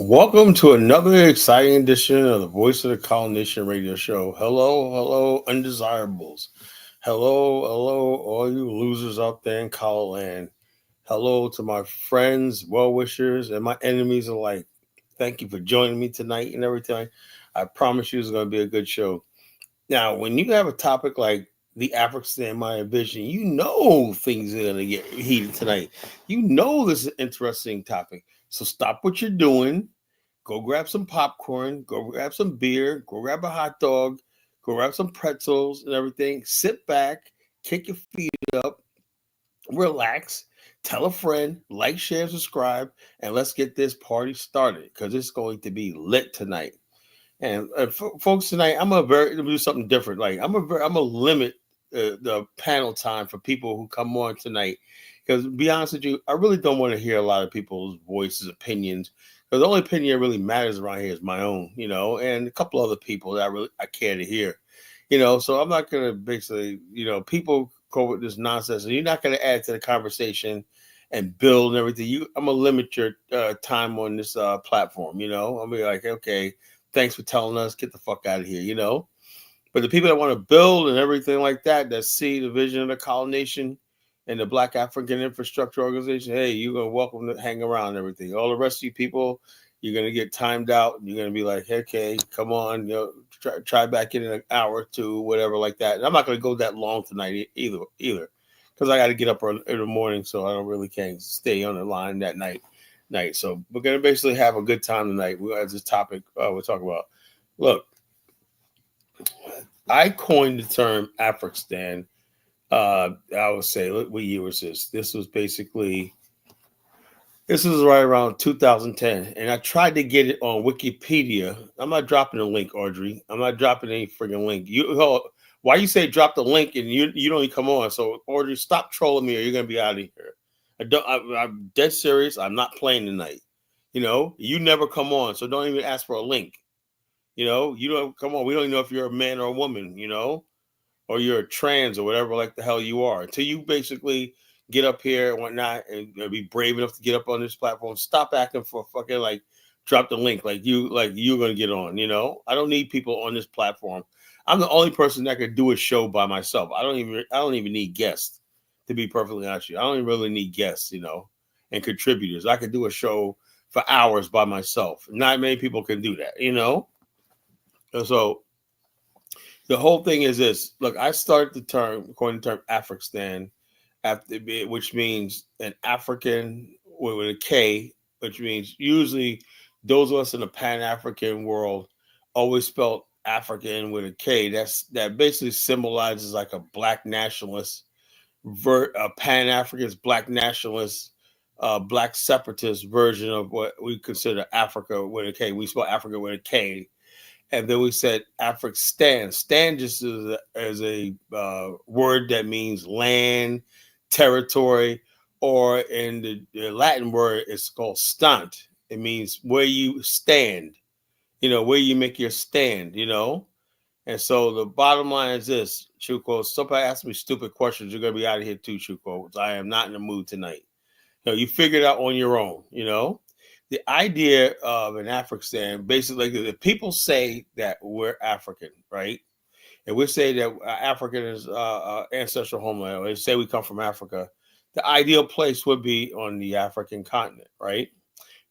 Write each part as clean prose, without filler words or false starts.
Welcome to another exciting edition of the Voice of the Colonization Radio Show. Hello, undesirables. Hello, all you losers out there in Color Land. Hello to my friends, well wishers, and my enemies alike. Thank you for joining me tonight and everything. I promise you it's going to be a good show. Now, when you have a topic like the Afrikstan Maya vision, you know things are going to get heated tonight. You know this is an interesting topic. So stop what you're doing. Go grab some popcorn, go grab some beer, go grab a hot dog, go grab some pretzels and everything. Sit back, kick your feet up, relax, tell a friend, like, share, subscribe, and let's get this party started because it's going to be lit tonight. And folks, tonight I'm gonna do something different. Like I'm gonna limit the panel time for people who come on tonight. Because to be honest with you, I really don't want to hear a lot of people's voices, opinions. Because the only opinion that really matters around here is my own, and a couple other people that I care to hear, So I'm not gonna basically, people go with this nonsense, and you're not gonna add to the conversation and build and everything. I'm gonna limit your time on this platform. I'll be like, okay, thanks for telling us, get the fuck out of here. But the people that want to build and everything like that see the vision of the colonization and the Black African Infrastructure Organization, hey, you're going to welcome to hang around and everything. All the rest of you people, you're going to get timed out. And you're going to be like, okay, come on, try back in an hour or two, whatever like that. And I'm not going to go that long tonight either, because I got to get up in the morning, so I don't really can't stay on the line that night. So we're going to basically have a good time tonight. We have this topic we'll talk about. Look, I coined the term Afrikstan. I would say, what year was this? This was right around 2010, and I tried to get it on Wikipedia. I'm not dropping a link, Audrey. I'm not dropping any friggin' link. Why you say drop the link and you don't even come on? So Audrey, stop trolling me, or you're gonna be out of here. I'm dead serious. I'm not playing tonight. You never come on, so don't even ask for a link. You don't come on. We don't even know if you're a man or a woman. Or you're a trans or whatever like the hell you are. Until you basically get up here and whatnot and be brave enough to get up on this platform. Stop acting for fucking like drop the link like you're gonna get on. I don't need people on this platform. I'm the only person that could do a show by myself. I don't even need guests, to be perfectly honest with you. I don't even really need guests, and contributors. I could do a show for hours by myself. Not many people can do that, And so the whole thing is this. Look, I started the term, according to the term Afrikstan, which means an African with a K, which means usually those of us in the Pan-African world always spelled African with a K. That basically symbolizes like a black nationalist, Pan-Africanist, black nationalist, black separatist version of what we consider Africa with a K. We spell Africa with a K. And then we said Afrikstan. Stan just is a word that means land, territory, or in the Latin word, it's called stant. It means where you stand, where you make your stand, And so the bottom line is this, Chuko. Somebody asked me stupid questions. You're going to be out of here too, Chuko. I am not in the mood tonight. You figure it out on your own, The idea of an Afrikstan, basically, the people say that we're African, right? And we say that African is ancestral homeland. They say we come from Africa. The ideal place would be on the African continent, right?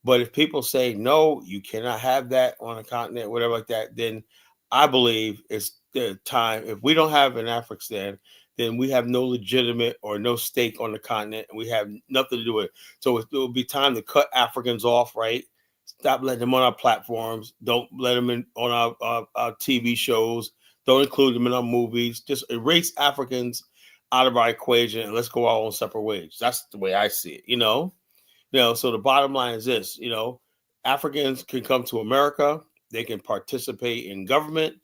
But if people say, no, you cannot have that on a continent, whatever like that, then I believe it's the time. If we don't have an Afrikstan, then we have no legitimate or no stake on the continent, and we have nothing to do with it. So it will be time to cut Africans off, right? Stop letting them on our platforms. Don't let them in on our TV shows. Don't include them in our movies. Just erase Africans out of our equation and let's go our own separate ways. That's the way I see it, So the bottom line is this, Africans can come to America. They can participate in government,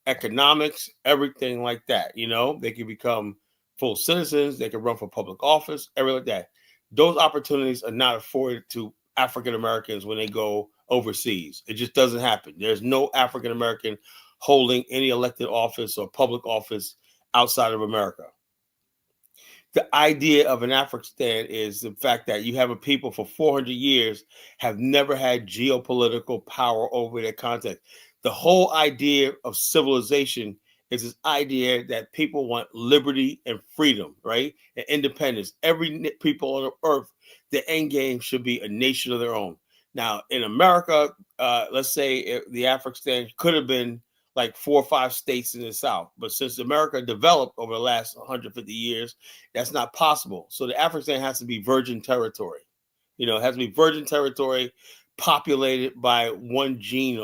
economics, everything like that. They can become full citizens. They can run for public office, everything like that. Those opportunities are not afforded to African Americans when they go overseas. It just doesn't happen. There's no African American holding any elected office or public office outside of America. the idea of an Afrikstan is the fact that you have a people for 400 years have never had geopolitical power over their context. The whole idea of civilization is this idea that people want liberty and freedom, right? And independence. Every people on the earth, the end game should be a nation of their own. Now, in America, let's say the Afrikstan could have been like 4 or 5 states in the South. But since America developed over the last 150 years, that's not possible. So the Afrikstan has to be virgin territory. It has to be virgin territory populated by one gene,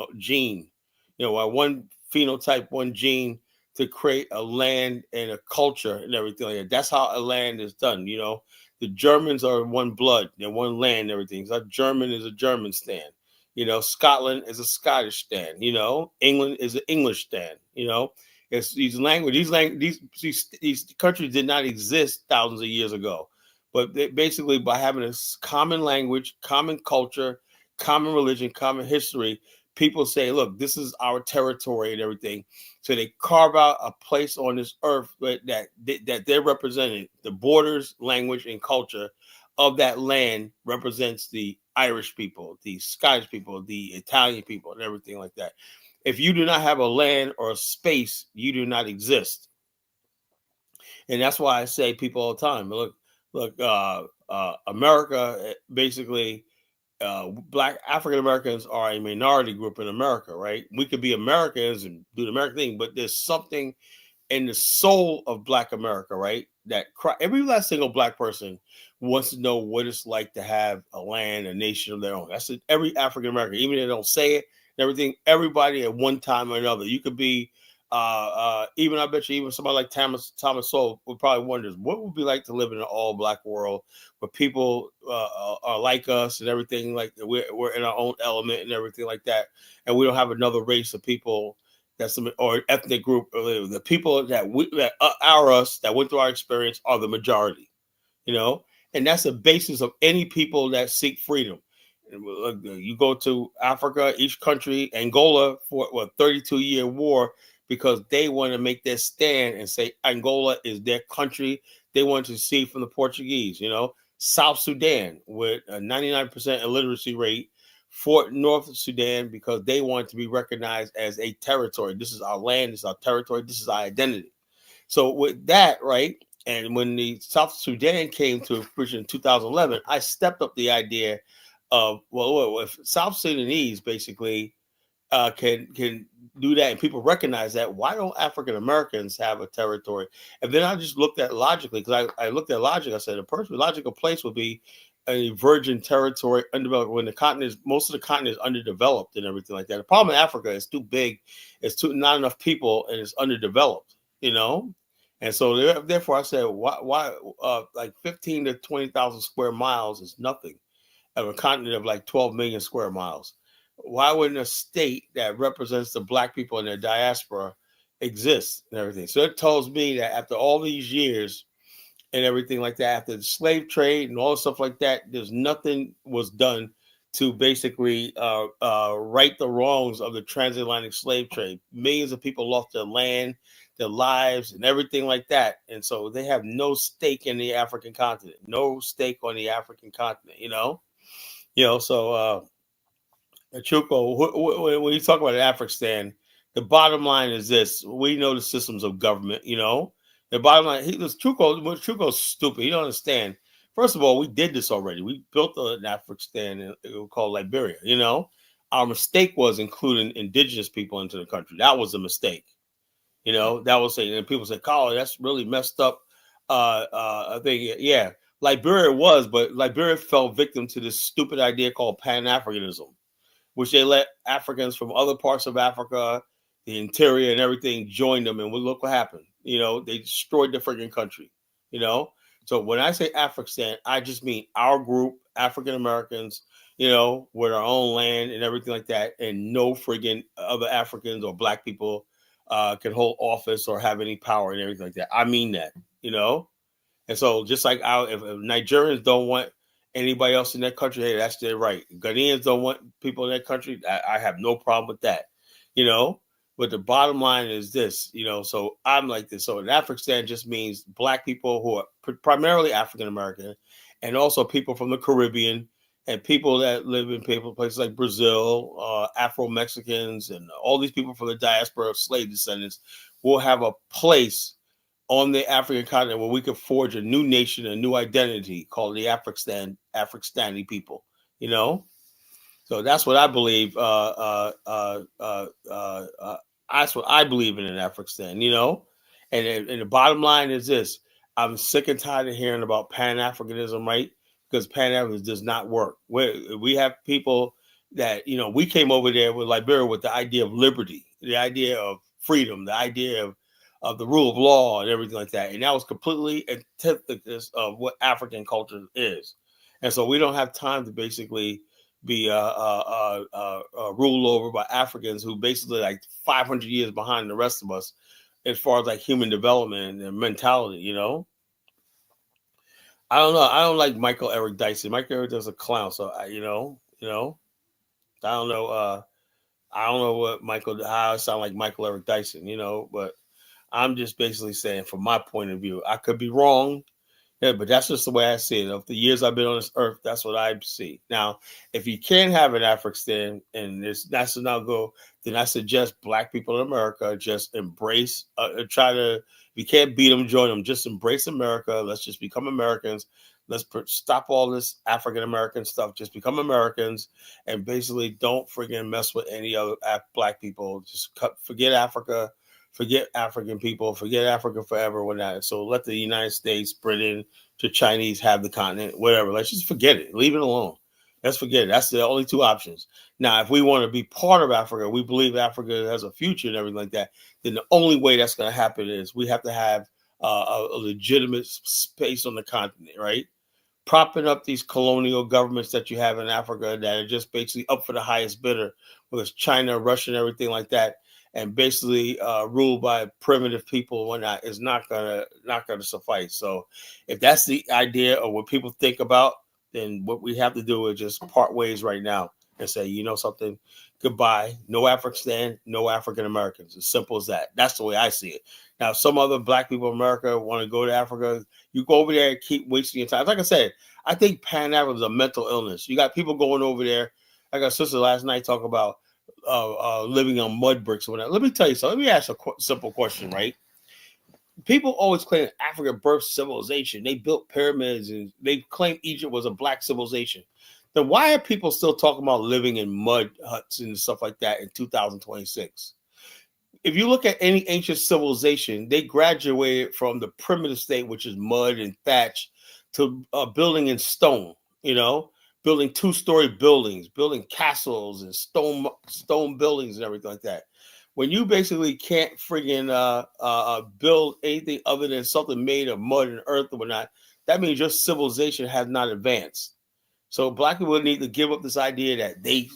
by one phenotype, one gene to create a land and a culture and everything like that. That's how a land is done. The Germans are one blood, they're one land and everything. So German is a German stand. Scotland is a Scottish stand. England is an English stand. It's these countries did not exist thousands of years ago, but basically by having a common language, common culture, common religion, common history, people say, look, this is our territory and everything. So they carve out a place on this earth that they're represented. The borders, language, and culture of that land represents the Irish people, the Scottish people, the Italian people, and everything like that. If you do not have a land or a space, you do not exist. And that's why I say people all the time, look, America, basically, Black African Americans are a minority group in America, right? We could be Americans and do the American thing, but there's something in the soul of Black America, right? That every last single Black person wants to know what it's like to have a land, a nation of their own. That's every African American, even if they don't say it and everything. Everybody at one time or another. You could be, even I bet you, even somebody like Thomas Sowell would probably wonders what it would be like to live in an all Black world where people are like us and everything. Like we're in our own element and everything like that, and we don't have another race of people or ethnic group. Or the people that are us that went through our experience are the majority. And that's the basis of any people that seek freedom. You go to Africa, each country, Angola, for a 32-year war because they want to make their stand and say Angola is their country. They want to see from the Portuguese. South Sudan with a 99% illiteracy rate fought North Sudan because they want to be recognized as a territory. This is our land, this is our territory, this is our identity. So with that, right, and when the South Sudan came to fruition in 2011, I stepped up the idea of, well, if South Sudanese basically can do that and people recognize that, why don't African Americans have a territory? And then I just looked at logically, because I looked at logic. I said a perfect logical place would be a virgin territory, undeveloped, when most of the continent is underdeveloped and everything like that. The problem in Africa is too big, it's not enough people, and it's underdeveloped, And so therefore I said, why like 15 to 20,000 square miles is nothing of a continent of like 12 million square miles. Why wouldn't a state that represents the Black people in their diaspora exist and everything? So it tells me that after all these years and everything like that, after the slave trade and all stuff like that, there's nothing was done to basically right the wrongs of the transatlantic slave trade. Millions of people lost their land, their lives, and everything like that. And so they have no stake in the African continent, no stake on the African continent, So Chuko, when you talk about Afrikstan, the bottom line is this: we know the systems of government. The bottom line. Chuko's stupid. You don't understand. First of all, we did this already. We built an Afrikstan called Liberia. Our mistake was including indigenous people into the country. That was a mistake. That was saying, and people say, "Carl, that's really messed up." I think, yeah, Liberia was, but Liberia fell victim to this stupid idea called Pan-Africanism, which they let Africans from other parts of Africa, the interior and everything, join them. And look what happened. They destroyed the freaking country, So when I say Afrikstan, I just mean our group, African Americans, with our own land and everything like that. And no friggin' other Africans or Black people can hold office or have any power and everything like that. I mean that, And so just like if Nigerians don't want anybody else in that country, hey, that's their right. Ghanaians don't want people in that country. I have no problem with that, But the bottom line is this, so I'm like this. So in Afrikstan just means black people who are primarily African American, and also people from the Caribbean, and people that live in places like Brazil, Afro Mexicans, and all these people from the diaspora of slave descendants will have a place on the African continent where we could forge a new nation, a new identity called the Afrikstani people. You know, so that's what I believe. That's what I believe in Afrikstan. And the bottom line is this: I'm sick and tired of hearing about Pan Africanism, right? Because Pan Africanism does not work. We have people that we came over there with Liberia with the idea of liberty, the idea of freedom, the idea of the rule of law and everything like that, and that was completely antithesis of what African culture is. And so we don't have time to basically be ruled over by Africans who basically like 500 years behind the rest of us as far as like human development and mentality. I don't know. I don't like Michael Eric Dyson. Michael Eric is a clown. So I don't know. I don't know how I sound like Michael Eric Dyson. But I'm just basically saying, from my point of view, I could be wrong. Yeah, but that's just the way I see it. Of the years I've been on this earth, that's what I see. Now, if you can't have an Afrikstan and that's not go, then I suggest black people in America just embrace, if you can't beat them, join them. Just embrace America. Let's just become Americans. Let's stop all this African American stuff. Just become Americans and basically don't friggin' mess with any other black people. Just forget Africa. Forget African people, forget Africa forever. So let the United States, Britain, to Chinese have the continent, whatever. Let's just forget it. Leave it alone. Let's forget it. That's the only two options. Now, if we want to be part of Africa, we believe Africa has a future and everything like that, then the only way that's going to happen is we have to have a legitimate space on the continent, right? Propping up these colonial governments that you have in Africa that are just basically up for the highest bidder, whether it's China, Russia, and everything like that, and basically ruled by primitive people and whatnot, is not gonna suffice. So if that's the idea of what people think about, then what we have to do is just part ways right now and say, something, goodbye. No Afrikstan, no African Americans. As simple as that. That's the way I see it. Now, some other black people in America want to go to Africa. You go over there and keep wasting your time. Like I said, I think Pan African is a mental illness. You got people going over there. I got a sister last night talk about living on mud bricks or whatever. Let me tell you something. Let me ask a simple question, right? People always claim Africa birthed civilization. They built pyramids and they claim Egypt was a black civilization. Then why are people still talking about living in mud huts and stuff like that in 2026? If you look at any ancient civilization, they graduated from the primitive state, which is mud and thatch, to building in stone, building two-story buildings, building castles and stone buildings and everything like that. When you basically can't friggin' build anything other than something made of mud and earth or whatnot, that means your civilization has not advanced. So black people need to give up this idea that they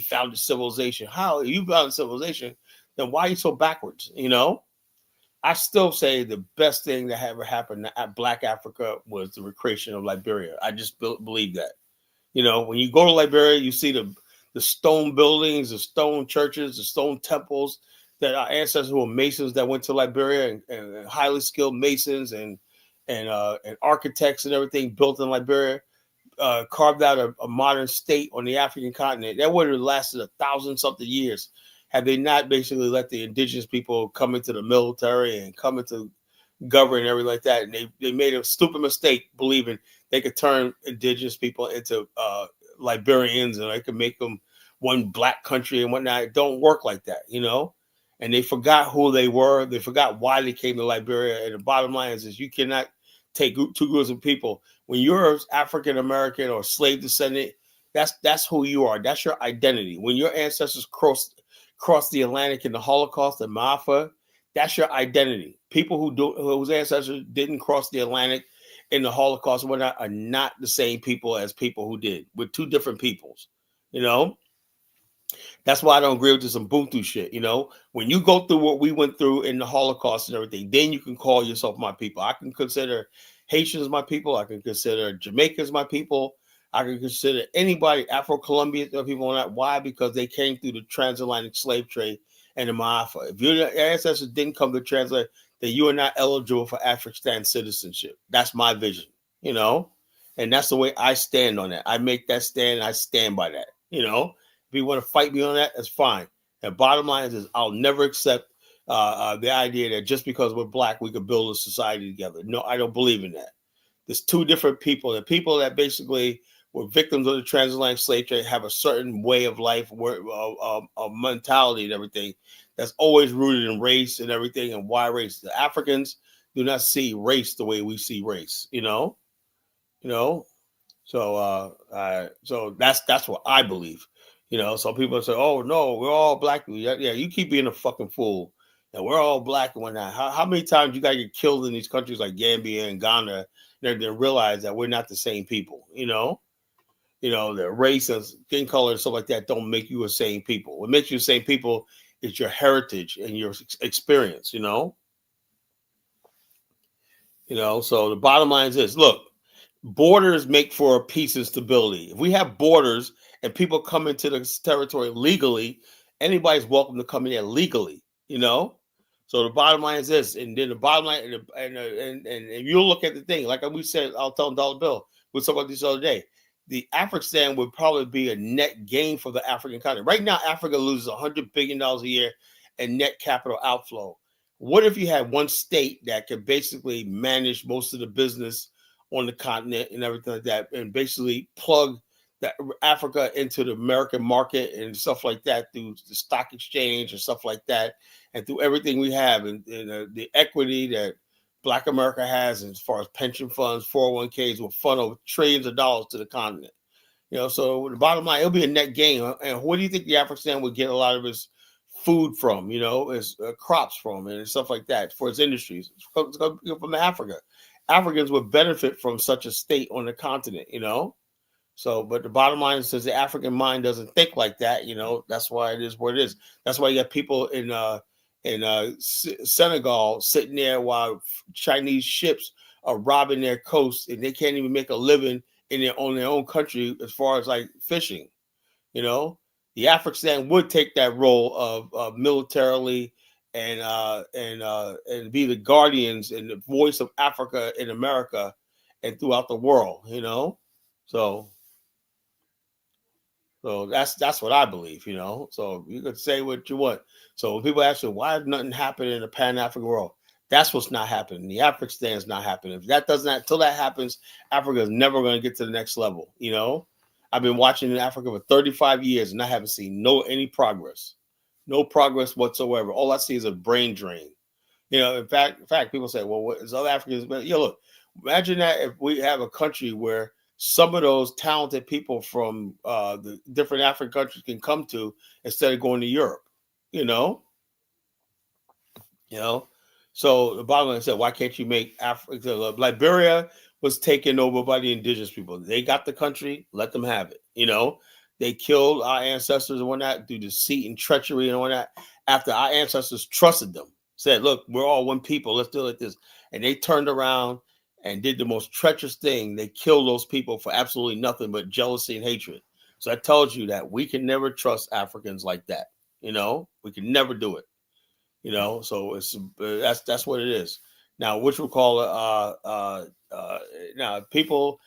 founded civilization. How? If you founded civilization, then why are you so backwards? I still say the best thing that ever happened at Black Africa was the recreation of Liberia. I just believe that. When you go to Liberia, you see the stone buildings, the stone churches, the stone temples that our ancestors who were masons that went to Liberia and highly skilled masons and architects and everything built in Liberia. Carved out a modern state on the African continent. That would have lasted 1,000-something years had they not basically let the indigenous people come into the military and come into govern and everything like that. And they made a stupid mistake believing they could turn indigenous people into Liberians and they could make them one black country and whatnot. It don't work like that, And they forgot who they were. They forgot why they came to Liberia. And the bottom line is you cannot take two groups of people. When you're African American or slave descendant, that's who you are. That's your identity. When your ancestors crossed the Atlantic in the Holocaust and Maafa, that's your identity. People whose ancestors didn't cross the Atlantic in the Holocaust and whatnot are not the same people as people who did. We're two different peoples, That's why I don't agree with this Ubuntu shit. When you go through what we went through in the Holocaust and everything, then you can call yourself my people. I can consider Haitians my people. I can consider Jamaicans my people. I can consider anybody, Afro-Colombian people, not. Why? Because they came through the transatlantic slave trade and the Maafa. If your ancestors didn't come to translate, then you are not eligible for Afrikstan citizenship. That's my vision, and that's the way I stand on that. I make that stand, and I stand by that. If you want to fight me on that, that's fine. The bottom line is I'll never accept the idea that just because we're black, we could build a society together. No, I don't believe in that. There's two different people. The people that basically were victims of the transatlantic slave trade have a certain way of life, a mentality and everything that's always rooted in race and everything. And why race? The Africans do not see race the way we see race. So that's what I believe. Some people say, "Oh no, we're all black." Yeah, you keep being a fucking fool. And we're all black and whatnot. How many times you gotta get killed in these countries like Gambia and Ghana? They realize that we're not the same people. The race and skin color and stuff like that don't make you the same people. What makes you the same people is your heritage and your experience. So the bottom line is this: look. Borders make for peace and stability. If we have borders and people come into this territory legally, anybody's welcome to come in there legally. So the bottom line is this, and then the bottom line, and you look at the thing, like we said, I'll tell Dollar Bill. We talked about this the other day. The Afrikstan would probably be a net gain for the African continent. Right now, Africa loses $100 billion a year in net capital outflow. What if you had one state that could basically manage most of the business on the continent and everything like that, and basically plug Africa into the American market and stuff like that through the stock exchange and stuff like that, and through everything we have and the equity that Black America has as far as pension funds, 401ks will funnel trillions of dollars to the continent. So the bottom line, it'll be a net gain. And what do you think the Afrikstan would get a lot of its food from? Its crops from and stuff like that for its industries. It's going to come from Africa. Africans would benefit from such a state on the continent, So, but the bottom line is, the African mind doesn't think like that, That's why it is what it is. That's why you have people in Senegal sitting there while Chinese ships are robbing their coast, and they can't even make a living in their own country as far as like fishing. The Afrikstan would take that role of militarily and be the guardians and the voice of Africa in America and throughout the world, So that's what I believe, So you could say what you want. So when people ask you why did nothing happen in the Pan-African world, that's what's not happening. The Afrikstan is not happening. If that does not, until that happens, Africa is never going to get to the next level. I've been watching in Africa for 35 years and I haven't seen any progress. No progress whatsoever. All I see is a brain drain. In fact, people say, well, what is South Africans? But look, imagine that if we have a country where some of those talented people from the different African countries can come to instead of going to Europe, So the bottom line said, why can't you make Africa? Liberia was taken over by the indigenous people. They got the country, let them have it. They killed our ancestors and whatnot through deceit and treachery and whatnot. After our ancestors trusted them, said, look, we're all one people. Let's do it like this. And they turned around and did the most treacherous thing. They killed those people for absolutely nothing but jealousy and hatred. So that tells you that we can never trust Africans like that. We can never do it. So it's that's what it is. Now, which we'll call now people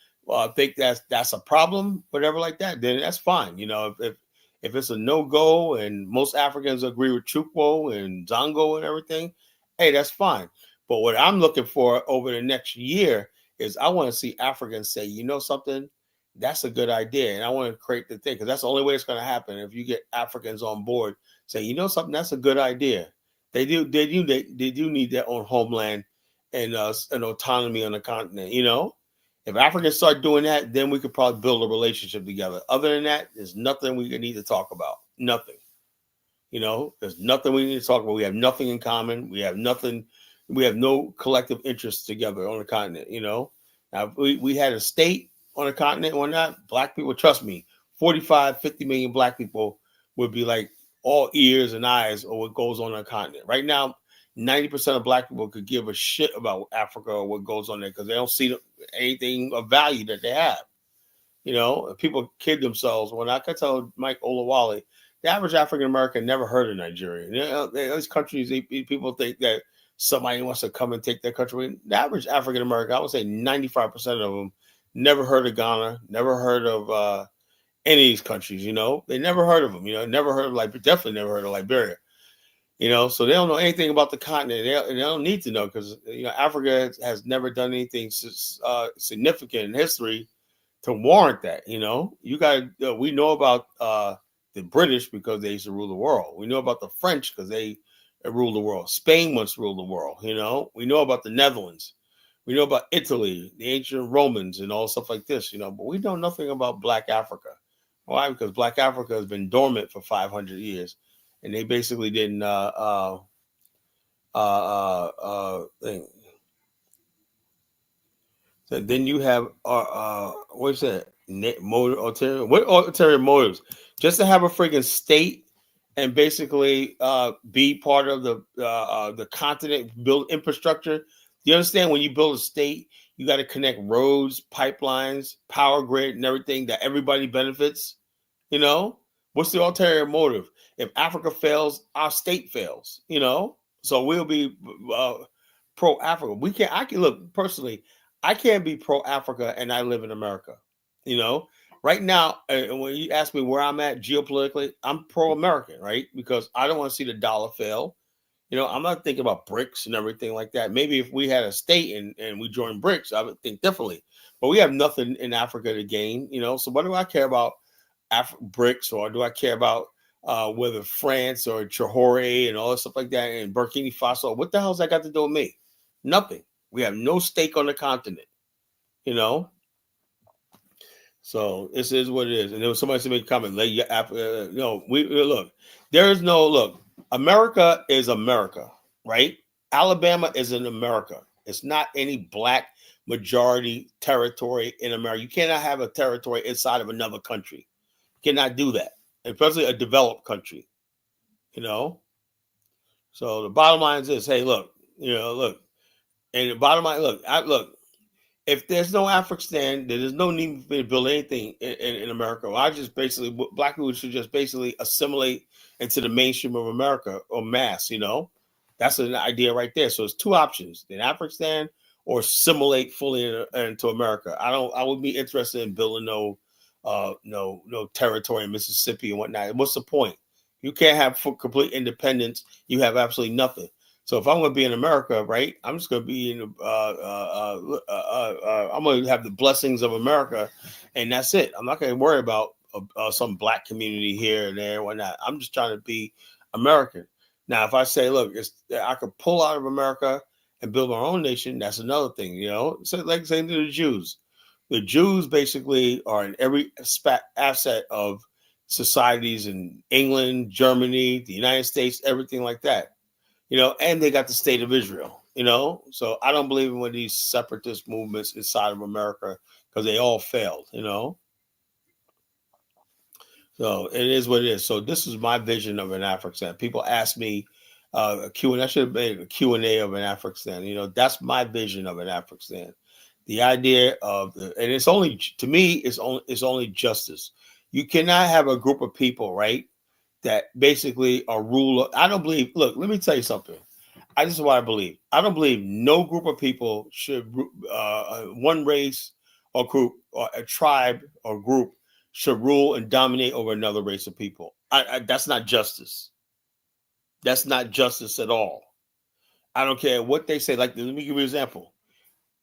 think that's a problem, whatever like that, then that's fine. If it's a no-go and most Africans agree with Chukwu and Zongo and everything, hey, that's fine. But what I'm looking for over the next year is I want to see Africans say, something, that's a good idea. And I want to create the thing, because that's the only way it's going to happen. If you get Africans on board, say, something, that's a good idea. They do need their own homeland and an autonomy on the continent. If Africans start doing that, then we could probably build a relationship together. Other than that, there's nothing we need to talk about. Nothing. There's nothing we need to talk about. We have nothing in common. We have nothing. We have no collective interests together on the continent. Now, if we had a state on the continent or not, black people, trust me, 45, 50 million black people would be like all ears and eyes of what goes on the continent. Right now, 90% of black people could give a shit about Africa or what goes on there because they don't see anything of value that they have. People kid themselves. When I could tell Mike Olawale The average African American never heard of Nigeria. Those countries, people think that somebody wants to come and take their country. The average African American, I would say 95% of them never heard of Ghana, never heard of any of these countries. They never heard of them. Never heard of definitely never heard of Liberia. So they don't know anything about the continent. They don't need to know because Africa has never done anything significant in history to warrant that. We know about the British because they used to rule the world. We know about the French because they ruled the world. Spain once ruled the world. We know about the Netherlands. We know about Italy, the ancient Romans, and all stuff like this. But we know nothing about Black Africa. Why? Because Black Africa has been dormant for 500 years. And they basically didn't thing. So then you have what's that? Ulterior motives? Just to have a freaking state and basically be part of the continent, build infrastructure. You understand when you build a state, you got to connect roads, pipelines, power grid, and everything that everybody benefits. What's the ulterior motive? If Africa fails, our state fails, so we'll be pro-Africa. I can look personally, I can't be pro-Africa and I live in America, right now. When you ask me where I'm at geopolitically, I'm pro-American, right? Because I don't want to see the dollar fail. I'm not thinking about BRICS and everything like that. Maybe if we had a state and we joined BRICS, I would think differently, but we have nothing in Africa to gain, so what do I care about BRICS, or do I care about whether France or Johore and all that stuff like that and Burkina Faso? What the hell's that got to do with me? Nothing. We have no stake on the continent, So this is what it is. And there was somebody to make a comment. Look. There is no look. America is America, right? Alabama is in America. It's not any Black majority territory in America. You cannot have a territory inside of another country. Cannot do that, especially a developed country, So the bottom line is this: hey, look, and the bottom line, look. If there's no Afrikstan, then there's no need for me to build anything in America. Black people should just basically assimilate into the mainstream of America or mass. That's an idea right there. So it's two options: in Afrikstan or assimilate fully into America. I would be interested in building no territory in Mississippi and whatnot. What's the point? You can't have complete independence. You have absolutely nothing. So if I'm going to be in America, right, I'm just going to be in. I'm going to have the blessings of America, and that's it. I'm not going to worry about some Black community here and there and whatnot. I'm just trying to be American. Now, if I say, look, I could pull out of America and build my own nation, that's another thing. So like saying to the Jews. The Jews basically are in every asset of societies in England, Germany, the United States, everything like that, and they got the state of Israel, So I don't believe in one of these separatist movements inside of America because they all failed, So it is what it is. So this is my vision of an Afrikstan. People ask me a Q&A. I should have made a Q&A of an Afrikstan. That's my vision of an Afrikstan. The idea of, and it's only, to me, it's only justice. You cannot have a group of people, right, that basically are rule. I don't believe. Look, let me tell you something. This is what I believe. I don't believe no group of people should, one race or group or a tribe or group should rule and dominate over another race of people. That's not justice. That's not justice at all. I don't care what they say. Like, let me give you an example.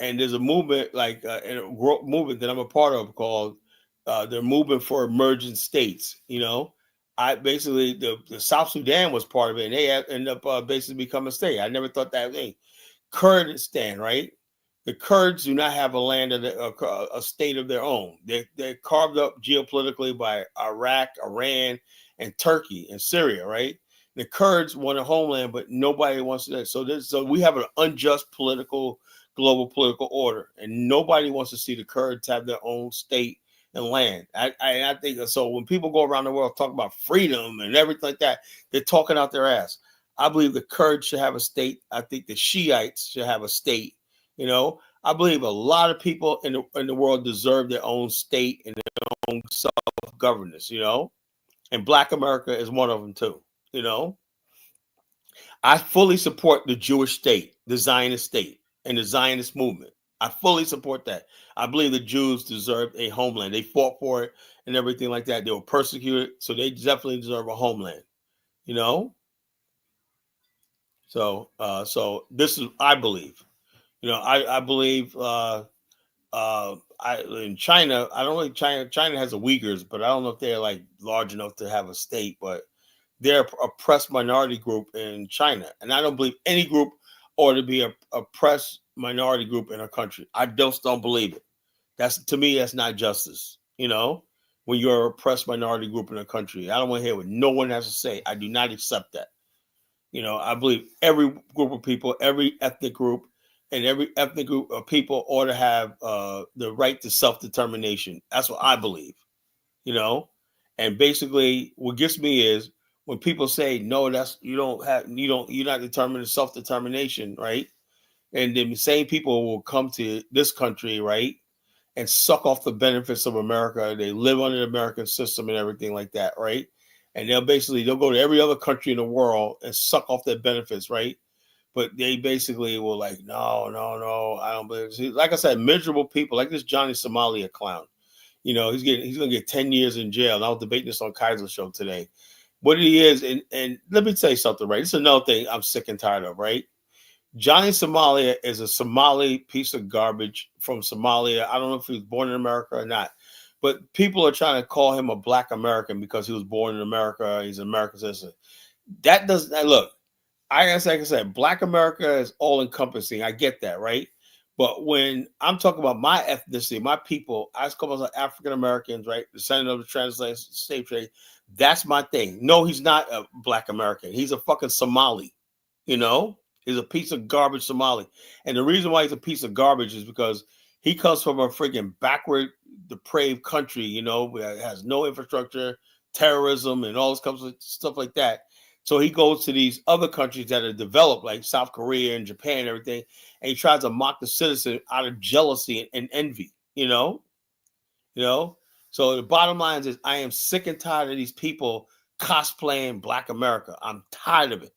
And there's a movement movement that I'm a part of called the Movement for Emerging States. I basically the South Sudan was part of it, and they ended up basically becoming a state. I never thought that thing. Kurdistan, right? The Kurds do not have a land of a state of their own. They're carved up geopolitically by Iraq, Iran, and Turkey and Syria, right? The Kurds want a homeland, but nobody wants that. So we have an unjust global political order, and nobody wants to see the Kurds have their own state and land. I think so. When people go around the world talk about freedom and everything like that, they're talking out their ass. I believe the Kurds should have a state. I think the Shiites should have a state. I believe a lot of people in the world deserve their own state and their own self-governance. and Black America is one of them too. You know, I fully support the Jewish state, the Zionist state, and the Zionist movement. I fully support that. I believe the Jews deserve a homeland. They fought for it and everything like that. They were persecuted, so they definitely deserve a homeland. You know, so this is I believe. I believe. In China, I don't know. China has the Uyghurs, but I don't know if they're like large enough to have a state. But they're a oppressed minority group in China, and I don't believe any group ought to be a oppressed minority group in a country. I just don't believe it. That's to me, that's not justice. When you're a oppressed minority group in a country, I don't want to hear what no one has to say. I do not accept that. I believe every group of people, every ethnic group, and every ethnic group of people ought to have the right to self-determination. That's what I believe. You know, and basically, what gets me is when people say, "No, you're not determined to self-determination," right? And then the same people will come to this country, right, and suck off the benefits of America. They live under the American system and everything like that, right? And they'll go to every other country in the world and suck off their benefits, right? But they basically will like, no, no, no, I don't believe. See, like I said, miserable people like this Johnny Somalia clown. He's gonna get 10 years in jail. And I was debating this on Kaiser's show today. What he is, and let me tell you something, right? It's another thing I'm sick and tired of, right? Johnny Somalia is a Somali piece of garbage from Somalia. I don't know if he was born in America or not, but people are trying to call him a Black American because he was born in America. He's an American citizen. That doesn't look. Like I said, Black America is all encompassing. I get that, right? But when I'm talking about my ethnicity, my people, I call myself African Americans, right? Descendant of the translation slave trade. That's my thing. No, he's not a Black American. He's a fucking Somali. You know, he's a piece of garbage Somali. And the reason why he's a piece of garbage is because he comes from a freaking backward, depraved country, where it has no infrastructure, terrorism, and all this comes with stuff like that. So he goes to these other countries that are developed, like South Korea and Japan and everything, and he tries to mock the citizen out of jealousy and envy, So the bottom line is I am sick and tired of these people cosplaying Black America. I'm tired of it.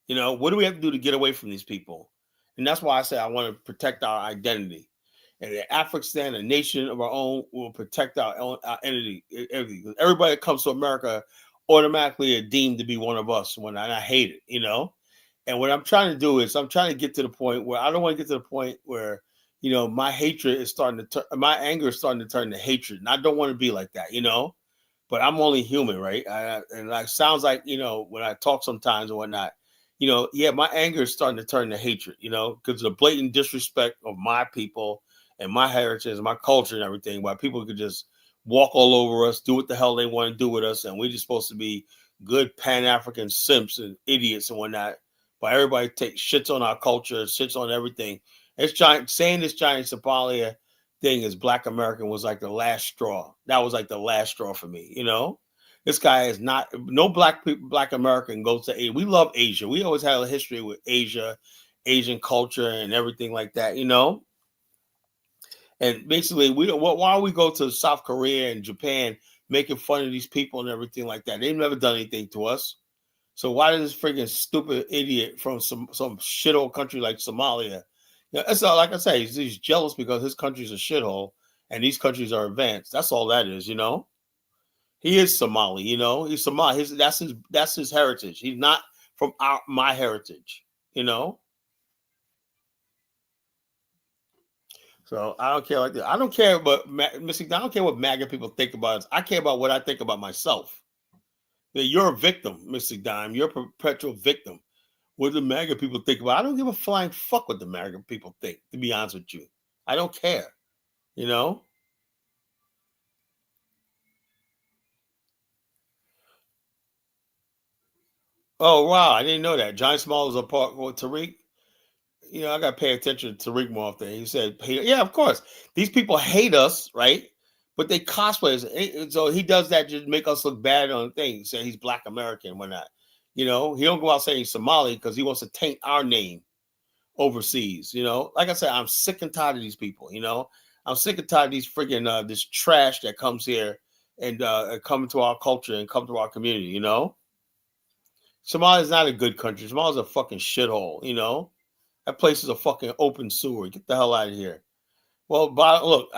What do we have to do to get away from these people? And that's why I say I want to protect our identity. And the Afrikstan, a nation of our own, will protect our own identity. Everything. Everybody that comes to America automatically are deemed to be one of us. And I hate it, And what I'm trying to do is I'm trying to get to the point where I don't want to get to the point where, my hatred is my anger is starting to turn to hatred. And I don't want to be like that, But I'm only human, right? And like sounds like, when I talk sometimes or whatnot, my anger is starting to turn to hatred, because the blatant disrespect of my people and my heritage and my culture and everything, why people could just walk all over us, do what the hell they want to do with us, and we're just supposed to be good Pan-African simps and idiots and whatnot. But everybody takes shits on our culture, shits on everything. It's giant saying this giant Somalia thing as Black American was like the last straw. That was like the last straw for me, This guy is not no Black American goes to Asia. We love Asia. We always had a history with Asia, Asian culture, and everything like that, And basically, why we go to South Korea and Japan making fun of these people and everything like that? They've never done anything to us. So why does this freaking stupid idiot from some shithole country like Somalia? That's all. Like I say, he's jealous because his country's a shithole and these countries are advanced. That's all that is, He is Somali, He's Somali. That's his heritage. He's not from my heritage, So I don't care like that. I don't care, but Missy, I don't care what MAGA people think about us. I care about what I think about myself. You're a victim, Mr. Dime. You're a perpetual victim. What the MAGA people think about? I don't give a flying fuck what the MAGA people think, to be honest with you. I don't care, Oh, wow. I didn't know that. Johnny Small is a part with Tariq. I got to pay attention to Tariq more often. He said, yeah, of course. These people hate us, right? But they cosplay us. So he does that just make us look bad on things, saying he's Black American and whatnot. He don't go out saying he's Somali because he wants to taint our name overseas. Like I said, I'm sick and tired of these people. I'm sick and tired of these freaking this trash that comes here and come to our culture and come to our community. Somalia is not a good country. Somalia is a fucking shithole. That place is a fucking open sewer. Get the hell out of here. Well, look.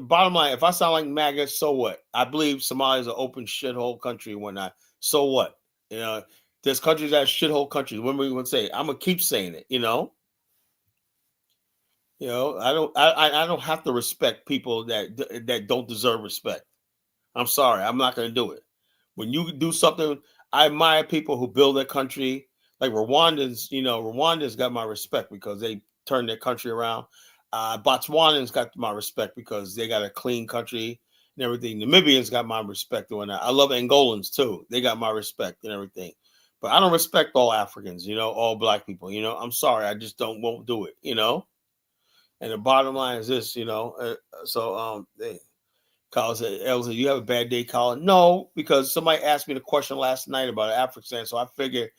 Bottom line, if I sound like MAGA, so what? I believe Somalia is an open shithole country and whatnot. So what? There's countries that are shithole countries. What are we going to say? I'm gonna keep saying it. I don't have to respect people that don't deserve respect. I'm sorry, I'm not going to do it. When you do something, I admire people who build their country. Like Rwandans, Rwandans got my respect because they turned their country around. Botswanans got my respect because they got a clean country and everything. Namibians got my respect and whatnot. I love Angolans too. They got my respect and everything. But I don't respect all Africans, all black people. I'm sorry, I just won't do it. And the bottom line is this, Kyle said, Elsa, you have a bad day, Colin? No, because somebody asked me the question last night about Afrikstan, so I figured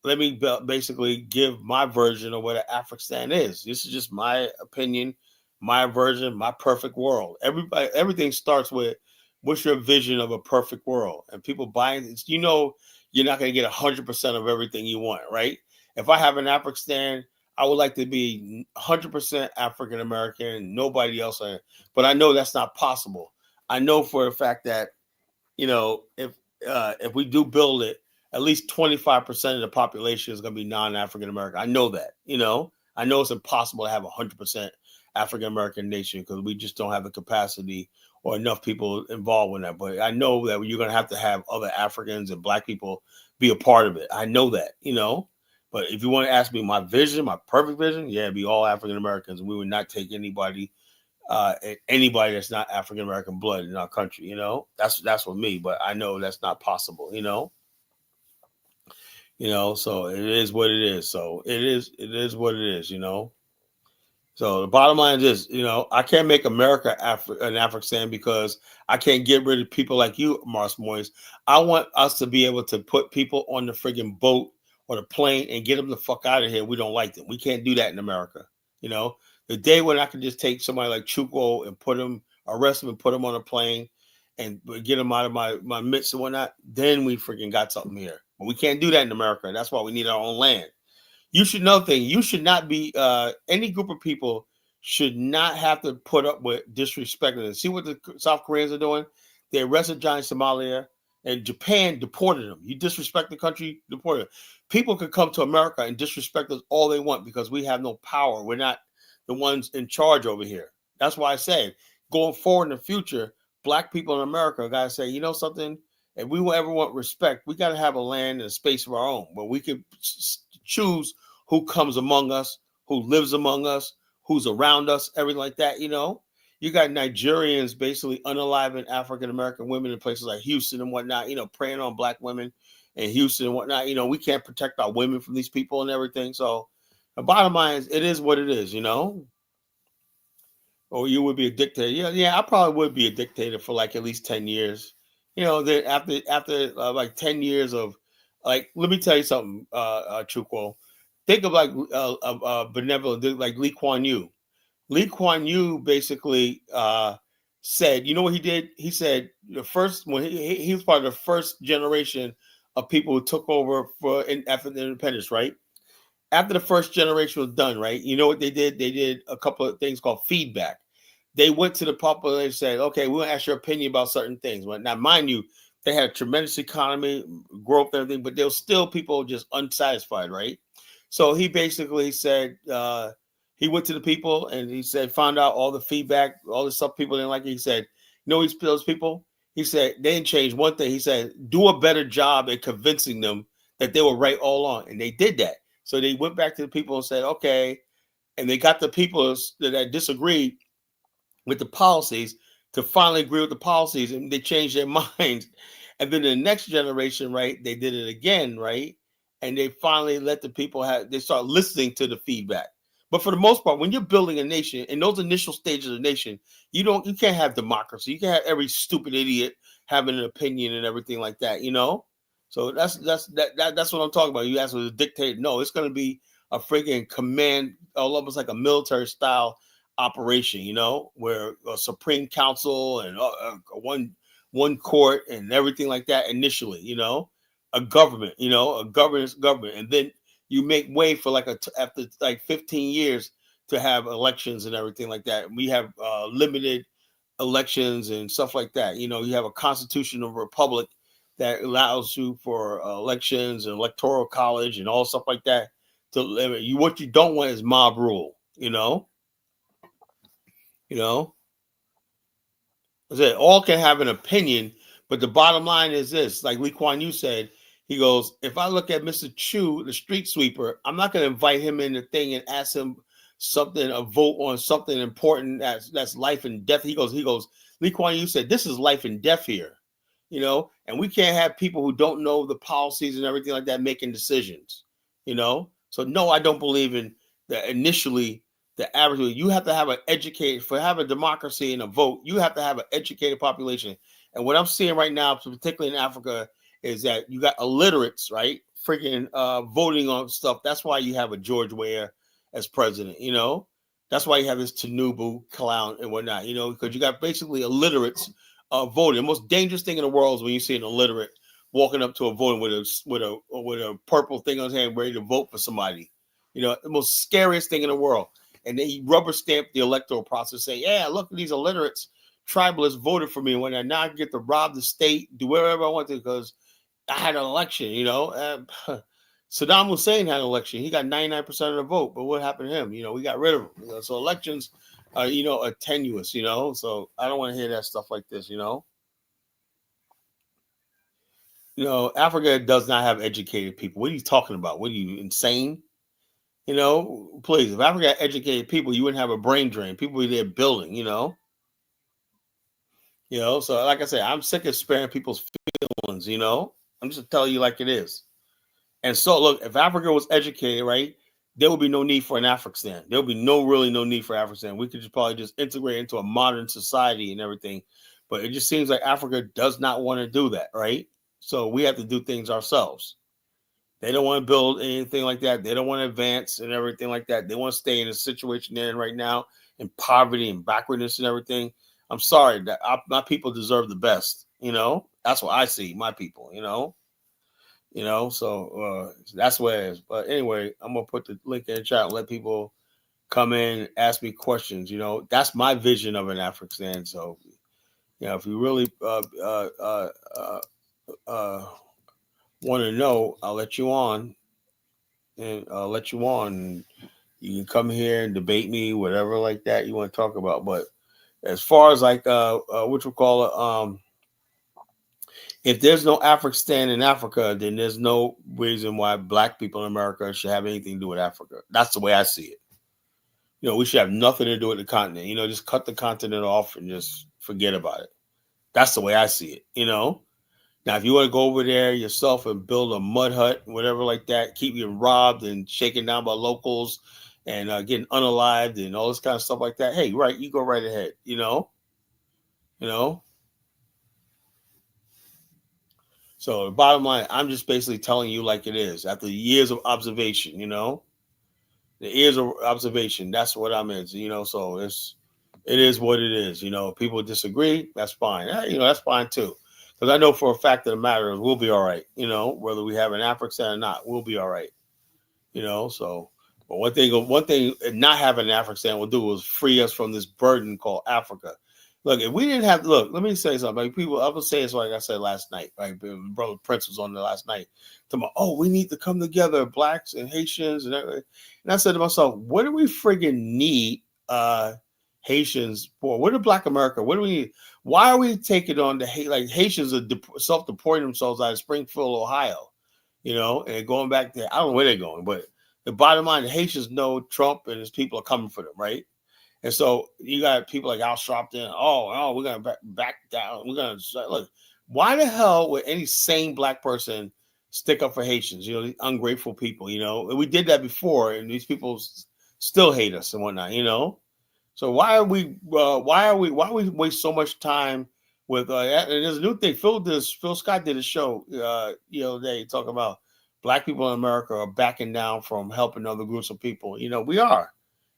let me basically give my version of what an Afrikstan is. This is just my opinion, my version, my perfect world. Everything starts with what's your vision of a perfect world, and people buying it. You're not going to get 100% of everything you want, right? If I have an Afrikstan, I would like to be 100% African American, nobody else. But I know that's not possible. I know for a fact that, if we do build it, at least 25% of the population is going to be non-African American. I know that. I know it's impossible to have 100% African American nation because we just don't have the capacity or enough people involved in that. But I know that you're going to have other Africans and black people be a part of it. I know that. But if you want to ask me my vision, my perfect vision, yeah, it'd be all African Americans. We would not take anybody that's not African American blood in our country. That's with me. But I know that's not possible. So it is what it is. So it is what it is. So the bottom line is this, I can't make America an Afrikstan because I can't get rid of people like you, Mars Moyes. I want us to be able to put people on the friggin' boat or the plane and get them the fuck out of here. We don't like them. We can't do that in America. The day when I can just take somebody like Chuko and arrest him and put him on a plane and get him out of my midst and whatnot, then we freaking got something here. But we can't do that in America. That's why we need our own land. You should know thing. You should not be any group of people should not have to put up with disrespecting. See what the South Koreans are doing? They arrested Johnny Somalia and Japan deported him. You disrespect the country, deported him. People could come to America and disrespect us all they want because we have no power. We're not the ones in charge over here. That's why I say going forward in the future, black people in America got to say, you know something? If we ever want respect, we got to have a land and a space of our own where we could choose who comes among us, who lives among us, who's around us, everything like that. You got Nigerians basically unaliving African American women in places like Houston and whatnot, preying on black women in Houston and whatnot. We can't protect our women from these people and everything. So the bottom line is, it is what it is, Or you would be a dictator. Yeah, I probably would be a dictator for like at least 10 years. Then after like 10 years of, like, let me tell you something, Chukwo. Think of like benevolent, like Lee Kuan Yew. Lee Kuan Yew basically said, you know what he did? He said when he was part of the first generation of people who took over after the independence, right? After the first generation was done, right? You know what they did? They did a couple of things called feedback. They went to the population and said, okay, we'll ask your opinion about certain things. But now, mind you, they had a tremendous economy, growth, and everything, but there was still people just unsatisfied, right? So he basically said, he went to the people and he said, found out all the feedback, all the stuff people didn't like. He said, those people? He said, they didn't change one thing. He said, do a better job at convincing them that they were right all along. And they did that. So they went back to the people and said, okay. And they got the people that disagreed with the policies to finally agree with the policies, and they changed their minds. And then the next generation, right, they did it again, right? And they finally let the people they start listening to the feedback. But for the most part, when you're building a nation, in those initial stages of the nation, you can't have democracy. You can't have every stupid idiot having an opinion and everything like that, So that's what I'm talking about. You asked with a dictator. No, it's going to be a freaking command, almost like a military style operation, where a Supreme Council and one court and everything like that initially, a government, a government. And then you make way for after like 15 years to have elections and everything like that. We have limited elections and stuff like that. You have a constitutional republic that allows you for elections and electoral college and all stuff like that. What you don't want is mob rule. You know. All can have an opinion, but the bottom line is this: like Lee Kuan Yew said, he goes, "If I look at Mr. Chu, the street sweeper, I'm not going to invite him in the thing and ask him a vote on something important that's life and death." He goes. Lee Kuan Yew said, "This is life and death here, and we can't have people who don't know the policies and everything like that making decisions, So no, I don't believe in that initially." The average, you have to have have a democracy and a vote, you have to have an educated population. And what I'm seeing right now, particularly in Africa, is that you got illiterates, right? Freaking voting on stuff. That's why you have a George Weah as president, That's why you have this Tinubu clown and whatnot, because you got basically illiterates voting. The most dangerous thing in the world is when you see an illiterate walking up to a voting with a purple thing on his hand ready to vote for somebody. The most scariest thing in the world. And they rubber stamp the electoral process, say, "Yeah, look at these illiterates, tribalists voted for me. When I now get to rob the state, do whatever I want to because I had an election." Saddam Hussein had an election; he got 99% of the vote. But what happened to him? We got rid of him. So elections are, are tenuous. So I don't want to hear that stuff like this. Africa does not have educated people. What are you talking about? What are you, insane? Please, if Africa had educated people, you wouldn't have a brain drain. People would be there building, So like I said, I'm sick of sparing people's feelings, I'm just telling you like it is. And so look, if Africa was educated, right, there would be no need for an Afrikstan. There would be no need for Afrikstan. We could probably just integrate into a modern society and everything. But it just seems like Africa does not want to do that, right? So we have to do things ourselves. They don't want to build anything like that. They don't want to advance and everything like that. They want to stay in the situation they're in right now, in poverty and backwardness and everything. I'm sorry, that my people deserve the best. That's what I see. My people. So that's where it is. But anyway, I'm gonna put the link in the chat and let people come in, ask me questions. That's my vision of an Afrikstan. So, if you really want to know, I'll let you on, and you can come here and debate me, whatever like that you want to talk about. But as far as like what you call it, if there's no Afrikstan in Africa, then there's no reason why Black people in America should have anything to do with Africa. That's the way I see it. We should have nothing to do with the continent. Just cut the continent off and just forget about it. That's the way I see it. Now, if you want to go over there yourself and build a mud hut, whatever like that, keep getting robbed and shaken down by locals and getting unalived and all this kind of stuff like that, hey, right, you go right ahead, So the bottom line, I'm just basically telling you like it is. After years of observation, the years of observation, that's what I'm in. So it is what it is. People disagree, that's fine. That's fine too. Because I know for a fact of the matter is we'll be all right, whether we have an Afrikstan or not, we'll be all right, So, but one thing not having an Afrikstan will do is free us from this burden called Africa. Look, if we didn't have, let me say something. Like people, I was saying this like I said last night. Like Brother Prince was on there last night. Talking about, we need to come together, Blacks and Haitians and everything. And I said to myself, what do we friggin' need Haitians for? What do Black America? What do we need? Why are we taking on the like Haitians are self-deporting themselves out of Springfield, Ohio, and going back there? I don't know where they're going, but the bottom line, the Haitians know Trump and his people are coming for them, right? And so you got people like Al Sharpton. We're gonna back down. We're gonna look. Why the hell would any sane Black person stick up for Haitians? These ungrateful people. And we did that before, and these people still hate us and whatnot. So why we waste so much time with and there's a new thing. Phil Scott did a show they talking about Black people in America are backing down from helping other groups of people. We are.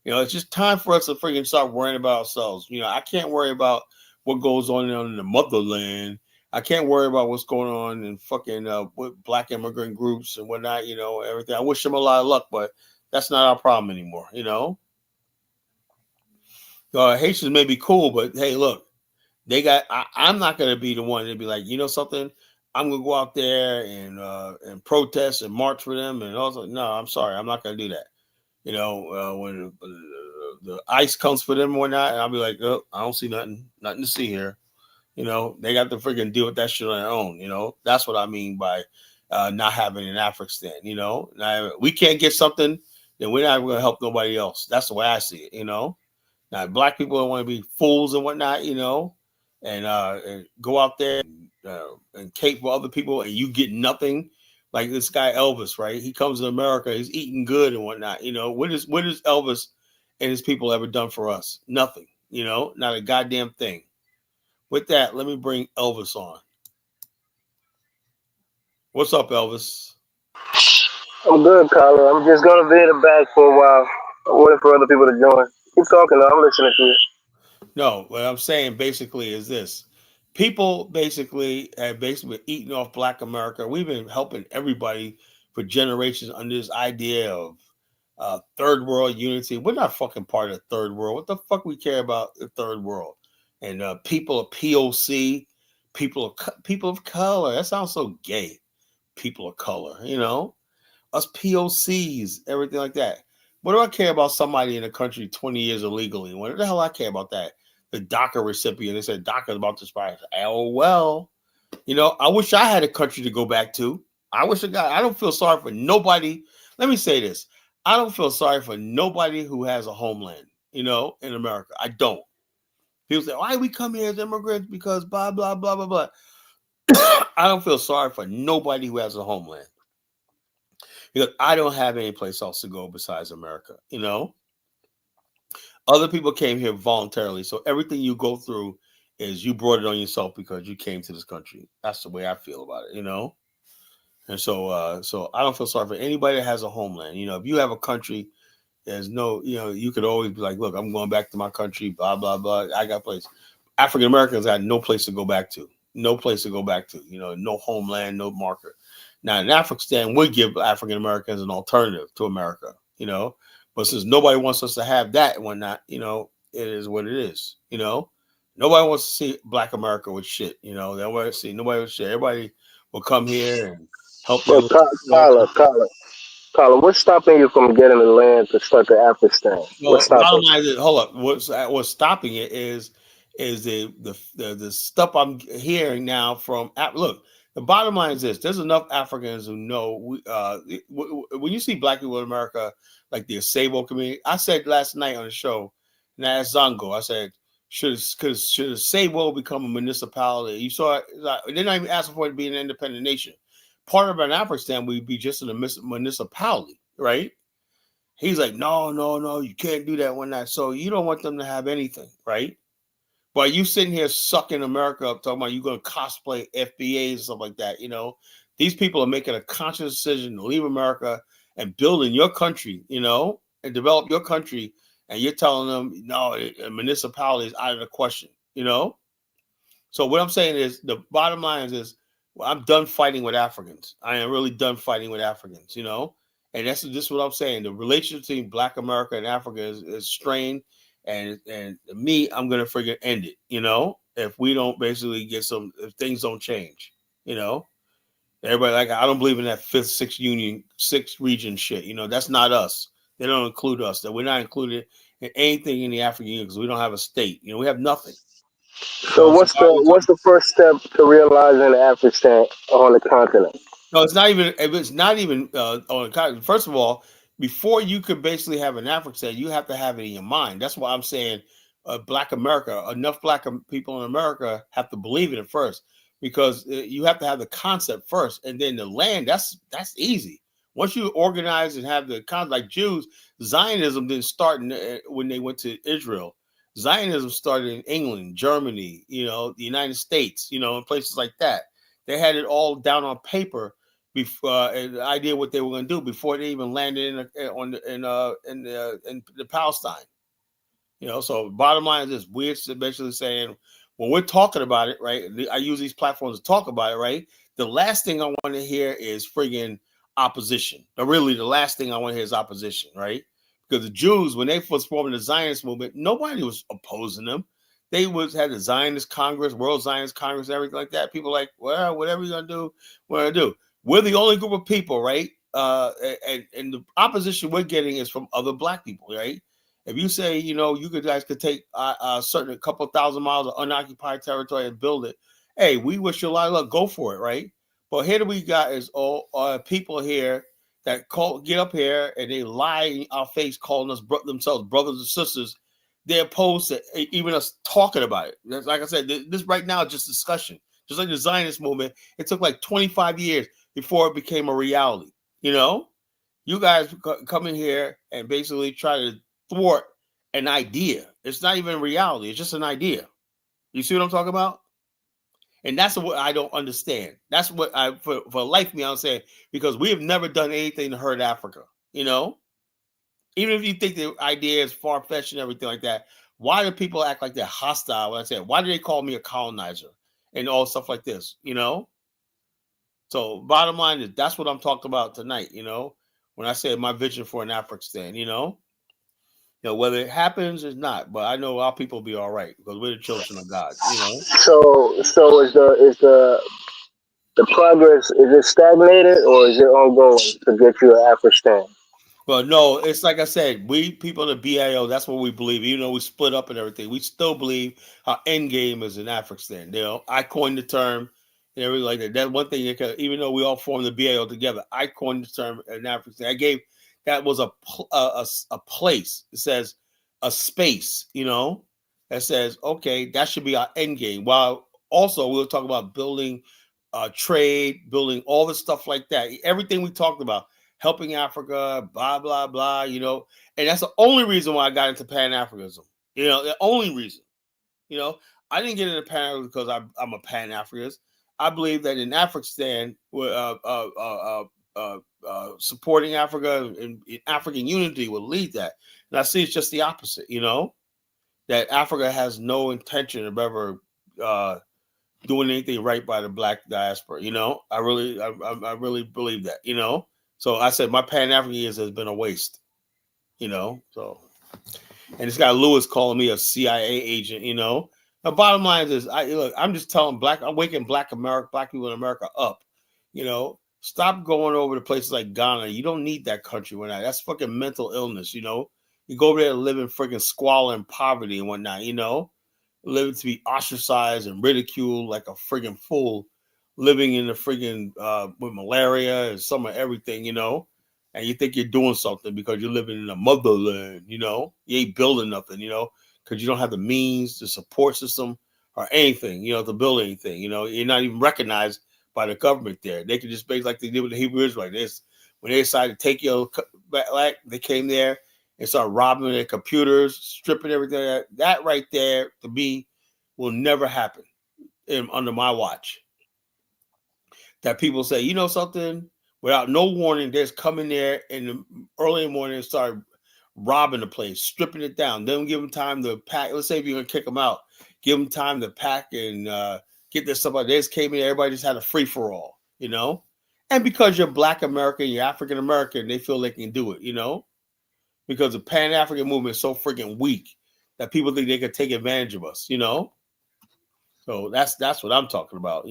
It's just time for us to freaking start worrying about ourselves. I can't worry about what goes on in the motherland I can't worry about what's going on in fucking with black immigrant groups and whatnot, everything. I wish them a lot of luck, but that's not our problem anymore, Haitians may be cool, but hey, look, I'm not going to be the one to be like, something, I'm going to go out there and protest and march for them. And also, no, I'm sorry, I'm not going to do that. When the ICE comes for them or whatnot, and I'll be like, oh, I don't see nothing to see here. They got to freaking deal with that shit on their own. That's what I mean by not having an Afrikstan. Now, we can't get something, then we're not going to help nobody else. That's the way I see it. Now, black people don't want to be fools and whatnot, and go out there and cape for other people, and you get nothing. Like this guy Elvis, right? He comes to America, he's eating good and whatnot. What is Elvis and his people ever done for us? Nothing. Not a goddamn thing. With that, let me bring Elvis on. What's up, Elvis? I'm good, Carla. I'm just gonna be in the back for a while. I'm waiting for other people to join. Keep talking, though. I'm listening to you. No, what I'm saying basically is this. People basically have basically eaten off black America. We've been helping everybody for generations under this idea of third world unity. We're not fucking part of the third world. What the fuck we care about the third world? And people of POC, people of color. That sounds so gay. People of color, us POCs, everything like that. What do I care about somebody in a country 20 years illegally? What the hell I care about that? The DACA recipient, they said DACA is about to expire. Oh, well, I wish I had a country to go back to. I don't feel sorry for nobody. Let me say this. I don't feel sorry for nobody who has a homeland, in America. I don't. People say, why we come here as immigrants because blah, blah, blah, blah, blah. I don't feel sorry for nobody who has a homeland. Because I don't have any place else to go besides America, Other people came here voluntarily. So everything you go through is you brought it on yourself because you came to this country. That's the way I feel about it, And so I don't feel sorry for anybody that has a homeland. If you have a country, there's no, you could always be like, look, I'm going back to my country, blah, blah, blah. I got a place. African Americans had no place to go back to. No place to go back to, no homeland, no marker. Now, in Afrikstan would give African Americans an alternative to America, But since nobody wants us to have that and whatnot, it is what it is, Nobody wants to see Black America with shit, They want to see nobody with shit. Everybody will come here and help their Well, Carla, what's stopping you from getting the land to start the Afghanistan? What's Well, stopping bottom you? line is, hold up. What's stopping it is the stuff I'm hearing now from. Look, the bottom line is this: there's enough Africans who know. When you see Black people in America, like the Sabo community, I said last night on the show, and I asked Zongo, I said, should Sabo become a municipality? You saw it. They're not even asking for it to be an independent nation. Part of an African would be just a municipality, right? He's like, no, no, no, you can't do that one night. So you don't want them to have anything, right? But you sitting here sucking America up, talking about you're going to cosplay FBAs and stuff like that. These people are making a conscious decision to leave America and build in your country, and develop your country. And you're telling them, no, a municipality is out of the question. So what I'm saying is the bottom line is well, I'm done fighting with Africans. I am really done fighting with Africans, And that's just what I'm saying. The relationship between Black America and Africa is strained. And me, I'm gonna freaking end it, if we don't basically if things don't change, Everybody like I don't believe in that sixth region shit. That's not us. They don't include us. That we're not included in anything in the African Union because we don't have a state. We have nothing. So So why are we what's the first step to realizing Afghanistan on the continent? No, it's not even. It's not even on. First of all, before you could basically have an African, you have to have it in your mind. That's why I'm saying, Black America. Enough Black people in America have to believe in it first, because you have to have the concept first, and then the land. That's easy. Once you organize and have the concept, like Jews, Zionism didn't start when they went to Israel. Zionism started in England, Germany, the United States, and places like that. They had it all down on paper before an idea what they were going to do before they even landed in the Palestine. So bottom line is this: we're basically saying when we're talking about it, right? I use these platforms to talk about it, right? The last thing I want to hear is friggin' opposition. But really, the last thing I want to hear is opposition, right? Because the Jews, when they first formed the Zionist movement, nobody was opposing them. They was had the Zionist Congress, World Zionist Congress, everything like that. People like, well, whatever you're gonna do, we're gonna do. We're the only group of people, right? And the opposition we're getting is from other black people, right? If you say, you guys could take a certain a couple thousand miles of unoccupied territory and build it, hey, we wish you a lot of luck. Go for it, right? But here we got is all people here that get up here and they lie in our face, calling us themselves brothers and sisters. They're opposed to even us talking about it. Like I said, this right now is just discussion. Just like the Zionist movement, it took like 25 years before it became a reality. You guys come in here and basically try to thwart an idea. It's not even reality. It's just an idea. You see what I'm talking about? And that's what I don't understand. That's what for life me, I'm saying, because we have never done anything to hurt Africa. Even if you think the idea is far fetched and everything like that, why do people act like they're hostile? When I say, why do they call me a colonizer and all stuff like this? So bottom line is that's what I'm talking about tonight. When I say my vision for an Afrikstan, whether it happens or not, but I know our people will be all right because we're the children of God. So is the progress, is it stagnated or is it ongoing to get you an Afghanistan? Well, no, it's like I said, we people in the BIO, that's what we believe. Even though we split up and everything, we still believe our end game is in Afrikstan. I coined the term and everything like that. That's one thing, even though we all formed the BIO together, I coined the term in Afrikstan. I gave that was a place. It says a space, that says, okay, that should be our end game. While also we'll talk about building trade, building all the stuff like that. Everything we talked about helping Africa, blah, blah, blah, And that's the only reason why I got into Pan Africanism. The only reason. I didn't get into Pan Africanism because I'm a Pan Africanist. I believe that in Afrikstan, supporting Africa and African unity will lead that. And I see it's just the opposite, that Africa has no intention of ever doing anything right by the black diaspora. I really believe that. So I said my Pan Africanism has been a waste. So and it's got Lewis calling me a CIA agent. The bottom line is, I'm just telling I'm waking black people in America up. Stop going over to places like Ghana. You don't need that country when that's fucking mental illness. You go over there and live in freaking squalor and poverty and whatnot. Living to be ostracized and ridiculed like a friggin' fool, living in the friggin' with malaria and some of everything, and you think you're doing something because you're living in a motherland, you ain't building nothing, because you don't have the means, the support system, or anything, to build anything, you're not even recognized by the government there. They could just basically like they did with the Hebrew Israelites. When they decided to take your back, they came there and start robbing their computers, stripping everything. That right there, to me, will never happen under my watch. That people say, something, without no warning, they just come in there in the early morning and start robbing the place, stripping it down. Then give them time to pack. Let's say if you're going to kick them out, give them time to pack and get their stuff out. They just came in, everybody just had a free-for-all, And because you're Black American, you're African American, they feel they can do it, because the Pan-African movement is so freaking weak that people think they can take advantage of us, So that's what I'm talking about,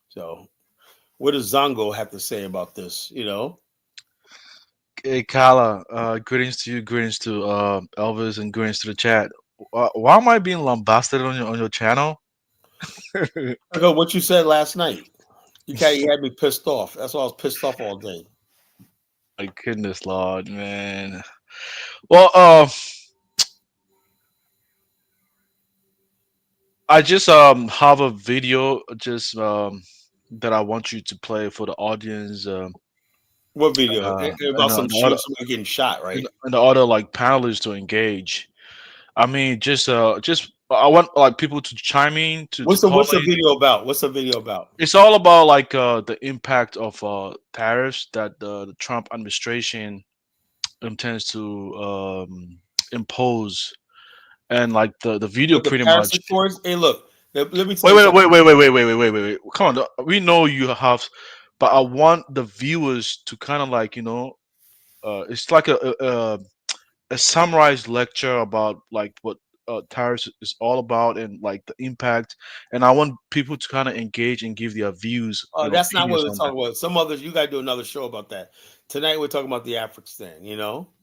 So what does Zongo have to say about this, Hey, Kala, greetings to you, greetings to Elvis, and greetings to the chat. Why am I being lambasted on your channel? Because what you said last night, you had me pissed off. That's why I was pissed off all day. My goodness, Lord, man. Well, I just have a video just that I want you to play for the audience. What video? And About some the other somebody getting shot, right? and the other like panelists to engage. I mean, just I want like people to chime in to call What's the in. video about? What's the video about? It's all about like the impact of tariffs that the Trump administration intends to impose and like the video But the pretty Paris much. Accords, hey, look, let me tell Wait, you wait, something. wait, wait, wait, wait, wait, wait, wait, wait, wait. Come on, we know you have, but I want the viewers to kind of like it's like a summarized lecture about like what tariffs is all about and like the impact, and I want people to kind of engage and give their views and That's not what opinions we're on that. talking about. Some others, you got to do another show about that. Tonight, we're talking about the Afrikstan.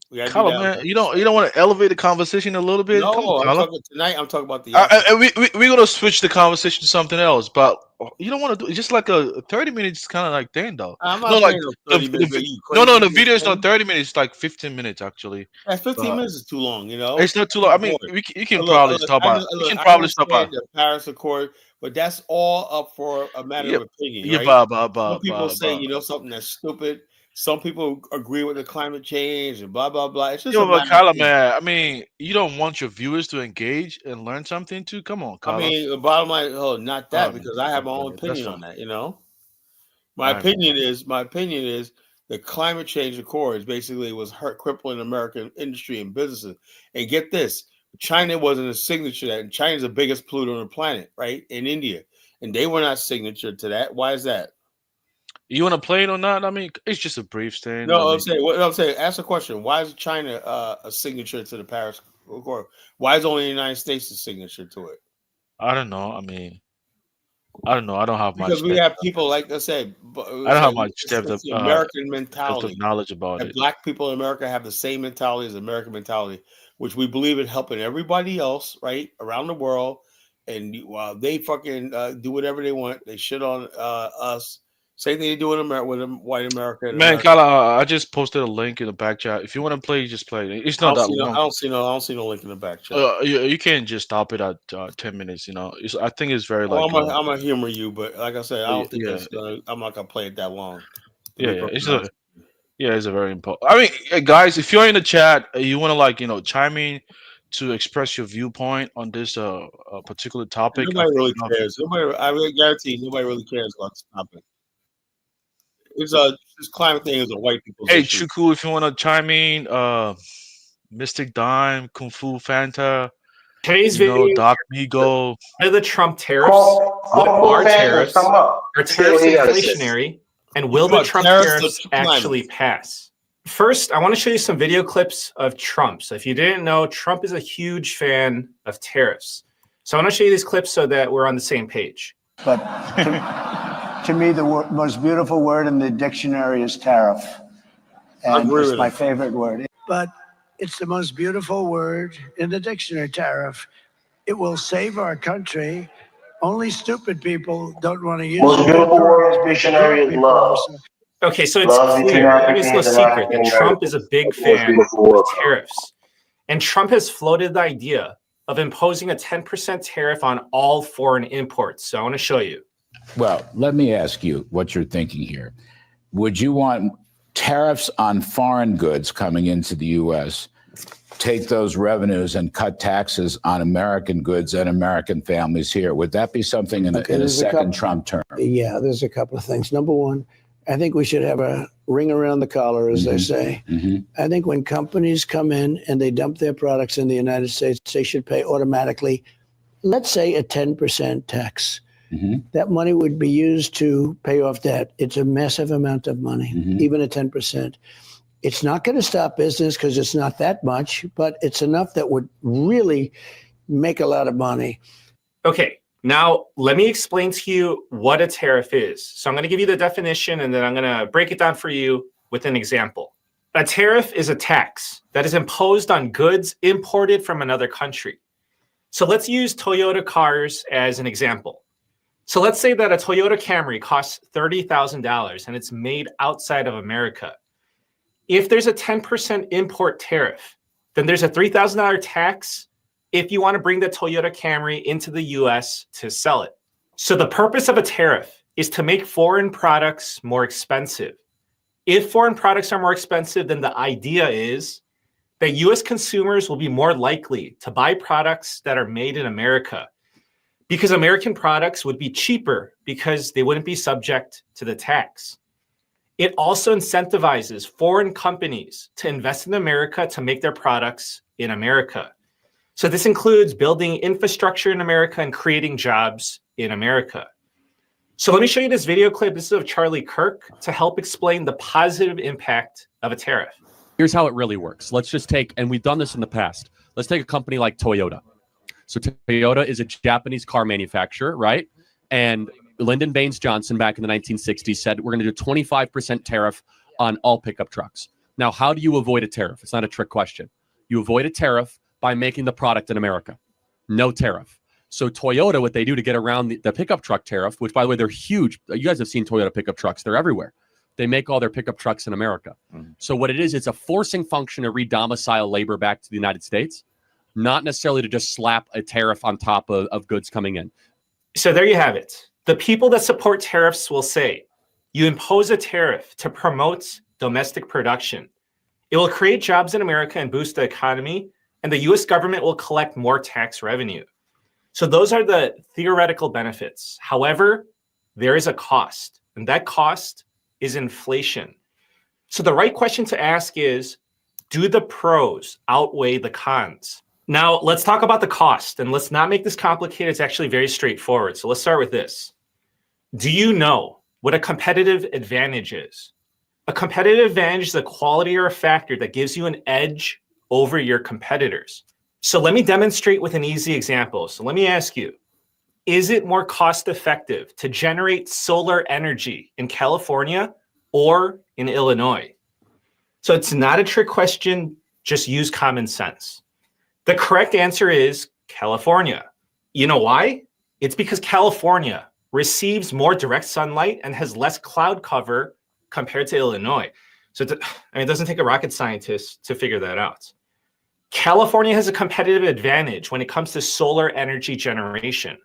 We got to do Carla, that man, another you show. don't want to elevate the conversation a little bit? Come on, No, I'm Carla. talking tonight. I'm talking about the Afrikstan. We're gonna switch the conversation to something else, but you don't want to do just like a 30 minutes kind of like thing though. I'm No, not like playing no 30 minutes. Are you no, no, crazy? the You video is not insane? 30 minutes. It's like 15 minutes actually. That 15 But minutes is too long. it's not too long. I I'm mean, bored. you can Look, probably stop by. You look, can I probably stop by. understand the Paris Accord, but that's all up for a matter Yeah, of opinion, yeah, right? but, Some people say, but. something that's stupid. Some people agree with the climate change and blah blah blah. It's just Yeah, a but matter of Kyla, opinion. man, I mean, you don't want your viewers to engage and learn something too? Come on, I Kyla. mean, the bottom line, not All that right, man. because I have my own Okay, that's opinion fine. on that. All right, man. My opinion is the climate change accords basically was hurt crippling American industry and businesses. And get this, China wasn't a signature to that, and China's the biggest polluter on the planet, right? In India. And they were not signature to that. Why is that? You want to play it or not? I mean, it's just a brief thing. I No, mean, I'm saying, ask a question. Why is China a signature to the Paris Accord? Why is only the United States a signature to it? I don't know. I mean, I don't know. I don't have Because much we depth. have people like I said, I don't have much it's the American depth of mentality knowledge about that it. black people in America have the same mentality as American mentality, which we believe in helping everybody else, right, around the world. And while they fucking do whatever they want, they shit on us. Same thing they do in America with white America and Man, America. Kyla, I just posted a link in the back chat. If you want to play, just play it. It's not that long. I don't see no link in the back chat. You can't just stop it at 10 minutes. I think it's very Oh, like I'm gonna humor you, but like I said, I don't think yeah, it's gonna. I'm not gonna play it that long. To yeah, be yeah. perfectly honest. It's a very important. I mean, guys, if you're in the chat, you want to like chime in to express your viewpoint on this particular And topic. I nobody think really cares. I really guarantee nobody really cares about this topic. It's this climate thing is a white people's hey, issue. Chuku, if you want to chime in, Mystic Dime, Kung Fu Fanta, Today's video Doc Migo. are the Trump tariffs. What are tariffs? Are Say what tariffs you gotta say. inflationary? And will the About Trump tariffs tariffs to actually climate. pass? First, I want to show you some video clips of Trump. So if you didn't know, Trump is a huge fan of tariffs. So I want to show you these clips so that we're on the same page. But to me, the most beautiful word in the dictionary is tariff. I And agree it's with my him. favorite word. But it's the most beautiful word in the dictionary, tariff. It will save our country. Only stupid people don't want to use Most it. beautiful word in the But dictionary is people love. also- Okay, so it's Love between clear. I mean, it's no Africans and secret that African Trump is a Americans. big That's the most fan beautiful of word. tariffs. And Trump has floated the idea of imposing a 10% tariff on all foreign imports. So I want to show you. Well, let me ask you what you're thinking here. Would you want tariffs on foreign goods coming into the U.S., take those revenues and cut taxes on American goods and American families here? Would that be something in a second Trump term? Yeah, there's a couple of things. Number one, I think we should have a ring around the collar, as they say. I think when companies come in and they dump their products in the United States, they should pay automatically, let's say, a 10% tax. That money would be used to pay off debt. It's a massive amount of money, even at 10%. It's not going to stop business because it's not that much, but it's enough that would really make a lot of money. Okay, now let me explain to you what a tariff is. So I'm going to give you the definition and then I'm going to break it down for you with an example. A tariff is a tax that is imposed on goods imported from another country. So let's use Toyota cars as an example. So let's say that a Toyota Camry costs $30,000 and it's made outside of America. If there's a 10% import tariff, then there's a $3,000 tax if you want to bring the Toyota Camry into the US to sell it. So the purpose of a tariff is to make foreign products more expensive. If foreign products are more expensive, then the idea is that US consumers will be more likely to buy products that are made in America because American products would be cheaper because they wouldn't be subject to the tax. It also incentivizes foreign companies to invest in America to make their products in America. So this includes building infrastructure in America and creating jobs in America. So let me show you this video clip. This is of Charlie Kirk to help explain the positive impact of a tariff. Here's how it really works. Let's just take, and we've done this in the past. Let's take a company like Toyota. So Toyota is a Japanese car manufacturer, right? And Lyndon Baines Johnson back in the 1960s said, we're going to do 25% tariff on all pickup trucks. Now, how do you avoid a tariff? It's not a trick question. You avoid a tariff by making the product in America. No tariff. So Toyota, what they do to get around the pickup truck tariff, which by the way, they're huge. You guys have seen Toyota pickup trucks. They're everywhere. They make all their pickup trucks in America. So what it is, it's a forcing function to redomicile labor back to the United States, not necessarily to just slap a tariff on top of goods coming in. So there you have it. The people that support tariffs will say, you impose a tariff to promote domestic production. It will create jobs in America and boost the economy, and the US government will collect more tax revenue. So those are the theoretical benefits. However, there is a cost, and that cost is inflation. So the right question to ask is, do the pros outweigh the cons? Now, let's talk about the cost, and let's not make this complicated. It's actually very straightforward. So let's start with this. Do you know what a competitive advantage is? A competitive advantage is a quality or a factor that gives you an edge over your competitors. So let me demonstrate with an easy example. So let me ask you, is it more cost effective to generate solar energy in California or in Illinois? So it's not a trick question, just use common sense. The correct answer is California. You know why? It's because California receives more direct sunlight and has less cloud cover compared to Illinois. So it doesn't take a rocket scientist to figure that out. California has a competitive advantage when it comes to solar energy generation.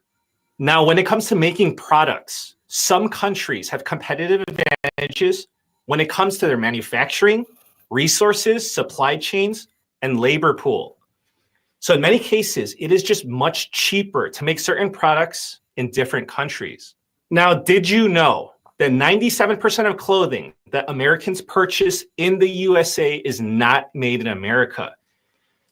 Now, when it comes to making products, some countries have competitive advantages when it comes to their manufacturing, resources, supply chains, and labor pool. So in many cases, it is just much cheaper to make certain products in different countries. Now, did you know that 97% of clothing that Americans purchase in the USA is not made in America?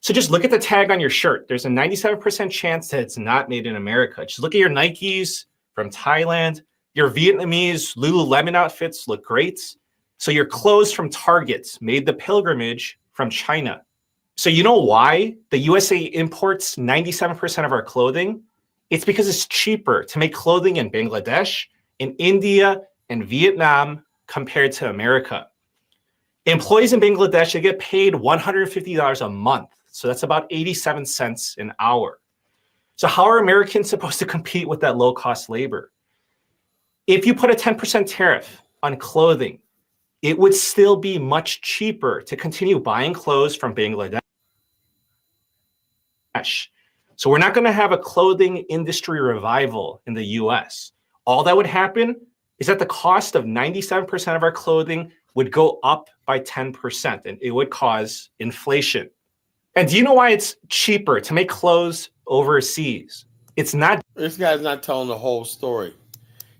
So just look at the tag on your shirt. There's a 97% chance that it's not made in America. Just look at your Nikes from Thailand. Your Vietnamese Lululemon outfits look great. So your clothes from Target made the pilgrimage from China. So you know why the USA imports 97% of our clothing? It's because it's cheaper to make clothing in Bangladesh, in India, and Vietnam compared to America. Employees in Bangladesh, they get paid $150 a month. So that's about 87 cents an hour. So how are Americans supposed to compete with that low-cost labor? If you put a 10% tariff on clothing, it would still be much cheaper to continue buying clothes from Bangladesh. So we're not going to have a clothing industry revival in the US. All that would happen is that the cost of 97% of our clothing would go up by 10%, and it would cause inflation. And do you know why it's cheaper to make clothes overseas? It's not. This guy's not telling the whole story.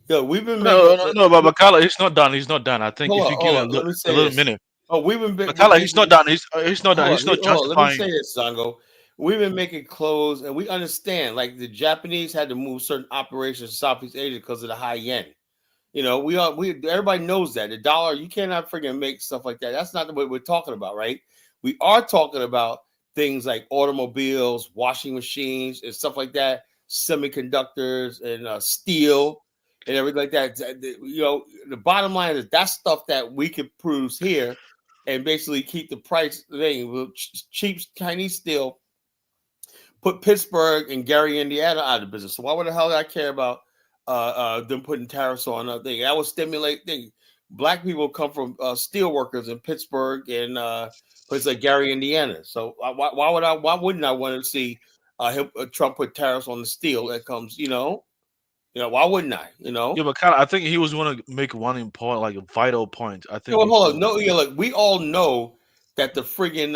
Yo, we've been No, but Bakala, he's not done. He's not done. I think if you give him a little minute. Oh, we've been Bakala, he's not done. He's not done. He's not justifying. Let me say this, Zango. We've been making clothes, and we understand. Like the Japanese had to move certain operations to Southeast Asia because of the high yen. You know, everybody knows that the dollar. You cannot freaking make stuff like that. That's not what we're talking about, right? We are talking about things like automobiles, washing machines, and stuff like that, semiconductors and steel and everything like that. You know, the bottom line is that's stuff that we could produce here and basically keep the price thing. Cheap Chinese steel put Pittsburgh and Gary, Indiana out of business. So why would the hell I care about them putting tariffs on that thing? That would stimulate things. Black people come from steel workers in Pittsburgh and places like Gary, Indiana. So why wouldn't I want to see Trump put tariffs on the steel that comes? You know, why wouldn't I? You know. Yeah, but kind of, I think he was going to make one important, like a vital point. I think. Hold on. No, look, we all know that the friggin'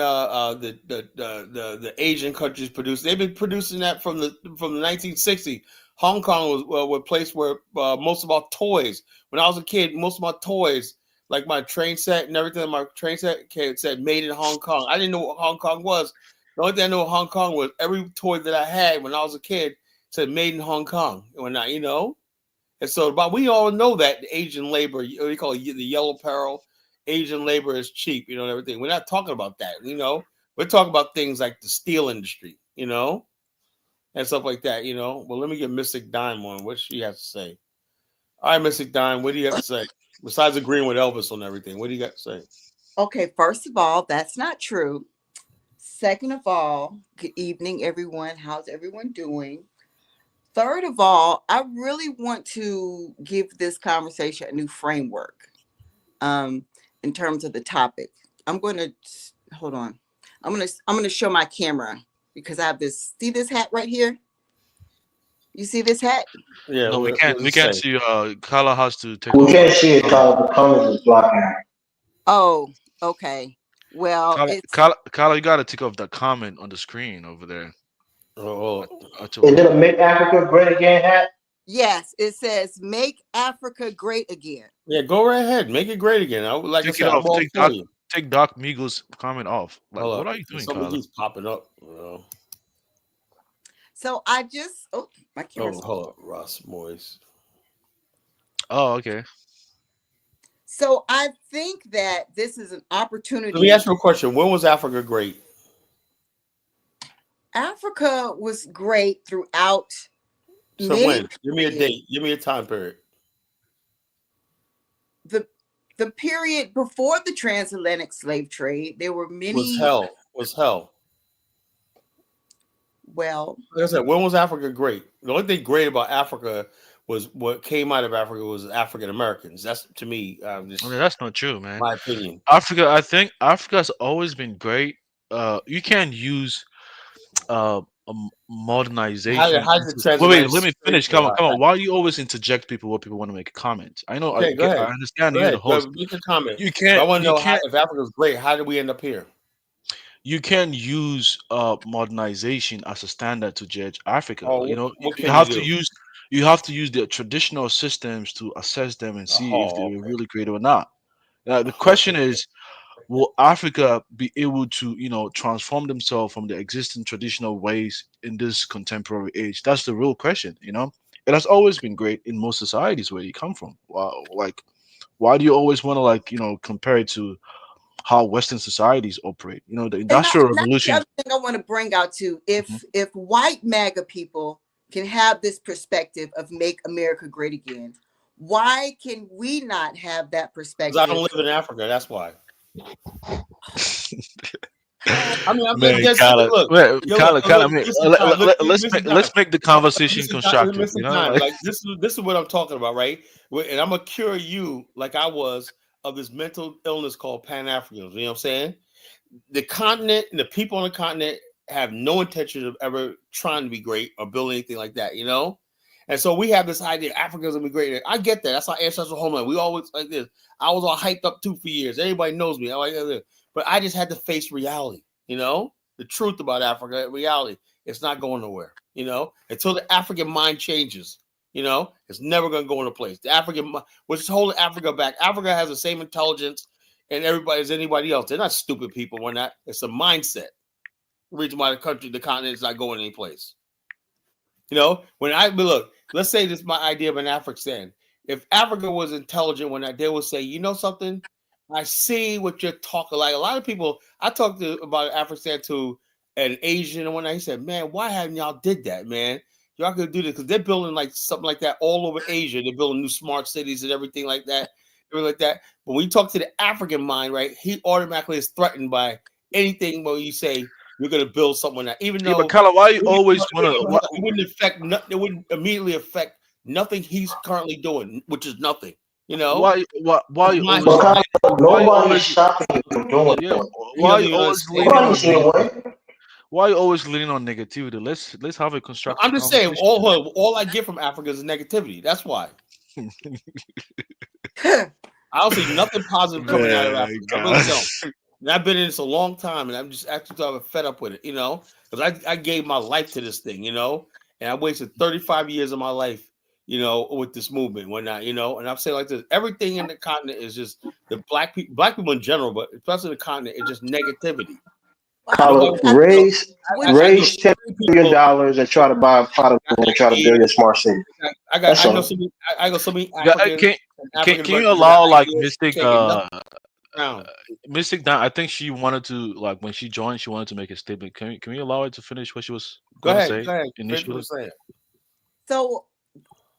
the Asian countries produce. They've been producing that from the 1960s. Hong Kong was a place where most of our toys. When I was a kid, most of my toys, like my train set and everything, my train set said "Made in Hong Kong." I didn't know what Hong Kong was The only thing I know of Hong Kong was every toy that I had when I was a kid said "Made in Hong Kong." When I, and so, but we all know that the Asian labor, we call it the yellow peril, Asian labor is cheap, and everything. We're not talking about that, We're talking about things like the steel industry, and stuff like that, Well, let me get Mystic Dime on what she has to say. All right, Mystic Dime, what do you have to say? Besides agreeing with Elvis on everything, what do you got to say? Okay, first of all, that's not true. Second of all, good evening, everyone. How's everyone doing? Third of all, I really want to give this conversation a new framework in terms of the topic. I'm going to hold on. I'm going to show my camera because I have this. See this hat right here? You see this hat? Yeah, No, we what can't. does We it can't say? see. Carla has to take We off. can't see it, Carla. The comments is blocking her. Oh, okay. Well, it's Carla, you gotta take off the comment on the screen over there. Oh, Is it a Make Africa Great Again hat? yes. It says "Make Africa Great Again." yeah, go right ahead. Make it great again. Like I Take said, it I'm off. all for you. Take Doc Migo's comment off. Like, Hold what up. are you doing, Something Carla? keeps popping up. So I just my camera's. Hold up, Ross Moyes. Oh, okay. So I think that this is an Let me opportunity. ask you a question. When was Africa great? Africa was great throughout So many when? Give me a periods. date. Give me a time period. The period before the transatlantic slave trade, there were Was many. hell. Was hell. Well, Like I said, when was Africa great? The only thing great about Africa was what came out of Africa was African Americans. That's to me, I mean, just that's not true, man. my opinion. Africa, I think Africa's always been great. You can't use modernization. How did the Wait, transatlantic let me slave finish. trade Come on, come on. happen? Why do you always interject people when people want to make a comment? I know. Okay, go I ahead. understand Go you're the ahead. Go host. ahead. Make a comment. You But I can't. want to You know how, can't. if Africa's great, how did we end up here? You can use modernization as a standard to judge Africa. Oh, You know, what you can you have to do? use the traditional systems to assess them and see if Oh, they're really great or not. The question is, will Africa be able to, transform themselves from the existing traditional ways in this contemporary age? That's the real question. It has always been great in most societies where you come from. Wow, like, why do you always want to compare it to how Western societies operate? The and Industrial that's the Revolution. other thing I want to bring out too. Mhm. If white MAGA people can have this perspective of "Make America Great Again," why can we not have that because I perspective? don't live in Africa. That's why. Oh, I mean, I'm Man, just Kyla, look. man, Yo, Kyla, Kyla, look, I mean, listen, Tom, look, listen, Tom. let's make the conversation constructive. Listen, Tom. Like this is what I'm talking about, right? And I'm gonna cure you, like I was, of this mental illness called Pan Africanism. You know what I'm saying? The continent and the people on the continent have no intention of ever trying to be great or build anything like that, And so we have this idea Africa's gonna be great. I get that. That's our ancestral homeland. We always like this. I was all hyped up too for years. Everybody knows me. I like this. But I just had to face reality, the truth about Africa, reality. It's not going nowhere, until the African mind changes. It's never going to go into place. The African, which is holding Africa back. Africa has the same intelligence and everybody as anybody else. They're not stupid people. We're not. It's a mindset. The reason why the continent is not going any place. But look, let's say this is my idea of an Afrikstan. If Africa was intelligent, they would say, you know something, I see what you're talking. Like a lot of people, I talked about Afrikstan to an Asian, and when I said, man, why haven't y'all did that, man? Y'all could do this because they're building like something like that all over Asia. They're building new smart cities and everything like that. But when you talk to the African mind, right, he automatically is threatened by anything when you say you're going to build something like that, even Yeah, but though Kyla, why you always want it wouldn't affect. It wouldn't immediately affect nothing he's currently doing, which is nothing. why you My- always But why you nobody's always stopping you from doing yeah it. he doesn't even understand. Nobody's in the way. why you always leaning on negativity? Let's have a constructive I'm just saying, conversation. all I get from Africa is negativity. That's why I don't see nothing positive coming out of Africa. I really don't. And I've been in this a long time, and I'm just actually fed up with it, because I gave my life to this thing, and I wasted 35 years of my life, with this movement, and I'm saying like this, everything in the continent is just the black people in general, but especially the continent, is just negativity. Well, Call it I think what you raise People, $10 billion and try to buy a pot of gold and try to build your smart city. That's I know all. so many. I know so many Yeah, Africans and African can you Americans that got allow like ideas Mystic taking nothing down. Mystic down? I think she wanted to like when she joined, she wanted to make a statement. Can we allow her to finish what she was Go going to ahead, say go ahead. Finish what I'm initially? saying. so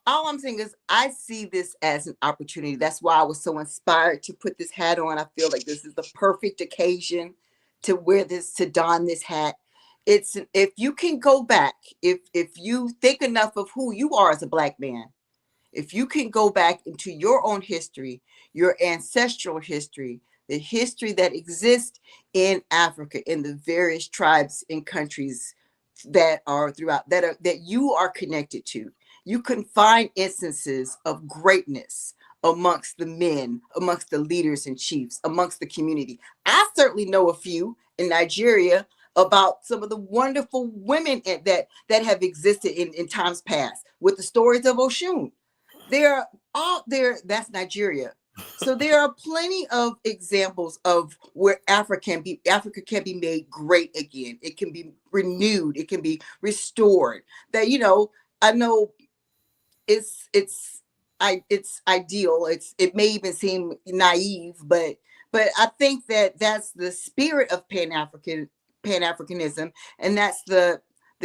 all I'm saying is I see this as an opportunity. That's why I was so inspired to put this hat on. I feel like this is the perfect occasion to wear this, to don this hat. It's if you can go back, if you think enough of who you are as a black man, if you can go back into your own history, your ancestral history, the history that exists in Africa, in the various tribes and countries that are throughout that you are connected to, you can find instances of greatness amongst the men, amongst the leaders and chiefs, amongst the community. I certainly know a few in Nigeria about some of the wonderful women that have existed in times past with the stories of Oshun. They're all there. That's Nigeria. So there are plenty of examples of where Africa can be made great again. It can be renewed. It can be restored. That I know it's ideal. It may even seem naive, but I think that that's the spirit of Pan-Africanism, and that's the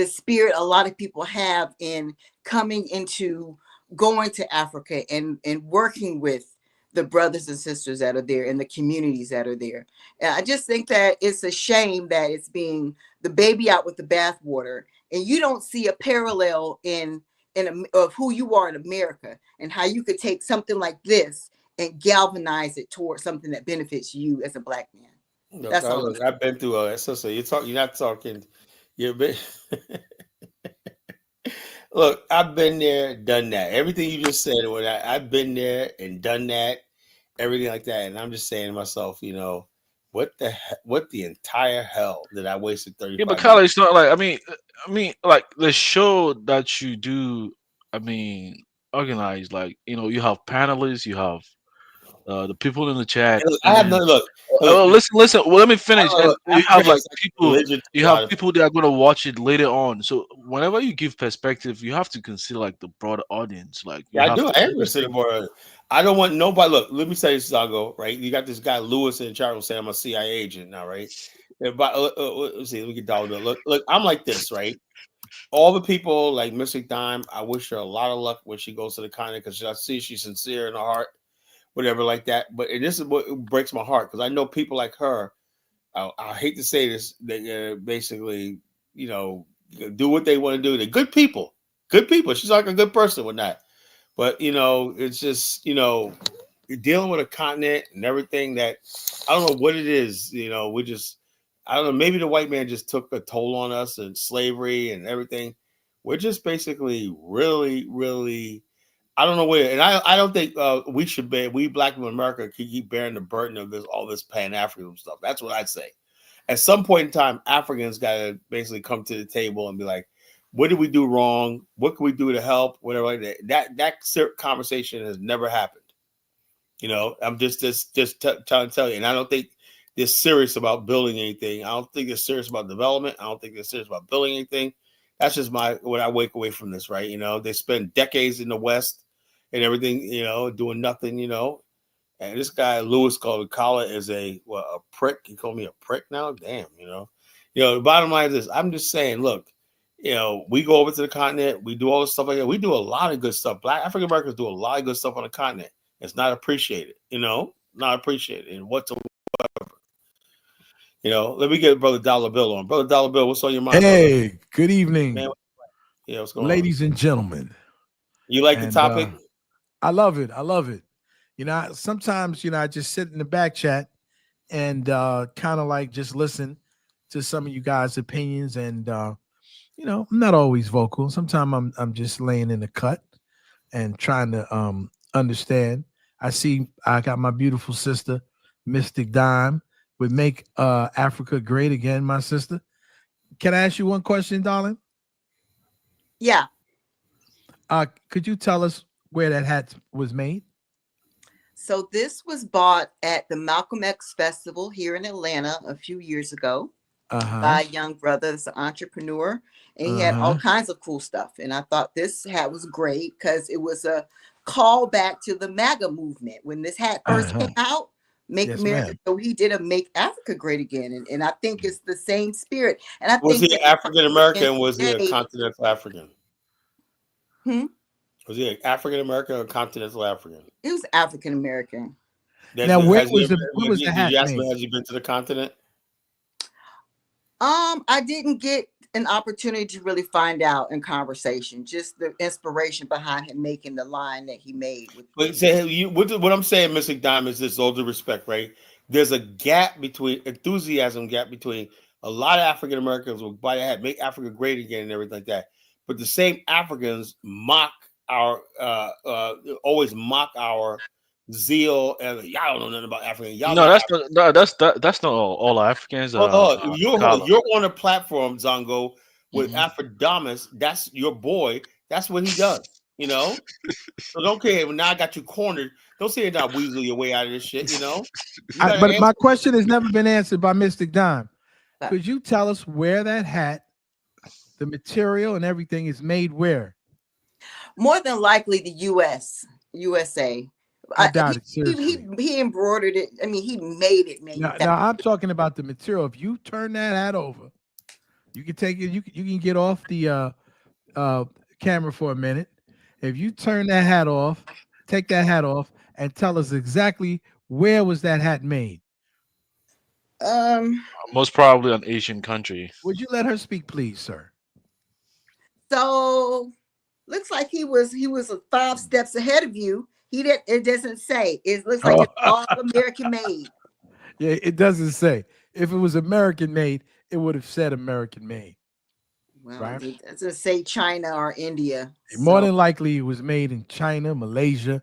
spirit a lot of people have in coming into going to Africa and working with the brothers and sisters that are there and the communities that are there. And I just think that it's a shame that it's being the baby out with the bathwater, and you don't see a parallel of who you are in America and how you could take something like this and galvanize it towards something that benefits you as a black man. Look, That's all I'm saying. I've been through all that. So you're not talking. You've been. Look, I've been there, done that. Everything you just said, I've been there and done that, everything like that. And I'm just saying to myself, what the entire hell did I wasted Yeah, but 35 Kyle, years? it's not like like the show that you do. I mean, organized like you have panelists, you have the people in the chat, And look, I and have then no look. Look, listen. Well, let me finish. And you Africa have like has like people, religion to you a have lot of people that are going to watch it later on. So whenever you give perspective, you have to consider like the broader audience. Like you Yeah, I have do. to I am considered understand. more. I don't want nobody. Look, let me say this, Zago. Right, you got this guy Lewis in the chat room saying I'm a CIA agent now, right? But let's see. Let me get down. Look. I'm like this, right? All the people like Mystic Dime, I wish her a lot of luck when she goes to the continent because I see she's sincere in her heart, whatever like that. But this is what breaks my heart because I know people like her. I hate to say this, they basically, do what they want to do. They're good people, good people. She's like a good person with that. But it's just you're dealing with a continent and everything that I don't know what it is. I don't know. Maybe the white man just took a toll on us and slavery and everything. We're just basically really, really. I don't know where, and I don't think we black people in America can keep bearing the burden of all this Pan African stuff. That's what I'd say. At some point in time, Africans got to basically come to the table and be like, what did we do wrong? What can we do to help? Whatever like that. That conversation has never happened. I'm just trying to tell you, and I don't think they're serious about building anything. I don't think they're serious about development. I don't think they're serious about building anything. That's just what I wake away from this, right? They spend decades in the West and everything, doing nothing, And this guy Lewis called Kala is a prick. He called me a prick now. Damn, The bottom line is this. I'm just saying, look, we go over to the continent, we do all this stuff like that. We do a lot of good stuff. Black African Americans do a lot of good stuff on the continent. It's not appreciated, not appreciated. And whatsoever. Let me get Brother Dollar Bill on. Brother Dollar Bill, what's on your mind, brother? Hey, good evening, Man, what's going on? ladies and gentlemen. You like the topic? I love it. I love it. Sometimes, I just sit in the back chat and kind of like just listen to some of you guys' opinions. And, I'm not always vocal. Sometimes I'm just laying in the cut and trying to understand. I got my beautiful sister, Mystic Dime, would make Africa great again, my sister. Can I ask you one question, darling? Yeah. Could you tell us where that hat was made? So this was bought at the Malcolm X Festival here in Atlanta a few years ago. by a young brother that's an entrepreneur, and he had all kinds of cool stuff. And I thought this hat was great because it was a callback to the MAGA movement when this hat first came out. Make America. So he did a Make Africa Great Again, and I think it's the same spirit. And I Was think he African American? Was he a continental African? Was he an African American or continental African? He was African American. Now, where was the hat made? Has he been to the continent? I didn't get an opportunity to really find out in conversation, just the inspiration behind him making the line that he made. But what I'm saying, Mr. Dime, is this, all due respect, right? There's a gap between between a lot of African Americans will buy a hat, make Africa great again, and everything like that. But the same Africans always mock our zeal, and y'all don't know nothing about Africa. That's not all Africans. You're on a platform, Zongo, with Afrodamus. That's your boy. That's what he does. You know, so don't care. Now I got you cornered. Don't say you're not weasel your way out of this shit. You know. But my question has never been answered by Mystic Dime. Could you tell us where that hat, the material and everything, is made? Where? More than likely, the USA. I doubt it. Seriously. He embroidered it. I mean, he made it. Now I'm talking about the material. If you turn that hat over, you can take it. You can get off the camera for a minute. If you turn that hat off, take that hat off, and tell us exactly where was that hat made. Most probably an Asian country. Would you let her speak, please, sir? So looks like he was 5 steps ahead of you. It doesn't say. It looks like it's all American made. Yeah, it doesn't say. If it was American made, it would have said American made. Well, right? It doesn't say China or India. More than likely, it was made in China, Malaysia,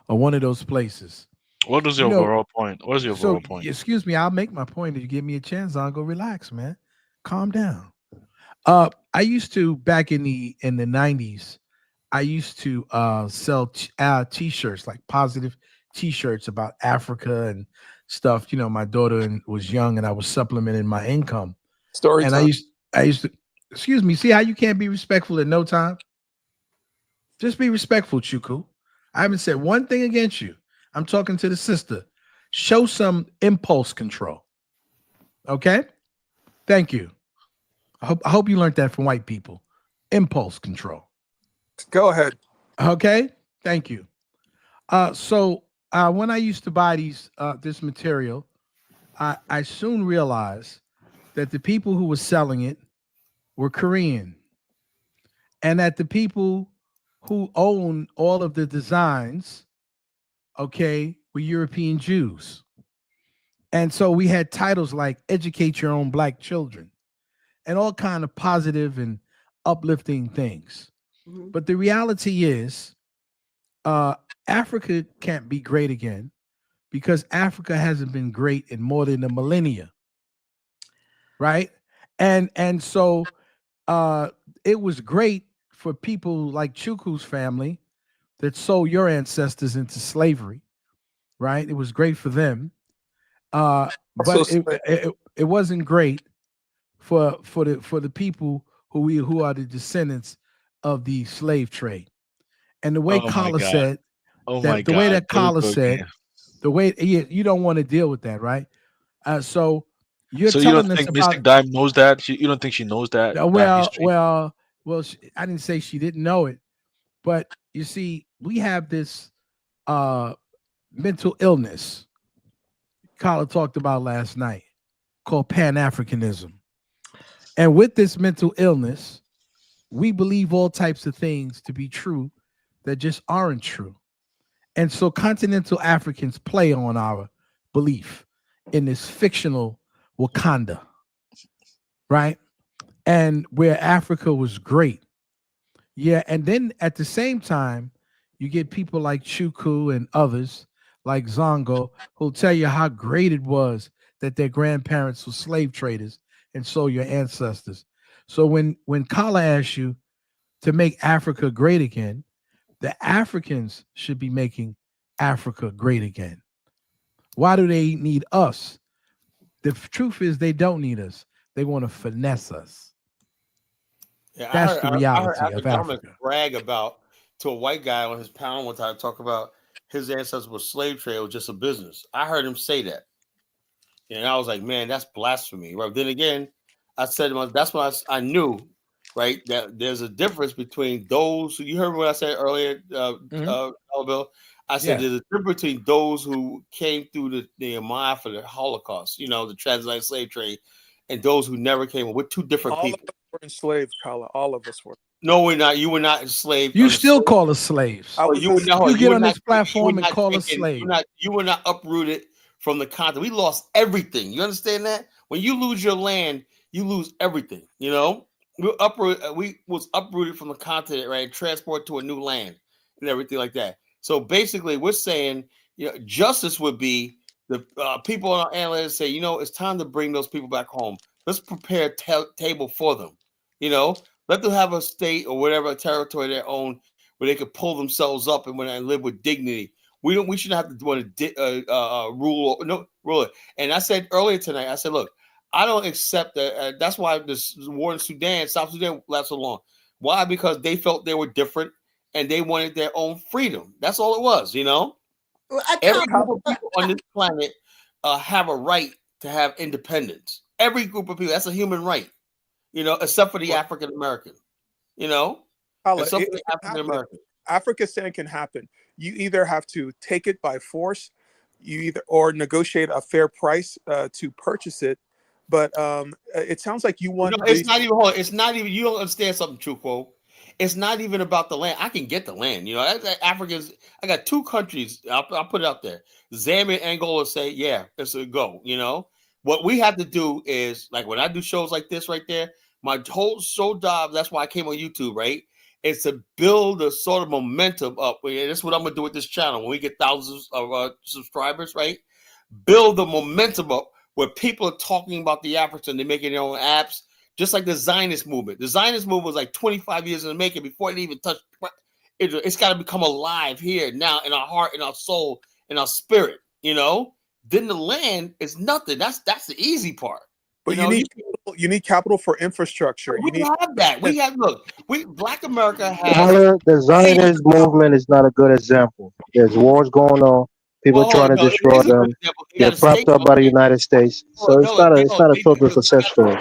or one of those places. What is your overall point? What is your overall point? Excuse me, I'll make my point. If you give me a chance, I'll go relax, man. Calm down. I used to, back in the 90s, I used to sell T-shirts, like positive T-shirts about Africa and stuff. You know, my daughter was young, and I was supplementing my income. Story and time. I used to. Excuse me. See how you can't be respectful at no time? Just be respectful, Chuku. I haven't said one thing against you. I'm talking to the sister. Show some impulse control. Okay? Thank you. I hope you learned that from white people. Impulse control. Go ahead. Okay? Thank you. So when I used to buy this material, I soon realized that the people who were selling it were Korean, and that the people who own all of the designs, okay, were European Jews. And so we had titles like Educate Your Own Black Children and all kind of positive and uplifting things. Mm-hmm. But the reality is Africa can't be great again because Africa hasn't been great in more than a millennia, right? And so it was great for people like Chuku's family that sold your ancestors into slavery, right? It was great for them, but it wasn't great for the people who are the descendants of the slave trade. And the way Kala said, the way that Kala said, the way you don't want to deal with that, right? So you don't think Mystic Dime knows that? You don't think she knows that? Well, I didn't say she didn't know it, but you see, we have this mental illness Kala talked about last night called Pan-Africanism. And with this mental illness, we believe all types of things to be true that just aren't true. And so continental Africans play on our belief in this fictional Wakanda, right? And where Africa was great. Yeah, and then at the same time, you get people like Chuku and others like Zongo who'll tell you how great it was that their grandparents were slave traders and so your ancestors. So when Kala asks you to make Africa great again, the Africans should be making Africa great again. Why do they need us? The truth is they don't need us. They want to finesse us. Yeah, That's the I heard reality of African Africa. brag about to a white guy on his panel one time talk about his ancestors were slave trade was just a business. I heard him say that, and I was like, man, that's blasphemy. Right? Then again, I said to myself, that's when I knew, right, that there's a difference between those who you heard what I said earlier, Bill. I said there's a difference between those who came through the Maya for the Holocaust, the transatlantic slave trade, and those who never came. We're two different All people. of us were enslaved, Kala. All of us were. No, we're not. You were not enslaved. You still call us slaves. You get on this platform and call us slaves. You were not uprooted from the continent. We lost everything. You understand that? When you lose your land, you lose everything. We was uprooted from the continent, right? Transported to a new land and everything like that. So basically, we're saying, justice would be the people on our analysts say, it's time to bring those people back home. Let's prepare a table for them. Let them have a state or whatever, a territory of their own where they could pull themselves up and when they live with dignity. We shouldn't have to want to rule it. And I said earlier tonight, I said, look, I don't accept that. That's why this war in Sudan, South Sudan, lasted so long. Why? Because they felt they were different and they wanted their own freedom. That's all it was. Every group of people on this planet have a right to have independence. Every group of people, that's a human right. Except for the African American, except for the African American. Afrikstan can happen. You either have to take it by force, or negotiate a fair price to purchase it. But it sounds like you want. It's not even. It's not even. You don't understand something, Truco. It's not even about the land. I can get the land. Africans. I got two countries. I'll put it out there. Zambia and Angola say, yeah, it's a go. What we have to do is, like when I do shows like this right there, my whole show job, that's why I came on YouTube, right? Is to build a sort of momentum up. And that's what I'm going to do with this channel. When we get thousands of subscribers, right? Build the momentum up where people are talking about the Africans. They're making their own apps, just like the Zionist movement. The Zionist movement was like 25 years in the making before it even touched Israel. It's got to become alive here now in our heart, in our soul, in our spirit, Then the land is nothing. That's the easy part. But you need capital for infrastructure. We have that. Black America has. The Zionist movement is not a good example. There's wars going on. People trying to destroy them. They're propped up by the United States. So it's not a total success story.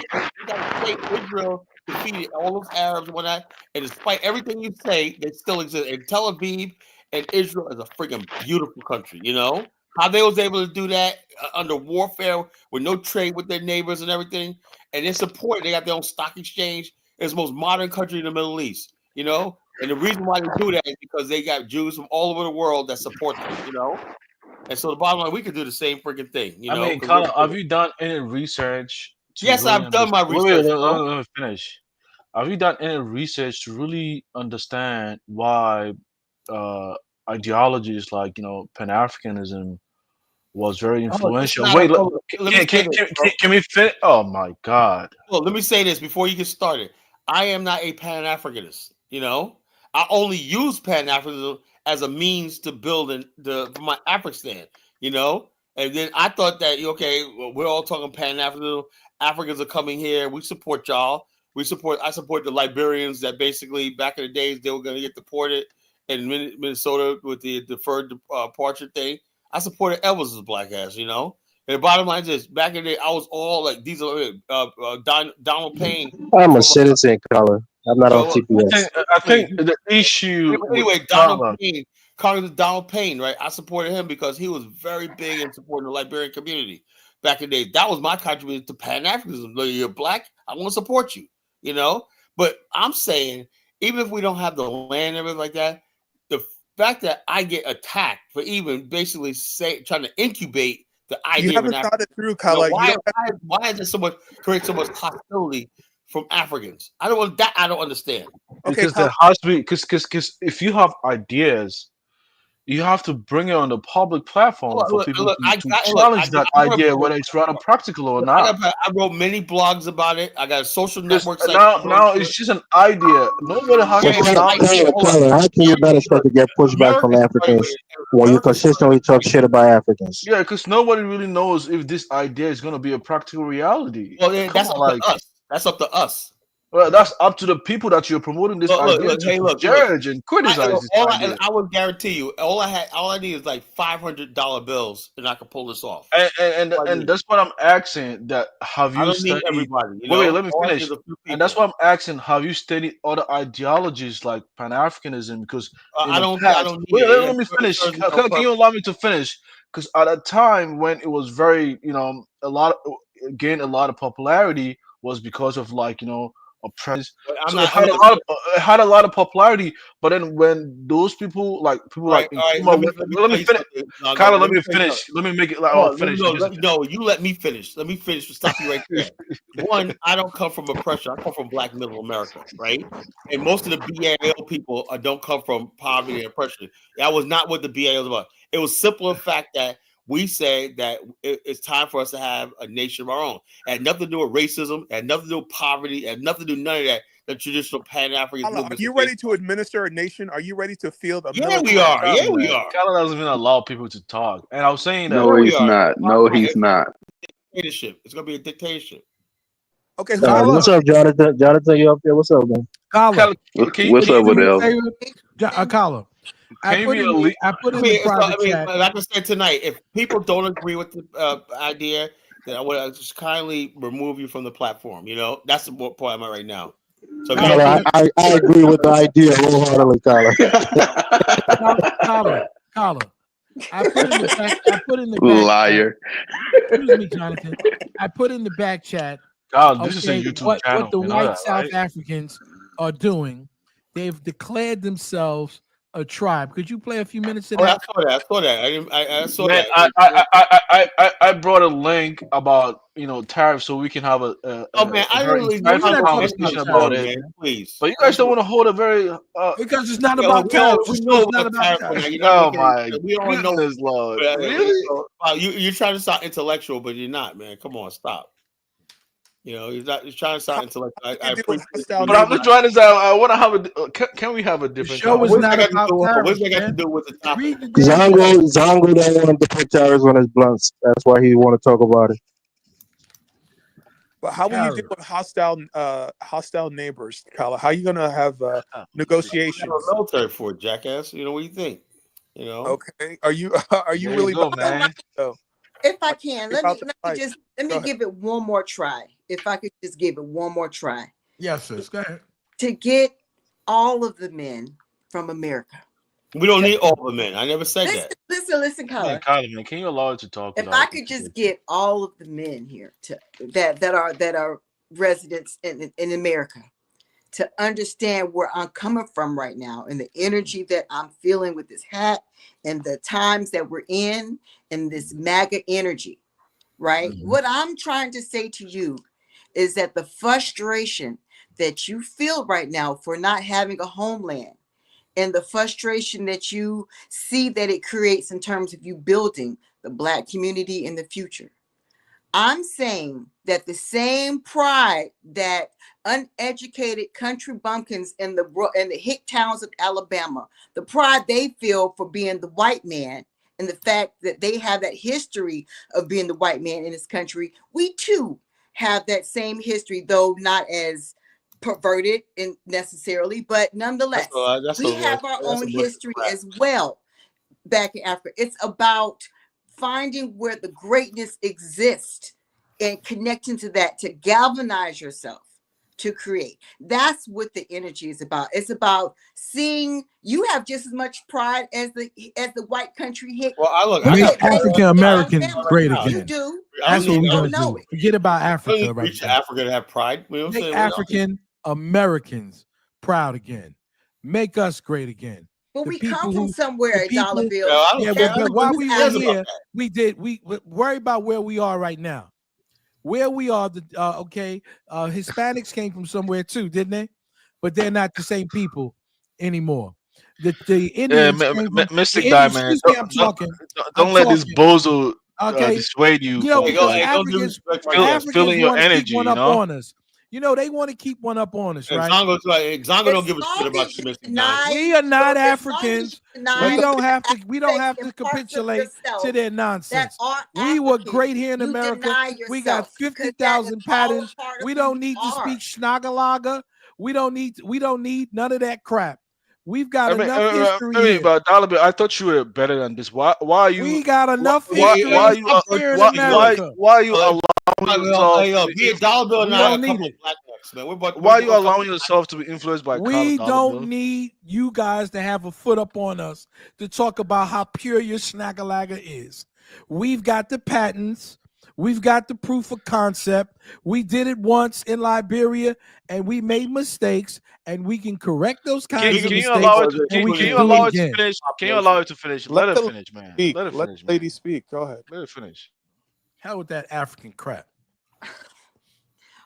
Israel defeated all those Arabs and whatnot, and despite everything you say, they still exist. And Tel Aviv and Israel is a freaking beautiful country. How they was able to do that under warfare with no trade with their neighbors and everything, and they support. They got their own stock exchange. It's the most modern country in the Middle East, And the reason why they do that is because they got Jews from all over the world that support them, And so the bottom line, we could do the same freaking thing, Colin, have you done any research? Yes, I've done my research. Let me finish. Have you done any research to really understand why ideologies like Pan-Africanism was very influential? Can we fit? Oh my God! Well, let me say this before you get started. I am not a Pan-Africanist. I only use Pan-Africanism as a means to build for my Afrikstan. And then I thought that we're all talking Pan-Africanism. Africans are coming here. We support y'all. I support the Liberians that basically back in the days they were going to get deported in Minnesota with the deferred departure thing. I supported Elvis's black ass, And the bottom line is, back in the day, I was all like, these are Donald Payne. I'm a citizen, Color. I'm not on TPS. I think the issue. Anyway, Congressman Donald Payne, right? I supported him because he was very big in supporting the Liberian community back in the day. That was my contribution to Pan-Africanism. You're black, I want to support you, But I'm saying, even if we don't have the land and everything like that, the fact that I get attacked for even basically trying to incubate the idea. You haven't thought it through, Kala. Why is there create so much hostility from Africans? I don't understand. Because there has to be, because if you have ideas you have to bring it on the public platform for people Look, to challenge that idea, whether it's rather practical or not. I wrote many blogs about it. I got a social Because network site. now it's just an idea. Nobody has Yeah, to it's now. like- Colin, how can you not expect to get pushback from Africans when you consistently talk shit about Africans? Yeah, because nobody really knows if this idea is going to be a practical reality. Well, then Come that's on, up to us. That's up to us. well, that's up to the people that you're promoting this idea to, Hey, to look. judge and criticize this idea. I would guarantee you, all I need is like $500 bills, and I can pull this off. And that's what I'm asking. That have I you don't need studied? everybody. Wait, let me All I need finish. is a few And that's people. what I'm asking. Have you studied other ideologies like Pan Africanism? Because in I the don't past, need wait, it. let me It finish. serves no Can you purpose. allow me to finish? Because at a time when it was very, gained a lot of popularity was because of oppressed. I'm So not. it had a lot of popularity. But then when those people like All right. Nkrumah Let me let me tell you finish. something. No, Kyler, let let me me tell you something. finish. Let me make it like No, finish. no, you let me finish. Let me finish. Stop you right there. One, I don't come from oppression. I come from Black middle America, right? And most of the BAL people don't come from poverty and oppression. That was not what the BAL was about. It was simple fact that we say that it's time for us to have a nation of our own. It had nothing to do with racism. It had nothing to do with poverty. It had nothing to do with none of that. The traditional Pan-African Are movement. you ready to administer a nation? Are you ready to field a Yeah, military? we are. Yeah, we are. Kyler doesn't even allow people to talk. And I was saying that No, he's not. No, he's not. Dictatorship. It's gonna be a dictatorship. Okay, What's up, Jonathan? Jonathan, you up there? What's up, man? Colin, What's up with L? Colin, I put in the private chat. Like I said tonight, if people don't agree with the idea, then I would just kindly remove you from the platform. That's the point I'm at right now. So I agree with the idea wholeheartedly, Colin. Colin, I put in the back Liar. Chat. Excuse me, Jonathan. I put in the back chat. This is a YouTube channel. What the white South Africans are doing? They've declared themselves a tribe. Could you play a few minutes of that? I saw that. I saw Man, that. I brought a link about tariffs so we can have a very insightful conversation about it. Man, please. But you guys don't want to hold a very because it's not about tariffs. We know it's not about tariffs. Oh my goodness, Lord! Really? You're trying to sound intellectual, but you're not, man. Come on, stop. You're trying to sound intellectual. I appreciate it. But I'm just trying to say, I want to have a. Can we have a different? The show is not about tariffs. What's that got to do with the topic? Zongo don't want to put tariffs on his blunts. That's why he want to talk about it. But how will you deal with hostile neighbors, Kala? How are you gonna have negotiations? Military for it, jackass. What do you think? Okay. Are you really go, man? If I can, let me give it one more try. If I could just give it one more try. Yes, sis. Go ahead. To get all of the men from America. We don't need all the men. I never said that. Listen, Colin. Man, can you allow it to talk? If I could just get all of the men here that are residents in America to understand where I'm coming from right now and the energy that I'm feeling with this hat and the times that we're in and this MAGA energy, right? Mm-hmm. What I'm trying to say to you is that the frustration that you feel right now for not having a homeland and the frustration that you see that it creates in terms of you building the Black community in the future. I'm saying that the same pride that uneducated country bumpkins in the hick towns of Alabama, the pride they feel for being the white man and the fact that they have that history of being the white man in this country, we too have that same history, though not as perverted and necessarily, but nonetheless, we have our own history as well back in Africa. It's about finding where the greatness exists and connecting to that to galvanize yourself to create. That's what the energy is about. It's about seeing you have just as much pride as the white country hit. Well, make African Americans great again. You do. That's what we're gonna do. Forget about Africa right now. Africa to have pride. Make African Americans proud again. Make us great again. But we come from somewhere, dollar bill. But while we were here, we worry about where we are right now. Where we are, Hispanics came from somewhere too, didn't they? But they're not the same people anymore. the Indians came from Mystic the Indians. Diamond. Excuse me, I'm talking. Don't let this bozo Okay, dissuade you know, from because like, Africans your want to keep energy. one You up know. on us. You know, they want to keep one up on us, right? Zongo don't give a shit about you, Mr. Don. We are not Africans. We don't have to. We don't have to parts of capitulate to yourself their that nonsense. are We were African. great here in You America. deny We got yourself, 'cause that is 50,000 all a patents. part of We who don't you need to are. speak Schnagalaga. We don't need none of that crap. We've got enough history here. But Dollar Bill, I thought you were better than this. Why are you? We got enough why history are you? here in Why America. are you allowing yourself? Dollar Bill and I are a don't need couple it. black necks, man. Why are you allowing yourself to be influenced by We Dollar don't Bill? need you guys to have a foot up on us to talk about how pure your Snagalaga is. We've got the patents. We've got the proof of concept. We did it once in Liberia, and we made mistakes, and we can correct those kinds of Can mistakes. you allow it to, and we can can you do allow it it to again. finish? Can you allow it to finish? Let it the finish, man. speak. Let it Let finish, the lady man. speak. Go ahead. Let it finish. Hell with that African crap.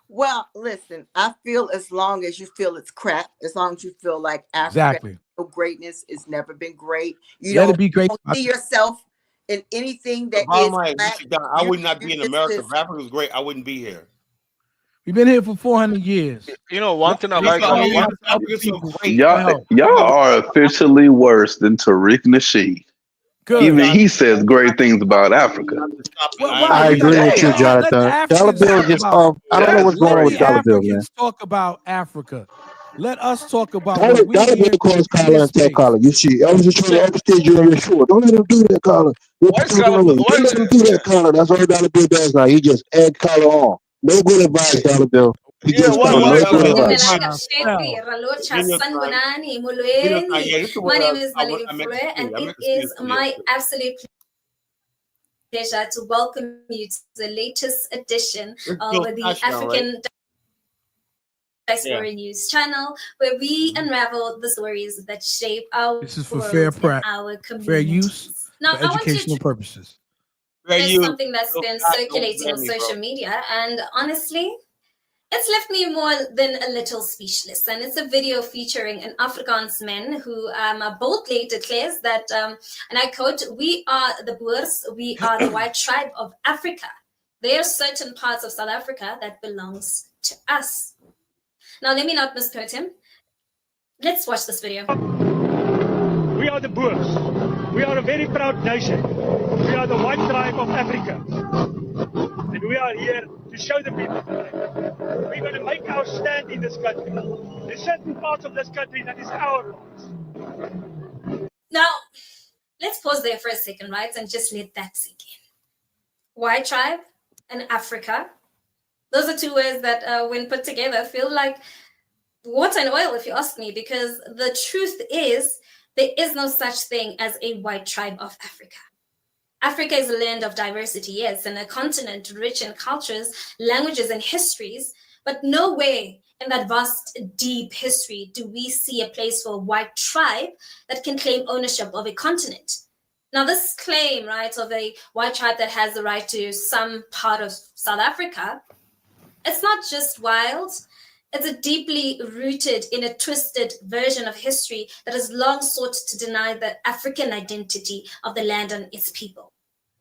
Well, listen, I feel as long as you feel it's crap, as long as you feel like Africa Exactly. greatness has never been great. You Let it don't, be great. don't see yourself in anything that Bottom is line, black. Mr. Don, I would not be in It's America. this. If Africa was great, I wouldn't be here. We've been here for 400 years. You know, one thing I Because like. Africa's so great. Y'all are officially worse than Tariq Nasheed. Good. Even he says great things about Africa. Well, I agree with you, Jonathan. Dollar Bill just off. I don't know what's going on with Dollar Bill, man. Africans talk about Africa. Let us talk about Dollar what we Bill hear calls in Carla this and tell space. Carla, you see, I was just trying to understand you on your show. Don't let him do that, Carla. Don't let him do that, Carla. That's all Dollar Bill does now. He just egg Carla on. No good advice, Dollar Bill. He gives Carla no good advice. My name is Valerie Fure, and it is my absolute pleasure to welcome you to the latest edition of the African Diaspora News channel, where we unravel the stories that shape our This is for world fair and our communities. fair use Now, for I want educational to purposes. there's something that's been circulating on social media, and honestly, it's left me more than a little speechless. And it's a video featuring an Afrikaans man who boldly declares that, and I quote, "We are the Boers, we are the white tribe of Africa. There are certain parts of South Africa that belongs to us." Now, let me not misquote him. Let's watch this video. We are the Boers. We are a very proud nation. We are the white tribe of Africa. And we are here to show the people today. We're going to make our stand in this country. There's certain parts of this country that is our rights. Now, let's pause there for a second, right? And just let that sink in. White tribe and Africa. Those are two words that, when put together, feel like water and oil, if you ask me, because the truth is there is no such thing as a white tribe of Africa. Africa is a land of diversity, yes, and a continent rich in cultures, languages, and histories, but nowhere in that vast, deep history do we see a place for a white tribe that can claim ownership of a continent. Now, this claim, right, of a white tribe that has the right to some part of South Africa, it's not just wild. It's a deeply rooted in a twisted version of history that has long sought to deny the African identity of the land and its people.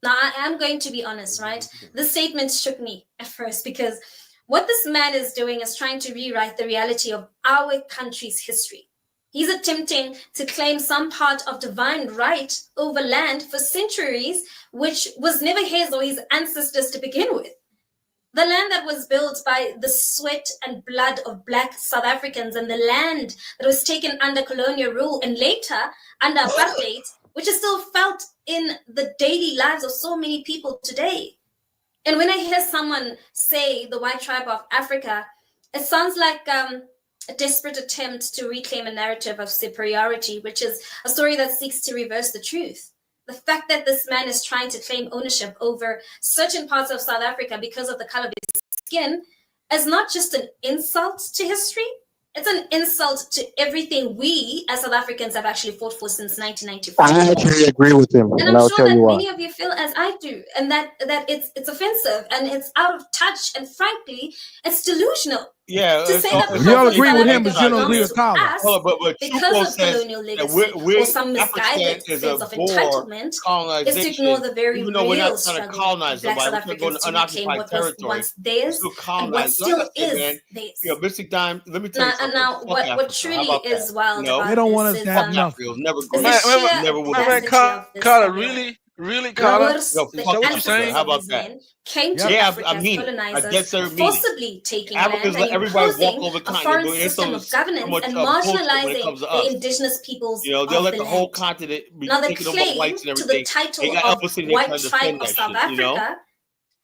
Now, I am going to be honest, right? This statement shook me at first because what this man is doing is trying to rewrite the reality of our country's history. He's attempting to claim some part of divine right over land for centuries, which was never his or his ancestors to begin with. The land that was built by the sweat and blood of Black South Africans, and the land that was taken under colonial rule and later under apartheid, which is still felt in the daily lives of so many people today. And when I hear someone say the white tribe of Africa, it sounds like a desperate attempt to reclaim a narrative of superiority, which is a story that seeks to reverse the truth. The fact that this man is trying to claim ownership over certain parts of South Africa because of the color of his skin is not just an insult to history, it's an insult to everything we as South Africans have actually fought for since 1994. I actually agree with him, and and I'm I'll sure tell that you why. many of you feel as I do, and that it's offensive and it's out of touch, and frankly, it's delusional. Yeah, To say that it's You all because of agree with South him, but Africa you don't agree belongs with to Carla. us but because Chupo of says colonial that legacy or some Afrikstan misguided is a sense of Boer entitlement, is to ignore colonization, the very even though we're real not trying to struggle colonize of Black somebody, South we're trying to go Africans to to reclaim unoccupied what was territory. once We're theirs still and what colonized. Like I still said, is man, theirs. Mystic Dime, let me tell you something. Now, Fuck what Africa. How truly about that? is wild No, They about don't want this us to is have fuck Africa. nothing. It was never is great. the sheer Man, Never will be. audacity of this Carter, struggle. really, The Carter? Boers, Yo, the So fuck what you Africa. saying? ancestors How of about these that? men, came to Yep. Yeah, Africa I as mean it. I dead colonizers, serious mean it. forcibly taking Africans land and let everybody walk imposing over the a continent, foreign but they're system so of governance much and bullshit when it marginalizing comes to the us. indigenous peoples You know, they'll of let the the whole land. continent be Now, the taken over by claim whites and to the everything. They title got of Elvis sitting there white trying to tribe defend of that South shit, you know? Africa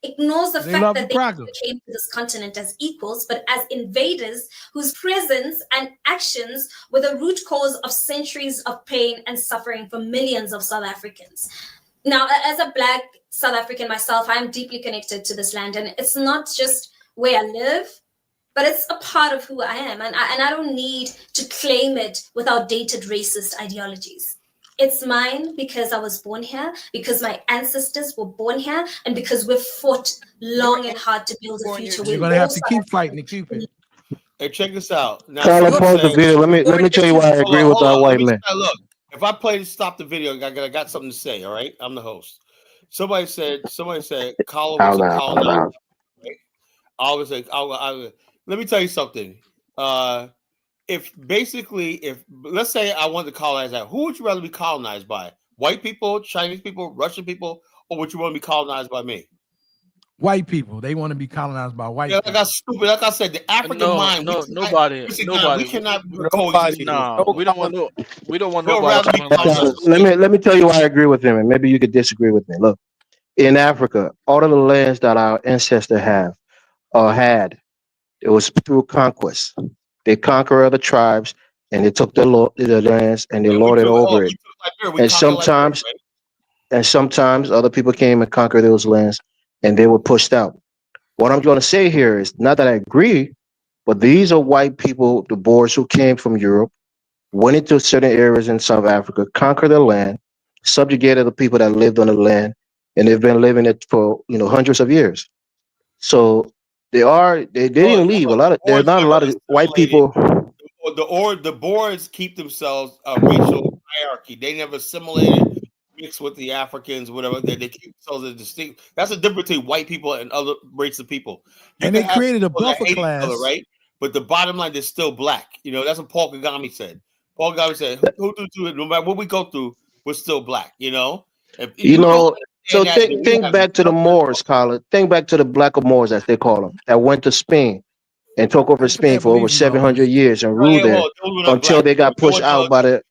ignores the They fact love that the they cracker. came to this continent as equals, but as invaders whose presence and actions were the root cause of centuries of pain and suffering for millions of South Africans. Now, as a Black South African myself, I am deeply connected to this land, and it's not just where I live, but it's a part of who I am, and I don't need to claim it with outdated racist ideologies. It's mine because I was born here, because my ancestors were born here, and because we've fought long and hard to build a future You're where gonna all have to South keep fighting to Africans. keep it. Hey, check this out. Now, Carla, someone pause the said, video. Let me tell you why I agree with that hold on. Let white me man. look. If I play stop the video, I got something to say. All right, I'm the host. Somebody said, Carla was a colonizer. Right? I always say, let me tell you something. If let's say I wanted to colonize that, who would you rather be colonized by? White people, Chinese people, Russian people, or would you want to be colonized by me? White people. They want to be colonized by white people. Like I stupid. Like I said, the African mind. Nobody. We cannot coexist. Nah, we don't want We'll nobody rather be colonized. Let me tell you why I agree with him, and maybe you could disagree with me. Look, in Africa, all of the lands that our ancestors have or had, it was through conquest. They conquer other tribes and they took their lands and they lorded over it. And sometimes other people came and conquered those lands and they were pushed out. What I'm going to say here is not that I agree, but these are white people, the Boers who came from Europe, went into certain areas in South Africa, conquered the land, subjugated the people that lived on the land, and they've been living it for hundreds of years. So they didn't leave. There's not a lot of white people. The Boers keep themselves a racial hierarchy. They never assimilated, mixed with the Africans, whatever. They keep themselves as distinct. That's the difference between white people and other races of people. And they created a buffer class, right? But the bottom line is still black. That's what Paul Kagame said. Paul Kagame said, "Who no matter what we go through, we're still black." So think back to the Moors, Colin. Think back to the Black Moors, as they call them, that went to Spain and took over Spain for over 700 years and ruled there until they got pushed out by the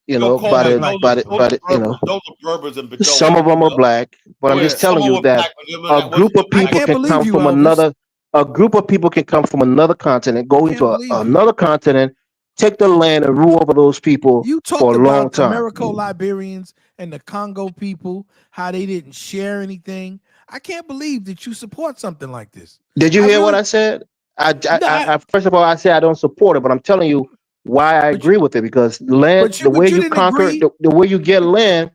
Berbers and Bedouins. Some of them are black, but I'm just telling you that a group of people can come from another. A group of people can come from another continent, go into another continent, take the land and rule over those people for a long time. Americo-Liberians and the Congo people, how they didn't share anything. I can't believe that you support something like this. Did you hear what I said? I first of all, I said I don't support it, but I'm telling you why I agree with it, because land, the way you conquer, the way you get land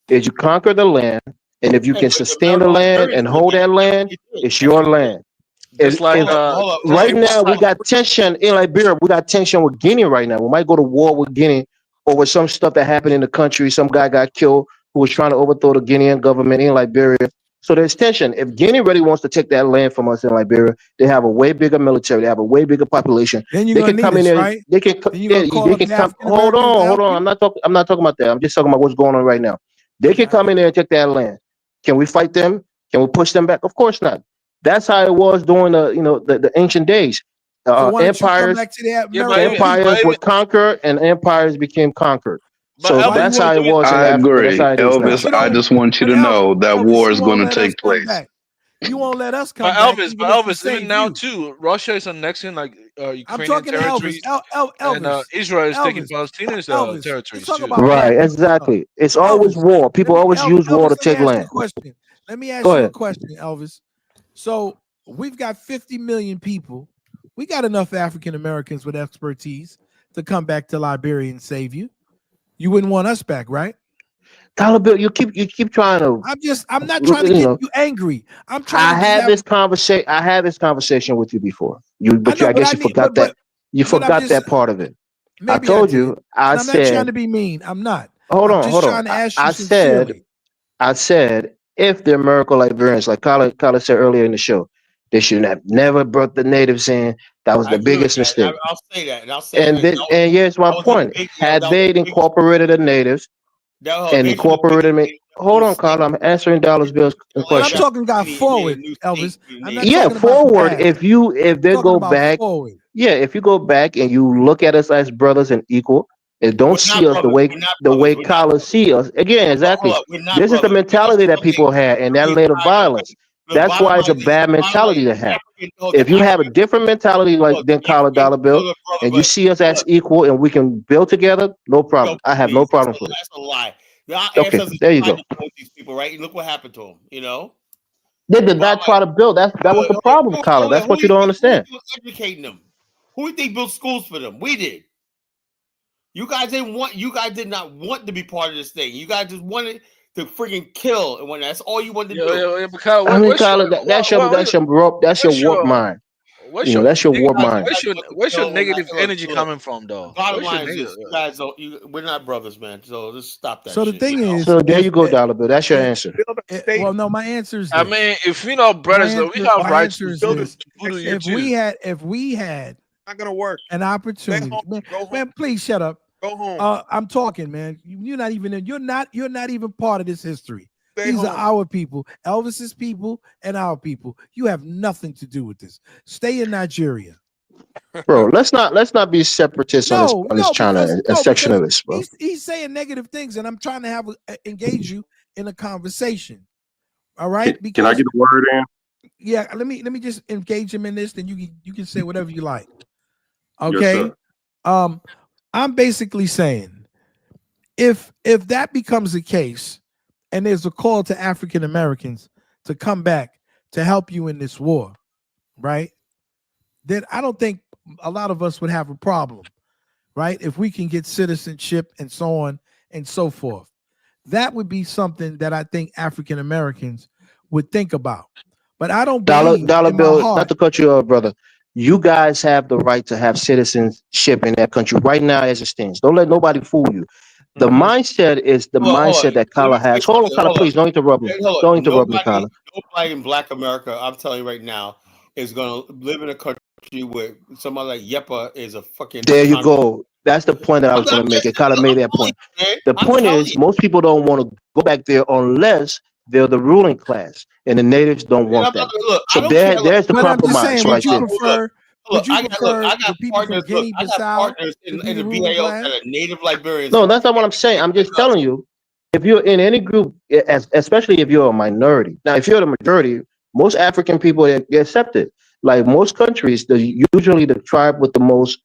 is you conquer the land, and if you can sustain the land and hold that land, it's your land. Right now, we got tension in Liberia. We got tension with Guinea right now. We might go to war with Guinea over some stuff that happened in the country. Some guy got killed who was trying to overthrow the Guinean government in Liberia. So there's tension. If Guinea really wants to take that land from us in Liberia, they have a way bigger military. They have a way bigger population. Then they can come in there. Right? They can come. Hold on. I'm not talking about that. I'm just talking about what's going on right now. They can come in there and take that land. Can we fight them? Can we push them back? Of course not. That's how it was during the ancient days. Empires were conquered and empires became conquered. So that's how it was in I Africa. agree. That's how it is now. Elvis, I just want you to know that war is going to take place. You won't let us come But back. Elvis, even now too, Russia is annexing Ukrainian territories, and Israel is taking Palestinians' territories too. Right, exactly. It's always war. People always use war to take land. Let me ask you a question, Elvis. So we've got 50 million people. We got enough African Americans with expertise to come back to Liberia and save you. You wouldn't want us back, right? Dollar Bill, you keep trying to. I'm not trying to You get know, you angry. I'm trying to just I had this conversation with you before. I know, I but guess I you need, forgot that. You but I'm forgot just that part of it. I maybe I told did, you. I and I'm not trying said, to be mean. I'm not. hold I'm on, just hold on. trying to ask you I said, sincerely. if the American Liberians, like Carla said earlier in the show, they should have never brought the natives in. That was I the agree with biggest that. mistake. I'll say that, and I'll say And that. then, and here's my That was a point: big, had that was they a big, incorporated the natives and they should have been incorporated me, the hold whole on, slave Carla, I'm answering Dallas Bill's But I'm question. talking about and made a forward, new Elvis. state for the I'm not natives. Yeah, talking about the forward. past. If they I'm talking go about back, forward. yeah, if you go back and you look at us as brothers and equal, and We're don't not see us brothers. We're not the brothers. way We're not college brothers. see us. Again, Hold exactly. up. We're not This is the brothers. mentality that people had, and that Okay, led to fine. violence. The That's bottom why it's line a is, bad mentality to have. If you have a African, different mentality like look, than Collar Dollar Bill, look, brother, and you but see us as look, equal, and we can build together, no yo, problem. I have no please, problem with it. that's a lie. Our Okay, ancestors there you tried go. to deal with these people, right? And look what happened to them. You know, They did not try to build. That was the problem, Collar. That's what you don't who you understand. think educating them? Who you think built schools for them? We did. You guys didn't want. You guys did not want to be part of this thing. You guys just wanted to freaking kill, and when that's all you wanted to do. But Kyle, I mean, Collar, that's your what's warped your mind. You know, that's your warped mind. what's your negative Look, energy coming from, though? bottom What's your line is negative? this: you guys don't. We're not brothers, man. So just stop that So the shit. thing is, So there if you go, Dollar Bill. That's your eh, answer. well, no, my answer is I this. mean, if we know brothers, though, we have My rights answer is to this: voodoo you if too. we had Not gonna work. an opportunity, man, please shut up. Go home. I'm talking, man. You're not even in. You're not even part of this history. Stay These home. are our people, Elvis's people, and our people. You have nothing to do with this. Stay in Nigeria. Bro, let's not be separatists on this China and sectionalists, bro. He's saying negative things, and I'm trying to engage you in a conversation. All right? Can I get a word in? Yeah, let me just engage him in this, then you can say whatever you like. Yes, Okay. sir. I'm basically saying if that becomes the case, and there's a call to African Americans to come back to help you in this war, right? Then I don't think a lot of us would have a problem, right? If we can get citizenship and so on and so forth. That would be something that I think African Americans would think about. But I don't believe Dollar in my Bill, heart. not to cut you off, brother. You guys have the right to have citizenship in that country right now as it stands. Don't let nobody fool you. The mindset is the mindset that Kala has. Hold on, Kala, please don't interrupt me. Don't interrupt me, Kala. Nobody in Black America, I'm telling you right now, is gonna live in a country where somebody like Yepa is a fucking. There you go. That's the point that I was going to make. And Kala made that point. The point is, most people don't want to go back there unless they're the ruling class, and the natives don't want that. So there's the compromise right there. Would you prefer I got the people from Guinea Bissau in to be the the ruling BAO class? that are native Liberians. No, that's not what I'm saying. I'm just telling you, if you're in any group, especially if you're a minority. Now, if you're the majority, most African people they accept it. Like most countries, usually the tribe with the most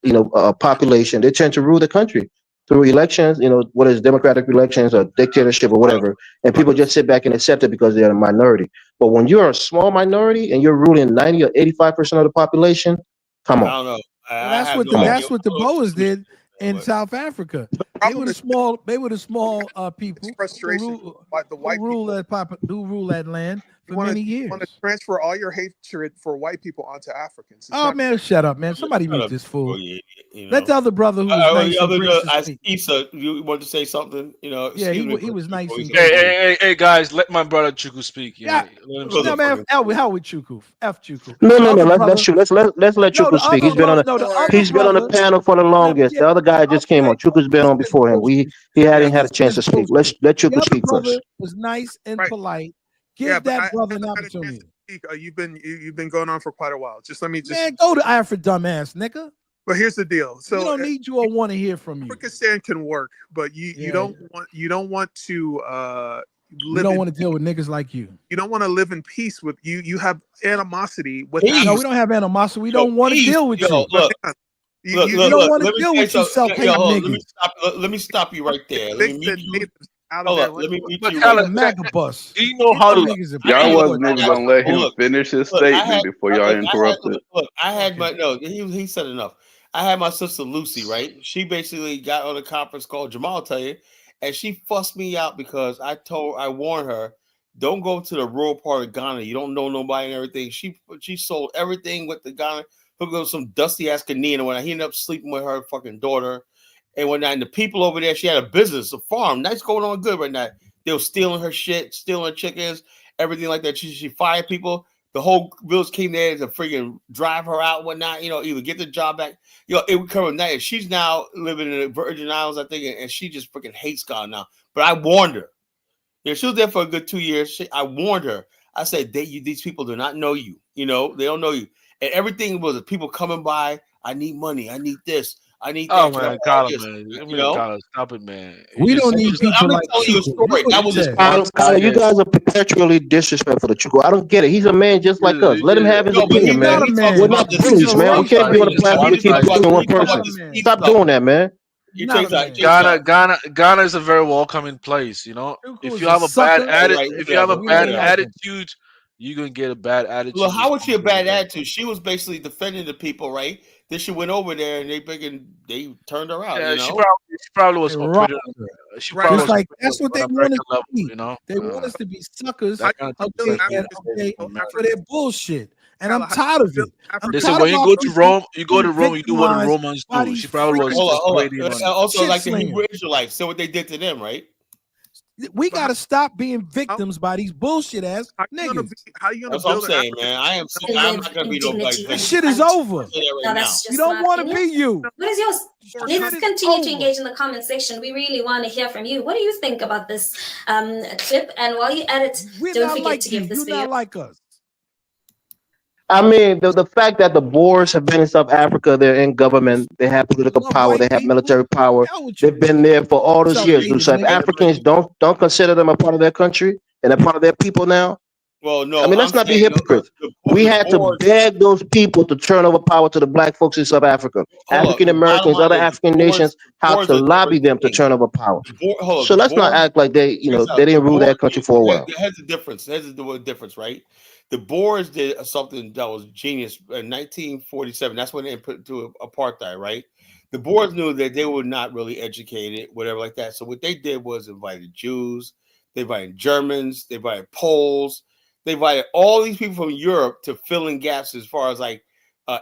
population, they tend to rule the country through elections. Whether it's democratic elections or dictatorship or whatever, and people just sit back and accept it because they're a minority. But when you're a small minority and you're ruling 90 or 85% of the population, come on. I don't know. That's what the Boers did in South Africa. They were the small people who rule that land for many years. You want to transfer all your hatred for white people onto Africans. Man, shut up, man. Somebody mute this fool. Let the other brother who was nice and gracious speak. Issa, you want to say something? Yeah, he was nice and gracious. Hey, guys, let my brother Chuku speak. Yeah. No, man, how with Chuku? F Chuku. No, that's true. Let's let Chuku speak. He's been on the panel for the longest. The other guy just came on. Chuku's been on before him. He hadn't had a chance to speak. Let Chuku speak first. Was nice and polite. Give that brother an opportunity. You've been going on for quite a while. Man, go to Africa, dumbass nigga. But here's the deal. So we don't need you or want to hear from you. Afrikstan can work, but you don't want to you don't want to deal with niggas like you. You don't want to live in peace with you. You have animosity with. No, we don't have animosity. We don't want to deal with you. Look, you don't want to deal with you self-hating niggas. Let me stop you right there. Let me meet you. Let me meet you. MAGA bus. Do you know how to? Y'all wasn't even gonna let him finish his statement before y'all interrupted. I had my he said enough. I had my sister Lucy, right? She basically got on a conference call. Jamal will tell you, and she fussed me out because I warned her, don't go to the rural part of Ghana. You don't know nobody and everything. She sold everything with the Ghana. Hooked up some dusty ass Canadian. When I ended up sleeping with her fucking daughter, and when the people over there, she had a business, a farm, that's going on good right now. They were stealing her shit, stealing chickens, everything like that. She fired people. The whole village came there to freaking drive her out, whatnot. Either get the job back. It would come with that. She's now living in the Virgin Islands, I think, and she just freaking hates God now. But I warned her. She was there for a good 2 years. I warned her. I said, these people do not know you. They don't know you. And everything was people coming by. I need money. I need this. I need that. Oh man, Colin, man. Colin, stop it, man. We don't need people I'm like telling you a story. That was just Colin, you guys are perpetually disrespectful to Chuku. I don't get it. He's a man just like us. Let him have his opinion, man. We're not bullies, man. We can't be on the platform to keep bullying one person. Stop doing that, man. Ghana is a very welcoming place. If you have a bad attitude, you're gonna get a bad attitude. Well, how was she a bad attitude? She was basically defending the people, right? Then she went over there and they turned her out. Yeah, she probably was operating. She probably was like that's what they want us to be. Level, They want us to be suckers, kind of for their bullshit. And I'm tired of it. They say when you go to Rome, you do what the Romans do. She probably was operating on also like the Hebrew Israelites. So what they did to them, right? We got to stop being victims by these bullshit ass niggas. How you gonna That's what I'm saying, man. I'm not gonna be nobody's victim. That shit is over. You don't want to be you. What is yours? Let's continue to engage in the comment section. We really want to hear from you. What do you think about this clip? And while you edit, don't forget to give this video. You're not like us. I mean, the fact that the Boers have been in South Africa, they're in government, they have political power, they have military power. They've been there for all those years. Do South Africans don't consider them a part of their country and a part of their people now? Well, no. I mean, let's not be hypocrites. We had to beg those people to turn over power to the black folks in South Africa, African Americans, other African nations, how to lobby them to turn over power. So let's not act like they didn't rule that country for a while. There's a difference. There's a difference, right? The Boers did something that was genius in 1947. That's when they put to apartheid, right? The Boers knew that they were not really educated, whatever like that. So what they did was invited Jews, they invited Germans, they invited Poles, they invited all these people from Europe to fill in gaps as far as like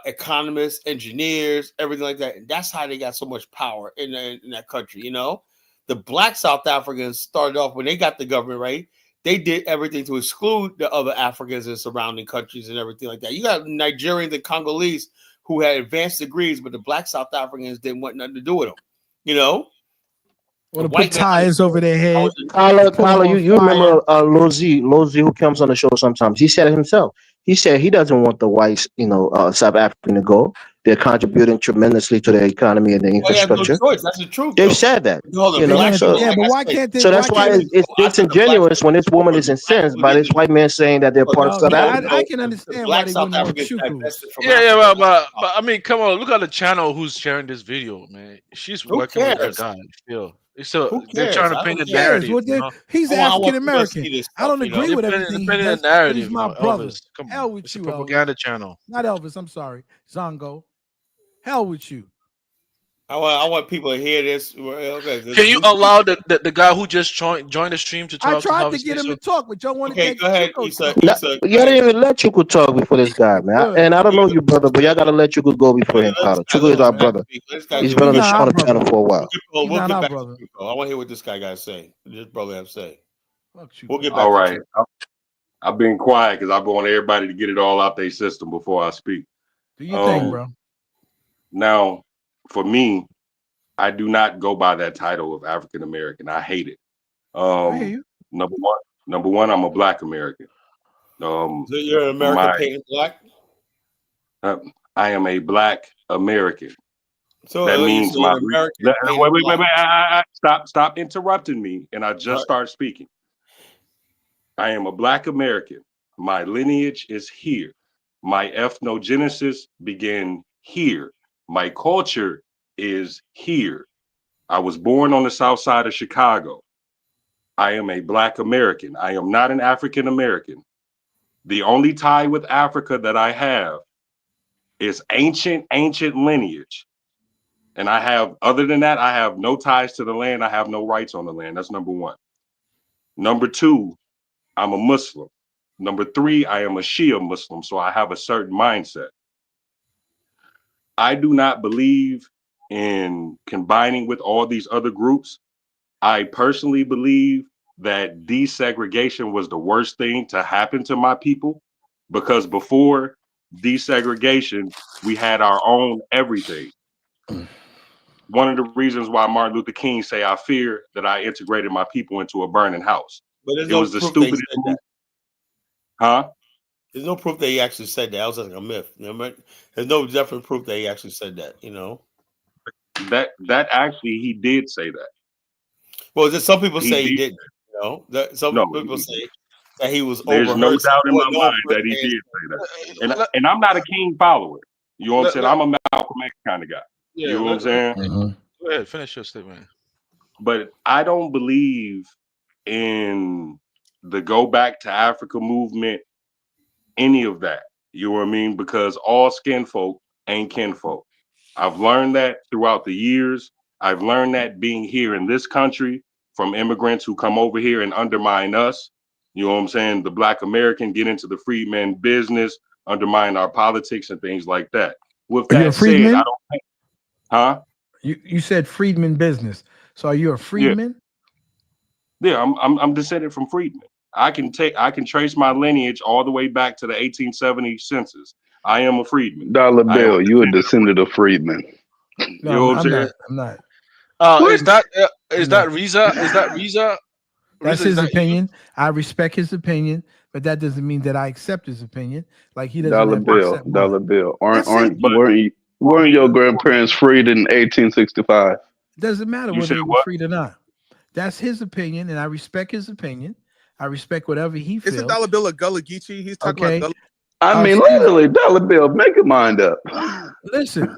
economists, engineers, everything like that. And that's how they got so much power in that country. The black South Africans started off when they got the government, right? They did everything to exclude the other Africans in surrounding countries and everything like that. You got Nigerians and Congolese who had advanced degrees, but the black South Africans didn't want nothing to do with them. Want to put ties over their head. Carla, you remember Lozi who comes on the show sometimes. He said it himself. He said he doesn't want the whites, South African to go. They're contributing tremendously to the economy and the infrastructure. No choice. That's the truth. They've said that. But why can't they? So that's why it's disingenuous when this woman is incensed by this white man saying that they're part of South Africa. I can understand why they wouldn't want Chuku. Yeah, but I mean, come on, look at the channel who's sharing this video, man. She's working with that guy still. They're trying to paint a narrative. He's African American. I don't agree with everything. He's my brother. Hell with you, propaganda channel. Not Elvis. I'm sorry, Zongo. Hell with you. I want people to hear this. Okay, can you allow the guy who just joined the stream to talk? I tried to get him to talk, but y'all want to take. Go ahead, Y'all didn't even let Chuku talk before this guy, man. And I don't know you, brother, but y'all gotta let Chuku go before him, Carla. Chuku is our brother. He's been on the channel for a while. We'll get back to Chuku. I want to hear what this guy got to say. This brother have to say. We'll get back. All right. I've been quiet because I want everybody to get it all out their system before I speak. Do you think, bro? Now, for me, I do not go by that title of African American. I hate it. Number one, I'm a Black American. So you're an American painted black? I am a Black American. So that means my wait. Stop interrupting me, and I just start speaking. I am a Black American. My lineage is here. My ethnogenesis began here. My culture is here. I was born on the south side of Chicago. I am a Black American. I am not an African American. The only tie with Africa that I have is ancient lineage. And other than that, I have no ties to the land. I have no rights on the land. That's number one. Number two, I'm a Muslim. Number three, I am a Shia Muslim, so I have a certain mindset. I do not believe in combining with all these other groups. I personally believe that desegregation was the worst thing to happen to my people, because before desegregation, we had our own everything. One of the reasons why Martin Luther King say, I fear that I integrated my people into a burning house. But there's It no was the proof that he stupidest said that. Huh? There's no proof that he actually said that. That was like a myth. You know, there's no definite proof that he actually said that. You know, that actually he did say that. Well, just some people say he did. didn't. You know, some No, people say that he was There's overheard. no doubt in my mind that he did say that. And I'm not a King follower. You know what I'm saying? I'm a Malcolm X kind of guy. Yeah, you know what I'm saying? Go ahead, finish your statement. But I don't believe in the Go Back to Africa movement, any of that. You know what I mean? Because all skin folk ain't kinfolk. I've learned that throughout the years. I've learned that being here in this country from immigrants who come over here and undermine us. You know what I'm saying? The Black American get into the freedman business, undermine our politics and things like that. With Are you a that said, freedman? I don't think, huh? You said freedman business. So are you a freedman? Yeah, I'm descended from freedmen. I can trace my lineage all the way back to the 1870 census. I am a freedman. Dollar Bill, you a descendant of freedmen. You know what I'm saying? I'm not. Is that Riza? Is that Riza? That's Riza, his opinion. I respect his opinion, but that doesn't mean that I accept his opinion. Like he doesn't have to accept mine. Dollar Bill. Weren't Your grandparents freed in 1865? It doesn't matter whether they were freed or not. That's his opinion, and I respect his opinion. I respect whatever he feels. Isn't Dollar Bill a Gullah Geechee? He's talking about Gullah. I mean, literally, Dollar Bill, make your mind up. Listen,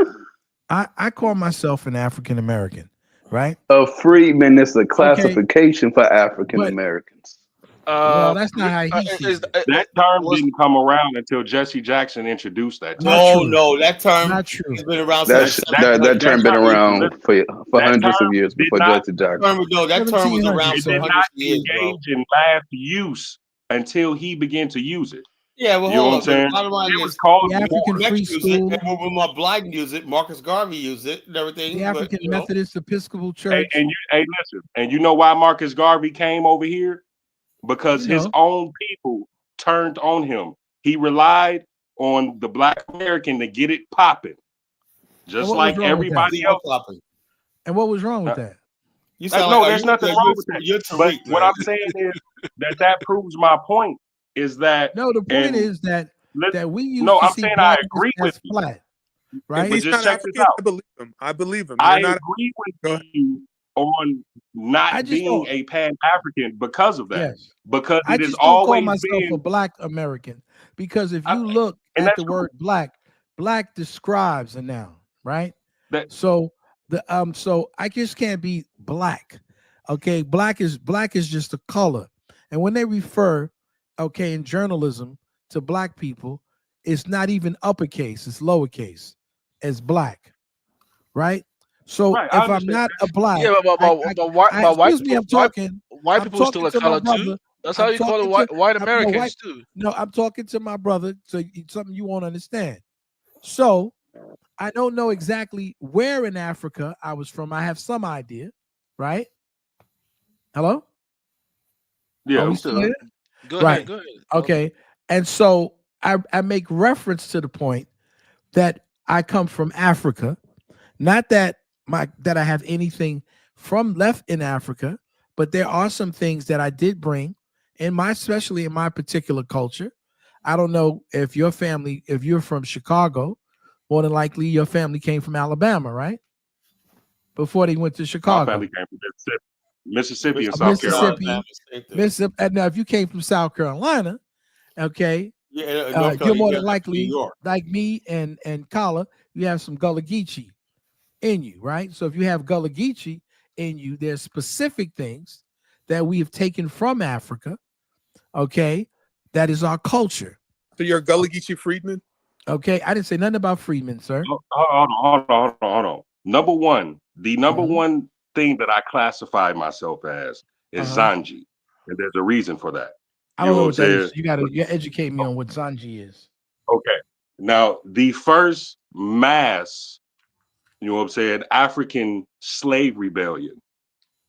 I call myself an African American, right? A freedman is a classification for African Americans. Well, that's not how he sees it. That term didn't come around until Jesse Jackson introduced that term. No, that term not true. has been around That term been around for hundreds of years before Jesse Jackson. That term was around It for did hundreds not of years, bro. engage in last use until he began to use it. Yeah, well, You know hold what on. I'm saying? The bottom line It is was called the African Free use it, School, and when Mark Blyden used it, Marcus Garvey used it, and everything. the African Methodist Episcopal Church. And listen, and you know why Marcus Garvey came over here? Because his own people turned on him. He relied on the Black American to get it popping, just like everybody else. And what was wrong with that? There's nothing wrong with that. But what I'm saying is that proves my point. Is that the point is that we used no, to I'm see saying I blackness agree as with you. flat, right? But just check this out. I believe him. I agree with you on not being a Pan-African because of that. Yes. Because I it just is don't call always myself been a Black American, because if you look at the word black describes a noun, right? So I just can't be black. Okay, black is just a color. And when they refer, in journalism to Black people, it's not even uppercase, it's lowercase as black, right? So if I'm not a Black, white people still a color too. That's how you call it white Americans too. No, I'm talking to my brother, so something you won't understand. So I don't know exactly where in Africa I was from. I have some idea, right? Hello? Yeah, I'm still here? Go ahead. Okay. And so I make reference to the point that I come from Africa, not that I have anything from left in Africa, but there are some things that I did bring especially in my particular culture. I don't know if you're from Chicago, more than likely your family came from Alabama, right? Before they went to Chicago. My family came from Mississippi and South Carolina. Mississippi. And now if you came from South Carolina, you're more than likely, like me and Kala, you have some Gullah Geechee in you, right? So if you have Gullah Geechee in you, there's specific things that we have taken from Africa, that is our culture. So you're a Gullah Geechee freedman? Okay, I didn't say nothing about freedmen, sir. Hold on. Number one, the number one thing that I classify myself as is Zanji, and there's a reason for that. I don't know what that is. You educate me on what Zanji is. Okay. Now, the first mass, you know what I'm saying, African slave rebellion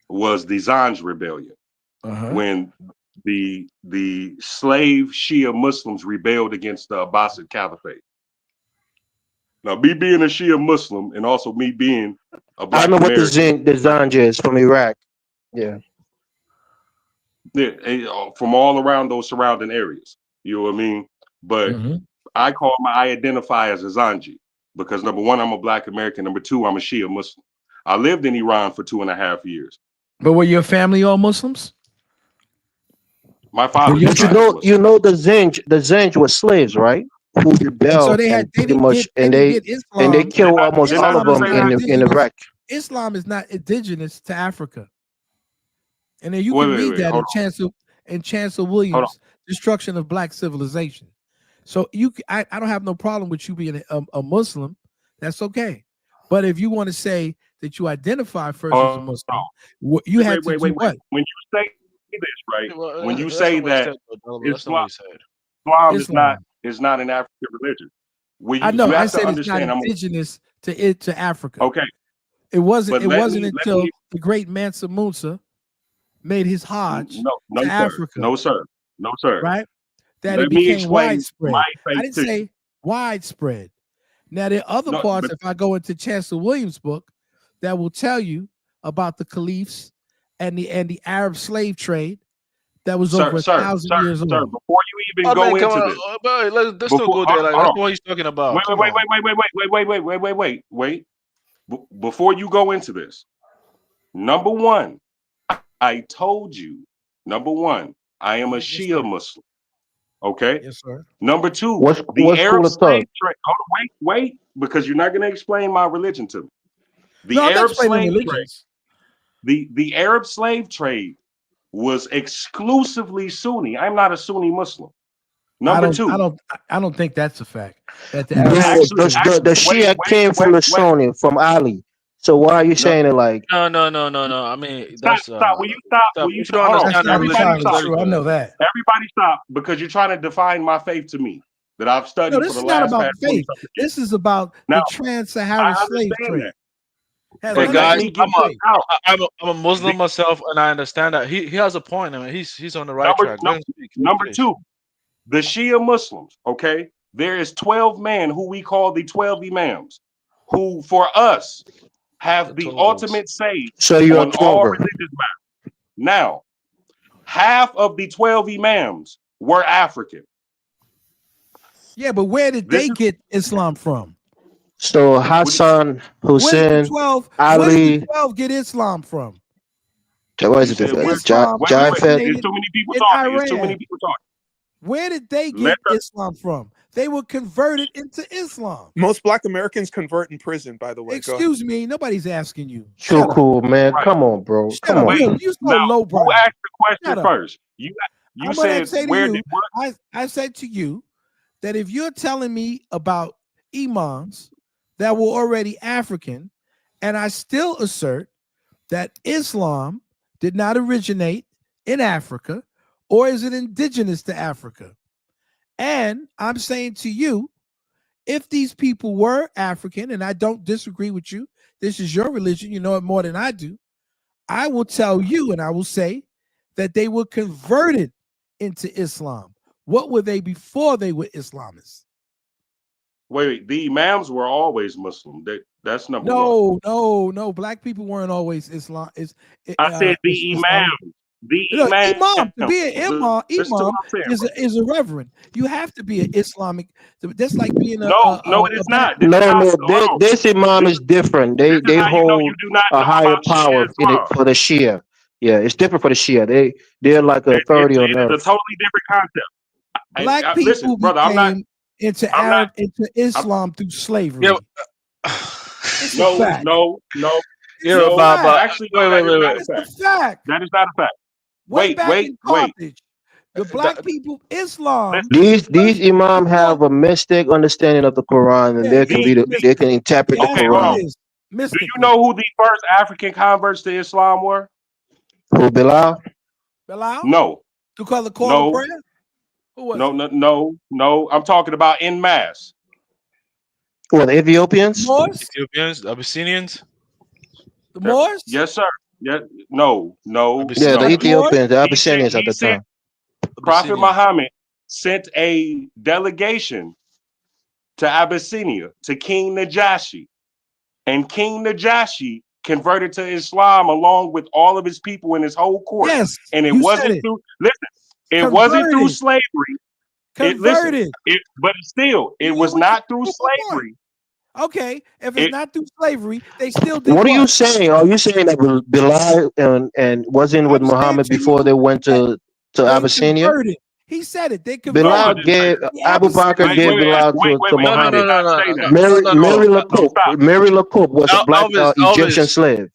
was the Zanj rebellion, when the slave Shia Muslims rebelled against the Abbasid Caliphate. Now, me being a Shia Muslim and also me being a Black I know what American, the Zanj is from Iraq. Yeah. Yeah, from all around those surrounding areas. You know what I mean? But I identify as a Zanji because number one, I'm a Black American. Number two, I'm a Shia Muslim. I lived in Iran for 2.5 years. But were your family all Muslims? My father. But you know the Zanj were slaves, right? Who rebelled so they killed almost all of them in Iraq. Islam is not indigenous to Africa. And then you can read that in Chancellor Williams' Destruction of Black Civilization. So I don't have no problem with you being a Muslim. That's okay. But if you want to say that you identify first as a Muslim, you have to do what? When you say this, right? When you say that Islam is not an African religion. I know. I said it's not indigenous to Africa. Okay. It wasn't until the great Mansa Musa made his Hajj to Africa. No, sir. Right? That it became widespread. I didn't say widespread. Now, there are other parts, if I go into Chancellor Williams' book, that will tell you about the caliphs and the Arab slave trade that was over 1,000 years old. Sir, before you even go into this. Let's still go there. That's what he's talking about. Wait. Before you go into this, number one, I told you, I am a Shia Muslim. Okay. Yes, sir. Number two, the Arab slave trade. Wait, because you're not going to explain my religion to me. The Arab slave trade was exclusively Sunni. I'm not a Sunni Muslim. Number two, I don't think that's a fact. That the Shia came from the Sunni, from Ali. So why are you saying it like? No. I mean, stop. Will you stop? Will you don't stop? understand I know that. Everybody stop, because you're trying to define my faith to me that I've studied for the last. This is not about faith. This is about the trans-Saharan slave trade. Hey guys, I'm a Muslim myself, and I understand that he has a point. I mean, he's on the right track. Number two, the Shia Muslims. Okay, there is 12 men who we call the 12 Imams, who for us have the ultimate say on all religious matters. Now, half of the 12 Imams were African. Yeah, but where did they get Islam from? So Hassan, Hussein, Ali. Where did the 12 get Islam from? What is it? There's too many people talking. Where did they get Islam from? They were converted into Islam. Most Black Americans convert in prison, by the way. Excuse me, nobody's asking you. Too cool, man. Right. Come on, bro. Shut up. You so low, bro. Who asked the question first? You said where did I said to you that if you're telling me about imams that were already African, and I still assert that Islam did not originate in Africa, or is it indigenous to Africa? And I'm saying to you, if these people were African, and I don't disagree with you, this is your religion, you know it more than I do, I will tell you and I will say that they were converted into Islam. What were they before they were Islamists? Wait, the Imams were always Muslim. That's number one. No. Black people weren't always Islam. I said the Imams. Imam, to be an imam is a reverend. You have to be an Islamic. That's like being a it is not. This imam is different. They hold a higher power for the Shia. Yeah, it's different for the Shia. They're like an authority on earth. It's a totally different concept. Black people became into Islam through slavery. No. Actually, wait. That's a fact. That is not a fact. Wait. The black people, Islam. These imam have a mystic understanding of the Quran, and they can interpret the Quran. Mystically. Do you know who the first African converts to Islam were? Who, Bilal? Bilal? No. To call the call of prayer? Who was it? No. I'm talking about en masse. What, the Ethiopians? Moors? Ethiopians, Abyssinians. The Moors? Yes, sir. Yeah, no. Yeah, the Ethiopians, the Abyssinians at the time. Prophet Muhammad sent a delegation to Abyssinia, to King Najashi. And King Najashi converted to Islam along with all of his people in his whole court. Yes, and it you wasn't said it. through it wasn't through slavery. But still, it was not through slavery. Okay, if it's not through slavery, they still did. What are you saying? Are you saying that Bilal and wasn't with Muhammad before they went to Abyssinia? Converted. He said it. They converted. Bilal gave Abu Bakr gave Bilal to Muhammad. Mary Lacoub was a black Egyptian slave.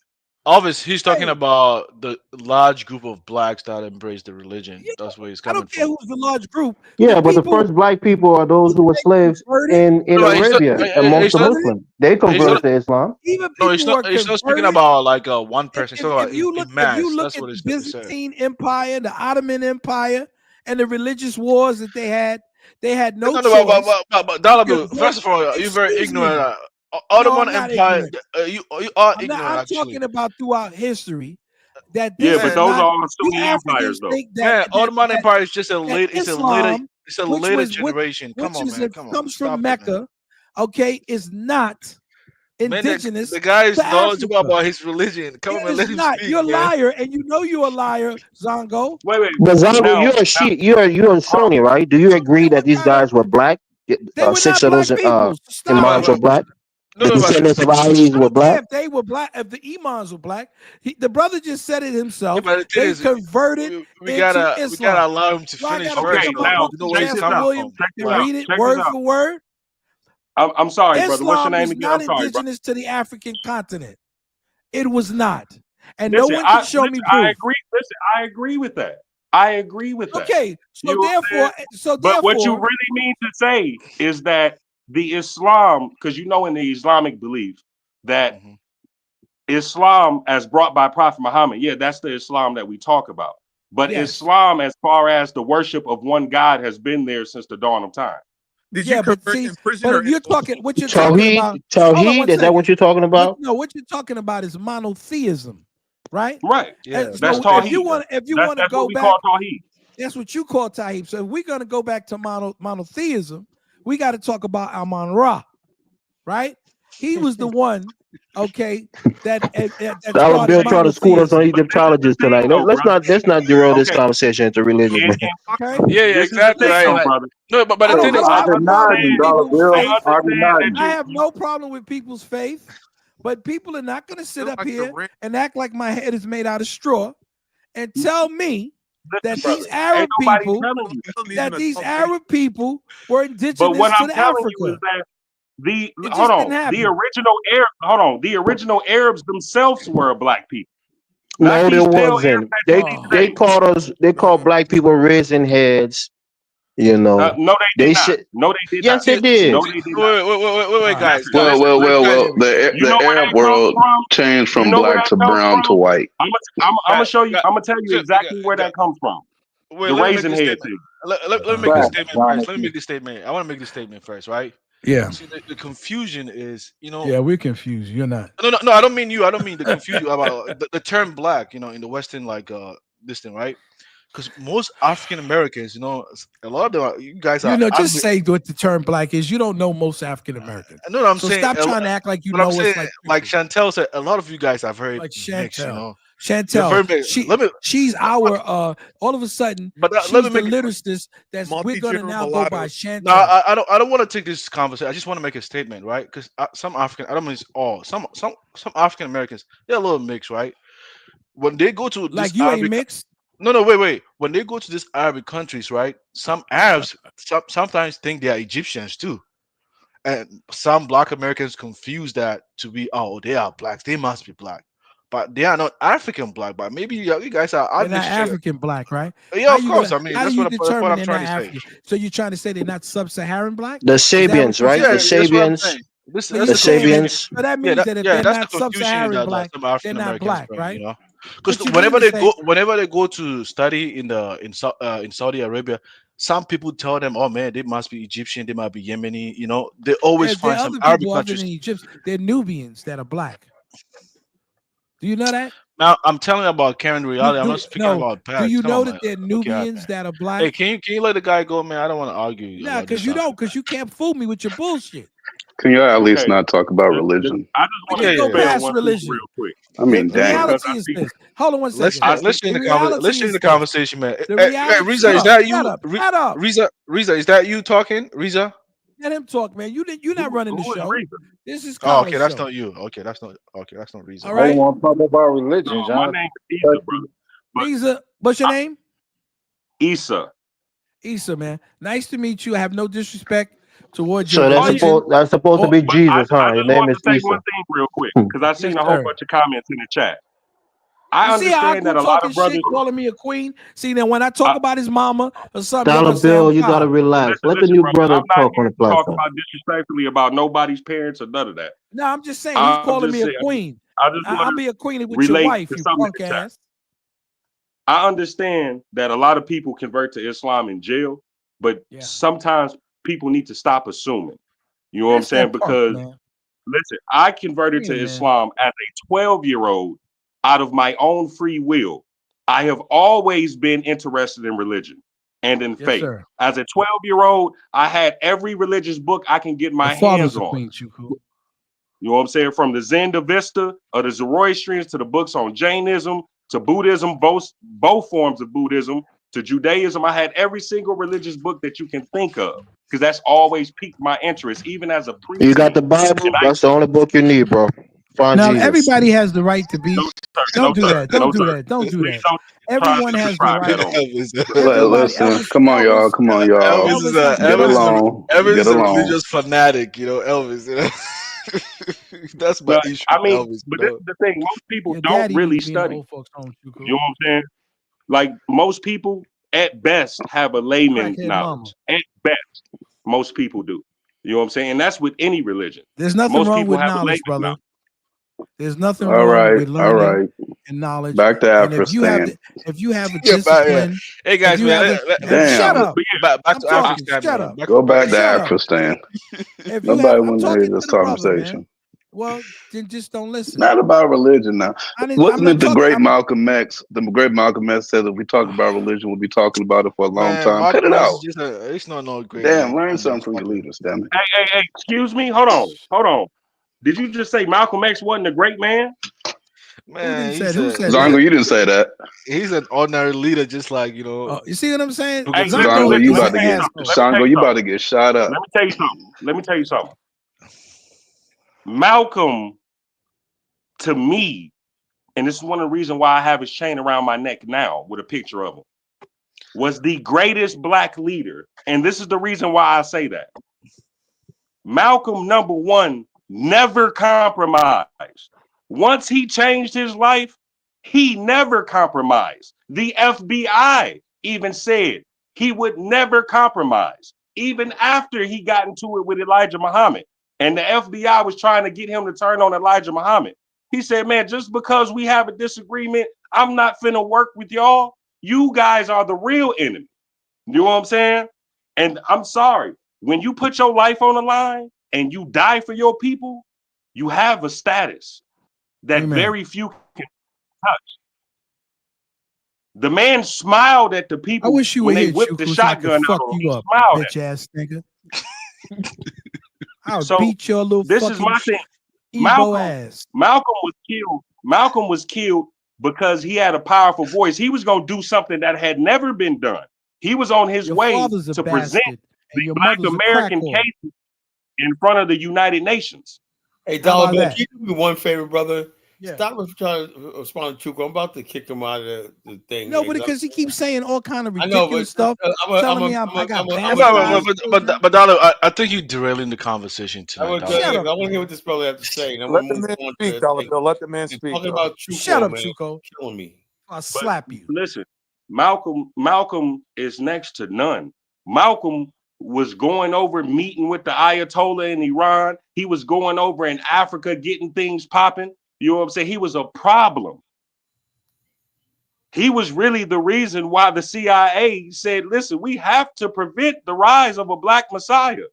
Elvis, he's talking about the large group of blacks that embraced the religion. That's where he's coming I don't care who's the large group. Yeah, but the first black people are those who were slaves in Arabia amongst the Muslims. They converted to Islam. No, he's not speaking about like one person. He's talking about if you look at the Byzantine Empire, the Ottoman Empire, and the religious wars that they had no choice. But first of all, you're very ignorant. Ottoman Empire, you are ignorant. I'm talking about throughout history. But those are all Sunni empires, though. Ottoman Empire is just a later generation. Come on, man. Comes from Mecca. Okay, is not indigenous. The guy is knowledgeable about his religion. Come on, let him speak. You're a liar, and you know you're a liar, Zongo. Wait. But Zongo, you're a Sunni, right? Do you agree that these guys were black? 6 of those imams were black. The descendants of Ali were black. If they were black, if the imams were black, the brother just said it himself. They converted. We gotta allow him to finish. Okay, now read it word for word. I'm sorry, Islam brother. What's your name again? I'm sorry, brother. Indigenous to the African continent. It was not, and no one can show me proof. I agree. Listen, I agree with that. Okay, but what you really mean to say is that the Islam, because in the Islamic belief that Islam as brought by Prophet Muhammad, that's the Islam that we talk about. But Islam, as far as the worship of one God, has been there since the dawn of time. Did you convert in prison? But you're talking what you're talking about. Tawheed, is that what you're talking about? No, what you're talking about is monotheism, right? Right. Yeah. That's Tawheed. If you want to go back, call Tawheed. That's what you call Tawheed. So if we're going to go back to monotheism, we got to talk about Amon Ra, right? He was the one, that was Bill trying to school us on Egyptologists tonight. Let's not derail this conversation into religion. Yeah, exactly. Right. No, but the thing is, I have no problem with people's faith, but people are not going to sit up here and act like my head is made out of straw and tell me that these Arab people were indigenous to Africa. The original Arabs themselves were black people. No, there wasn't. They called black people risen heads. No, they did not. No, they did yes, not. they did. No, they did wait, guys. Well. The Arab world changed from black to brown to white. I'm gonna show you. I'm gonna tell you exactly where that comes from. The raisin head thing. Let me make this statement first. Let me make this statement. I want to make this statement first, right? Yeah. See, the confusion is, Yeah, we're confused. You're not. No. I don't mean you. I don't mean the confusion about the term black. In the Western, this thing, right? Because most African Americans, a lot of them, you guys are. Just say what the term black is. You don't know most African Americans. I know what I'm saying. Stop trying to act like you know what's like Chantel said, a lot of you guys are very Chantel. mixed, Chantel, she's our all of a sudden. But she's the lyricist that's we're gonna now go by Chantel. No, I don't want to take this conversation. I just want to make a statement, right? Because some African, I don't mean it's all. Some African Americans, they're a little mixed, right? When they go to this ain't mixed. No, wait. When they go to these Arabic countries, right? Some Arabs sometimes think they are Egyptians too. And some black Americans confuse that to be, they are blacks. They must be black. But they are not African black. But maybe you guys are. They're not African black, right? Yeah, of course. That's what I'm trying to say. So you're trying to say they're not sub-Saharan black? The Sabians, right? The Sabians. This So that's The you're the saying that, Sabians. so that means that if they're that's the not confusion sub-Saharan that black, some they're African not Americans black, bring. right? Because What you mean to say? whenever they go to study in Saudi Arabia, some people tell them, oh man, they must be Egyptian, they might be Yemeni. They always There find are some other Arabic people other countries. than Egyptians. They're Nubians that are black. Do you know that? Now I'm telling you about current reality. I'm not speaking No. about Do past. you Come on, know man. that they're Look at Nubians man. that are Hey, black? can you let the guy go, man? I don't want to argue Nah, about because this you don't, nonsense. because you can't fool me with your bullshit. Can you at least Okay. not talk about religion? I just We want to can go dispel past one thing religion. real quick. I mean, The damn. Because reality is this. Hold on one Let's second. let's The change reality the is this. conversation, man. The Hey, reality. Riza, Shut is up. that Shut you? up. Shut up. Riza, is that you talking, Riza? Let him talk, man. You're not running the Who is show. reason? This is Oh, okay, Colin's that's show. not you. Okay, that's not Riza. All I don't right. want to talk about religion, No, my John. name is Issa, brother. But Issa, what's your name? Issa. Issa, man. Nice to meet you. I have no disrespect towards your So that's religion. supposed to be But I Jesus, huh? Your just name want is to say Isa. one thing real quick because I Yes, seen a whole sir. bunch of comments in the chat. I You see how I understand go that a lot talking of brothers. shit, calling me a queen? See, then when I talk about his mama or something, y'all Dollar gonna say I'm Bill, you gotta foul. relax. Let the Listen, new brother. brother I'm not talk on here the to talk platform. about disrespectfully about nobody's parents or none of that. No, I'm just saying he's I'm calling just me a saying. queen. I just want I'll to be a queen with your relate wife, to you something in punk the chat. ass. I understand that a lot of people convert to Islam in jail, but sometimes people need to stop assuming. You know what I'm That's saying? that punk, Because man. listen, I converted to Man. Islam as a 12-year-old out of my own free will. I have always been interested in religion and in Yes, faith. sir. As a 12-year-old, I had every religious book I can get my Your father's hands a on. queen, Chuku. You know what I'm saying? From the Zenda Vista or the Zoroastrians to the books on Jainism to Buddhism, both forms of Buddhism to Judaism. I had every single religious book that you can think of because that's always piqued my interest, even as a preteen. You got the Bible? And That's the only book you need, bro. Find Now, Jesus. everybody has the right to be. no, sir, Don't do no, sir, that. Don't no, do sir. that. Don't do Please that. don't Everyone try to has the subscribe right. that on me. Everybody, Listen, Elvis, come on, y'all. Come on, y'all. Elvis Get along. Elvis Get is a along. religious fanatic, Elvis. That's my But issue I with mean, Elvis. but this is the thing. Most people Your don't daddy really need to be in the study. old folks' home, Chuku. You know what I'm saying? Like most people, at best, have a layman's Crackhead knowledge. mama. At best, most people do. You know what I'm saying? And that's with any religion. There's nothing Most wrong people with have a knowledge, layman's brother. knowledge. There's nothing All wrong right. with All learning right. and knowledge. Back to And if you have Afristan. if you have a Yeah, discipline, hey guys, if you man, have shut Damn. up. back I'm to talking. Afrikstan, Shut man. up. Go back to Shut up. Afristan. If you Nobody have, I'm want to hear talking to this the brother, man. conversation. Well, then just don't It's listen. not about religion now. I'm Wasn't not it the talking. great Malcolm X? The great Malcolm X said that we talk about religion, we'll be talking about it for a long Man, time. Cut Malcolm it X is out. just it's not no great Damn, man. learn Come on, something from stop your it. leaders, damn it. Hey, excuse me. Hold on. Did you just say Malcolm X wasn't a great man? Man, Who said Zongo, that? you didn't say that. he's an ordinary leader, just like Oh, you see what I'm saying? who Hey, gets Zongo, you is about an to get asshole. Zongo, you about to get shot up. Let me tell you something. Malcolm, to me, and this is one of the reasons why I have his chain around my neck now with a picture of him, was the greatest black leader. And this is the reason why I say that. Malcolm, number one, never compromised. Once he changed his life, he never compromised. The FBI even said he would never compromise, even after he got into it with Elijah Muhammad. And the FBI was trying to get him to turn on Elijah Muhammad. He said, man, just because we have a disagreement, I'm not finna work with y'all. You guys are the real enemy. You know what I'm saying? And I'm sorry, when you put your life on the line and you die for your people, you have a status that very few can touch. The man smiled at the I people wish you when were they here, whipped the Chuku, so I could shotgun fuck out on him. you He up, smiled at bitch ass nigga. them. I'll So beat your little this is fucking my thing. Ebo ass. Malcolm was killed. Malcolm was killed because he had a powerful voice. He was going to do something that had never been done. He was on his Your way father's a to present bastard, the and your Black mother's a crack American whore. case in front of the United Nations. Hey, How Dollar about Bill, that? can you do me one favor, brother? Yeah. Stop trying to respond to Chuko. I'm about to kick him out of the thing. No, here, but because he keeps saying all kind of I know, ridiculous but stuff, telling me I got bastardized. But Donald, I think you're derailing the conversation tonight. Donald. Shut up. I want to hear what this brother have to say, and I'm Let gonna the move man on speak, to the Dollar thing. Bill. Let the man You're speak. talking Though. about Chuko, Shut up, man. Chuko. Killing me. I'll slap you. Listen, Malcolm is next to none. Malcolm was going over meeting with the Ayatollah in Iran. He was going over in Africa getting things popping. You know what I'm saying? He was a problem. He was really the reason why the CIA said, listen, we have to prevent the rise of a black messiah.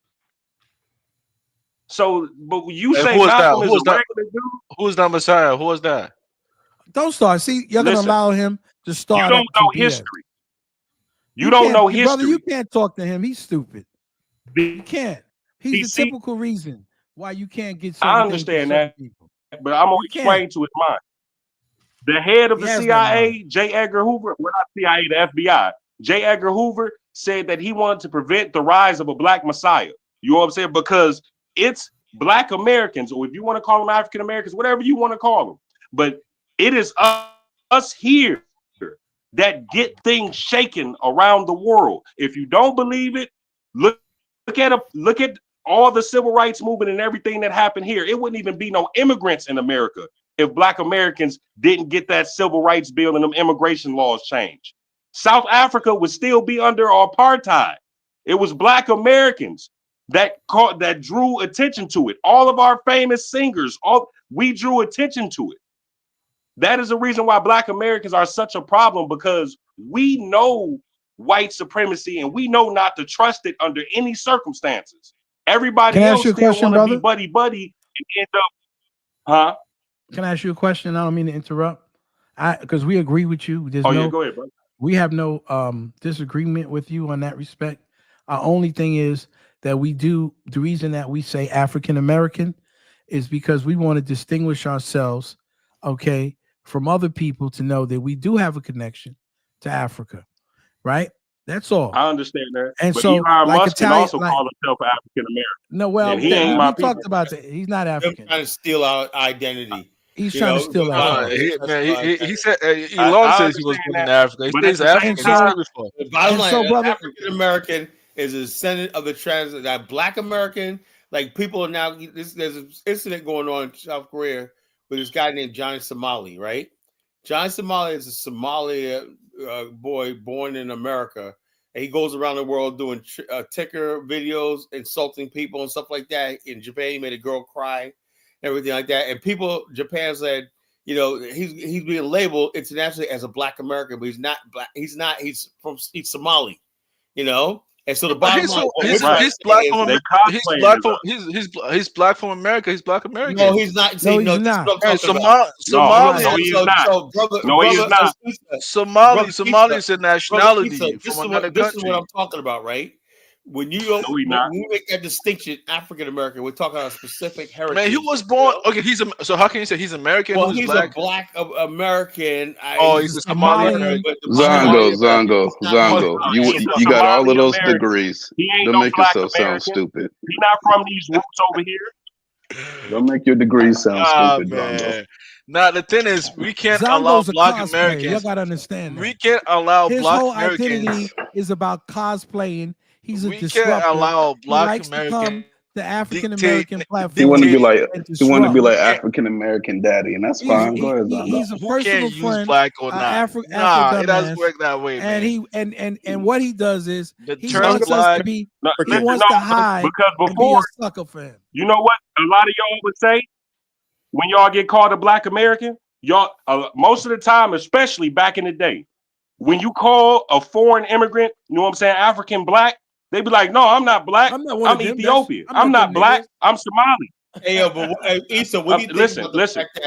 So, but you say Malcolm is a regular dude? Who was that messiah? Who was that? Don't start. See, you're going to allow him to start. You don't know history. You don't know history. Brother, you can't talk to him. He's stupid. You can't. He's the typical reason why you can't get certain I understand that, but I'm going to explain to his mind. The head of the CIA, J. Edgar Hoover, well, not CIA, the FBI, J. Edgar Hoover said that he wanted to prevent the rise of a black messiah. You know what I'm saying? Because it's black Americans, or if you want to call them African Americans, whatever you want to call them. But it is us here that get things shaken around the world. If you don't believe it, look at all the civil rights movement and everything that happened here. It wouldn't even be no immigrants in America if black Americans didn't get that civil rights bill and them immigration laws changed. South Africa would still be under apartheid. It was black Americans that drew attention to it. All of our famous singers, we drew attention to it. That is the reason why black Americans are such a problem, because we know white supremacy and we know not to trust it under any circumstances. Everybody else still want to be buddy and end up, huh? Can I ask you a question? I don't mean to interrupt. Because we agree with you. Go ahead, bro. We have no disagreement with you on that respect. Our only thing is that the reason that we say African American is because we want to distinguish ourselves, okay, from other people, to know that we do have a connection to Africa, right? That's all. I understand that. And but so, Elon like Musk can also call himself African American. No, well, he ain't my people. talked about that. He's not African. Trying to steal our identity. He's trying to steal our identity. He said Elon says he was born in Africa. He says African. The bottom line, brother, African American is a descendant of the that black American. Like, people are now, there's an incident going on in South Korea with this guy named Johnny Somali, right? Johnny Somali is a Somali boy born in America. And he goes around the world doing ticker videos, insulting people and stuff like that. In Japan, he made a girl cry, everything like that. And Japan said, you know, he's being labeled internationally as a black American, but he's not black. He's Somali, you know. And so the bottom line, he's black from America. He's black American. No, he's not. Somali is a nationality from another country. This is what I'm talking about, right? When you make that distinction, African American, we're talking about a specific heritage. Man, he was born. Okay, so how can you say he's American? Well, he's a black American. He's a Somali. Zongo. You got all of those degrees. Don't make yourself sound stupid. He's not from these roots over here. Don't make your degrees sound stupid, Zongo. Now the thing is, we can't allow black Americans. You gotta understand that. We can't allow his black whole Americans. identity is about cosplaying. He's a we disruptor. Can't allow black he likes American. To come the African American platform. He want to be like African American daddy, and that's fine. Go ahead, Zongo. He's a personal friend. Black or not? It doesn't work that way, man. And what he does is he wants us to be. He wants to hide because and be a sucker for him. You know what? A lot of y'all would say when y'all get called a black American, y'all most of the time, especially back in the day, when you call a foreign immigrant, you know what I'm saying, African black, they be like, no, I'm not black. I'm Ethiopian. I'm not black. I'm Somali. Hey, but Issa, what do you think about the fact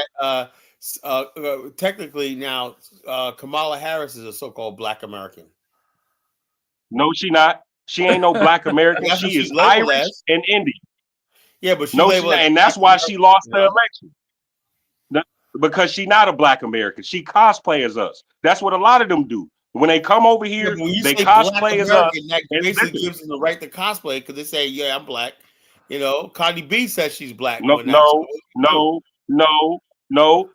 that technically now Kamala Harris is a so-called black American? No, she not. She ain't no black American. She is Irish and Indian. Yeah, but and that's why she lost the election. Because she not a black American. She cosplay as us. That's what a lot of them do. When they come over here, they cosplay as us. That basically gives them the right to cosplay because they say, yeah, I'm black. You know, Cardi B says she's black. No,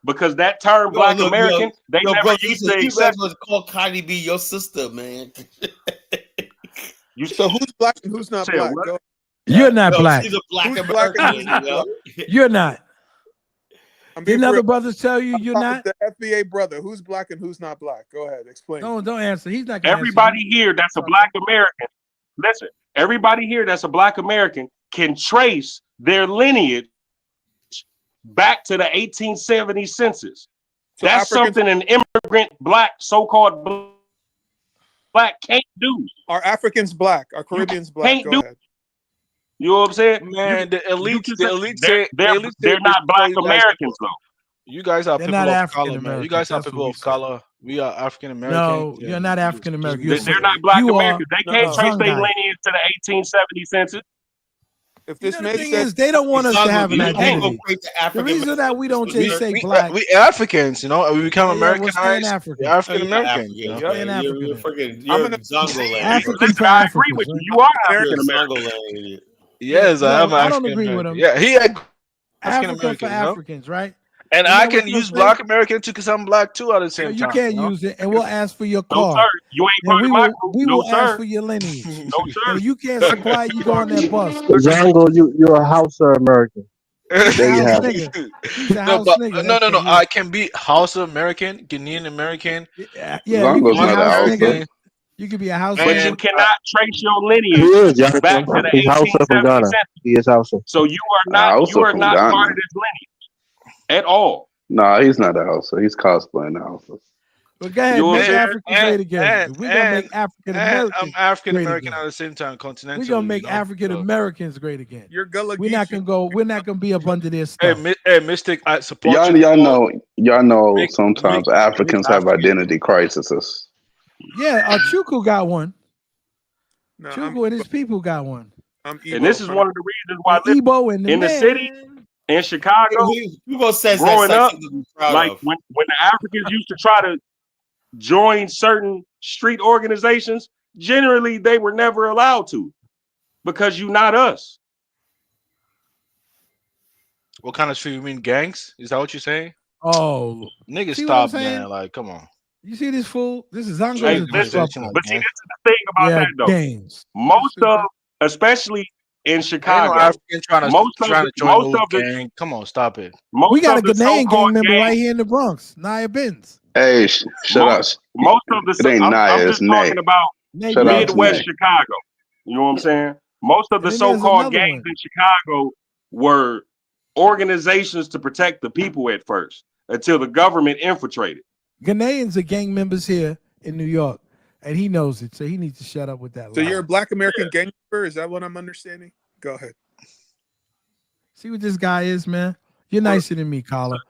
because that term black American, they never used to accept. You call Cardi B your sister, man. So who's black and who's not black? You're not black. She's a black American. You're not. Didn't other brothers tell you you're not? The FBA brother, who's black and who's not black? Go ahead, explain. Don't answer. He's not. Everybody here that's a black American. Listen, Everybody here that's a Black American can trace their lineage back to the 1870 census. So That's Africans, something an immigrant Black, so-called Black can't do. are Africans Black? Are Caribbeans Black? Can't Go do. ahead. You know what I'm saying? Man, the elite, they're not Black Americans though. You guys are They're people not of African color, man. You Americans. guys are That's what people we of say. color. We are African American. No, you're not African American. They're not Black you Americans. are They can't trace their Zongai. lineage to the 1870 census. If You this know, the makes thing sense, is, they don't want us to have an identity. The reason that we don't just say black, we Africans, you know, and we become we're Americanized. staying African. We're African American. You know? Staying African. You're freaking. I'm You're gonna Zongo land. African for I agree with Africans. you. Right? You are You're African American. Zongo land, idiot. Yes, I am No, I don't African agree with American. him. Yeah, he African African for American, you know? Africans, right? And You I know can what they'll use say? Black American too, because I'm Black too at the No, same you time. can't You know? use it, and we'll ask for your No, card. sir. You ain't And part we of my will group. we No, will ask sir. for your lineage. No, sir. And if you can't supply, you go on that bus. Zongo, you're a Hausa American. He's a There you house have it. nigga. He's a No, house but nigga. no. That's what he I is. can be Hausa American, Ghanaian American, Yeah, you Zongo's can be a not a house Hausa. nigga. You could be a house But nigga. you cannot trace your He lineage is, Jonathan. back to the He's Hausa from 1870 Ghana. census. He is Hausa. So you Hausa are from not Ghana. part of this lineage at all. Nah, he's not a Hausa. He's cosplaying a Hausa. But go ahead, You know what I'm make saying? Africa great again. We're gonna make African I'm Americans African great American again. at the same time, continental. We're gonna make you know? African Americans great again. you're Gullah We're not Geechee. gonna go. We're not gonna be up under their Hey, stuff. Mystic, I support Y'all, you. y'all know. Make Sometimes Africans have African. identity crises. Yeah, Chuku got one. No, Chuku and his people got one. I'm Igbo. And this is one of the reasons why And Igbo and the in the man. city, in Chicago, People says growing that's up, something to be proud like of. when the Africans used to try to join certain street organizations, generally they were never allowed to because you're not us. What kind of street? You mean gangs? Is that what you're saying? Oh, Niggas, see what I'm stop, saying? man. Like, come on. You see this fool? This is Zongo's Hey, a listen, disruptor. but see, this is the thing about Yeah, that though. gangs. Most of, especially in Ain't Chicago, no African trying to most of join most no of the gang. Come on, stop it. most We got a of the Ghanaian gang so-called member right gangs, here in the Bronx, Naya Benz. Hey, shut up. most of the It ain't I'm Naya, just it's talking Nay. about Nate Shut up, Benz. it's Midwest Nay. Chicago. You know what I'm saying? Most of the And then there's so-called another gangs one. in Chicago were organizations to protect the people at first until the government infiltrated. Ghanaians are gang members here in New York, and he knows it, so he needs to shut up with that So lie. you're a Black American gang member? Is that what I'm understanding? Go ahead. See what this guy is, man? You're nicer than me, Carla.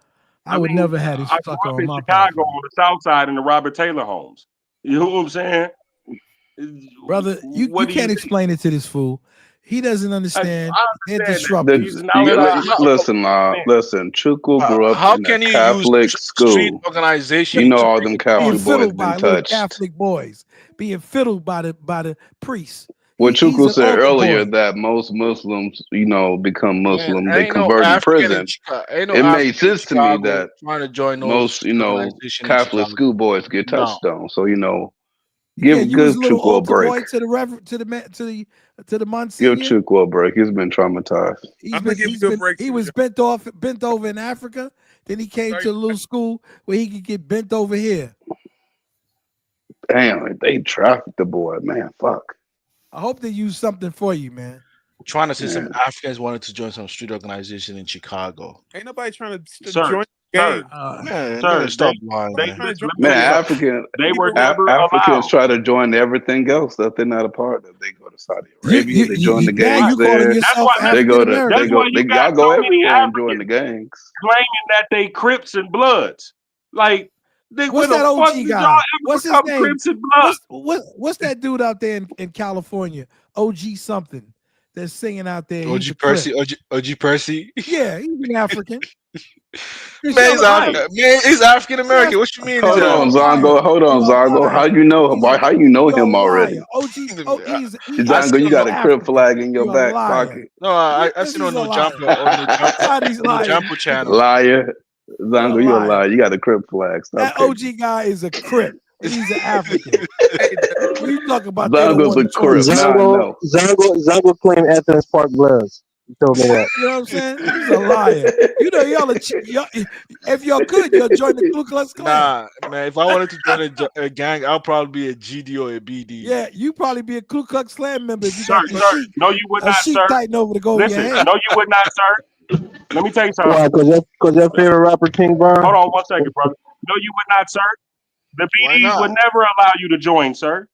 I would mean, never have this I grew sucker up on in my Chicago platform. on the South Side in the Robert Taylor homes. You know what I'm saying? Brother, you What do you can't think? explain it to this fool. He doesn't understand. They're understand that. He's disruptors. an outsider. Listen. Chuku grew up How in a can you use Catholic street school. organization? You know to all bring them you Catholic Being boys fiddled by been little touched. Catholic boys, being fiddled by the priests. What He's Chuku an said altar earlier boy. that most Muslims, become Man, Muslim, they ain't no convert in African in prison. Chicago. Ain't no It made African in sense to me Chicago that trying to join no most, street organization in Catholic Chicago. schoolboys get No. touched on. So, Yeah, you was give a little Chuku a altar break. boy to the reverend, to the Give Monsignor. Chuku a break. He's been traumatized. I'm gonna give you a break. He was bent over in Africa. Then he came to a little school where he could get bent over here. Damn, they trafficked the boy, man. Fuck. I hope they use something for you, man. Trying to say some Africans wanted to join some street organization in Chicago. Ain't nobody trying to Sir, join the sir, gang. Man, sir, nigga, stop they- lying, they- man. listen, let me Man, tell you something. They were never Africans allowed. try to join everything else that they're not a part of. They go to Saudi Arabia, they join the now gangs you calling there. yourself why- They go African to American. they go you got y'all go so many everywhere and join the gangs. claiming that they Crips and Bloods. Like, when What's the that fuck OG did guy? y'all ever What's his become name? Crips and Bloods? What's that dude out there in California? OG something that's singing out there. OG He's a Percy, Crip. OG Percy. Yeah, he's an African. Man, he's African American. What you mean? Hold He's on, African? Zongo. Hold on, Zongo. How you know? How you know You're a him already? liar. OG, he's Zongo, you got a Crip flag in your You're a back liar. pocket. No, I Yes, seen he's on a No liar. Jumper on Everybody's the lying. Jumper channel. Liar. Zongo, you a liar. liar. You got a Crip flag. Stop That kidding. OG guy is a Crip. And he's an African. What are you talking about? They don't Zongo's want a to join Crip. us. Now I know. Zongo claim Athens Park Bloods. You told me that. You know what I'm saying? He's a liar. You know, if y'all could, you'll join the Ku Klux Klan. Nah, man. If I wanted to join a gang, I'll probably be a GD or a BD. Yeah, you probably be a Ku Klux Klan member if you Sir, got the sir, sheet, no, you would a not, sheet sir. tighten over to go over your Listen, head. no, you would not, sir. Let me tell you something. Why? Because that favorite rapper King Von. Hold on 1 second, brother. No, you would not, sir. The Why BDs would not? never allow you to join, sir.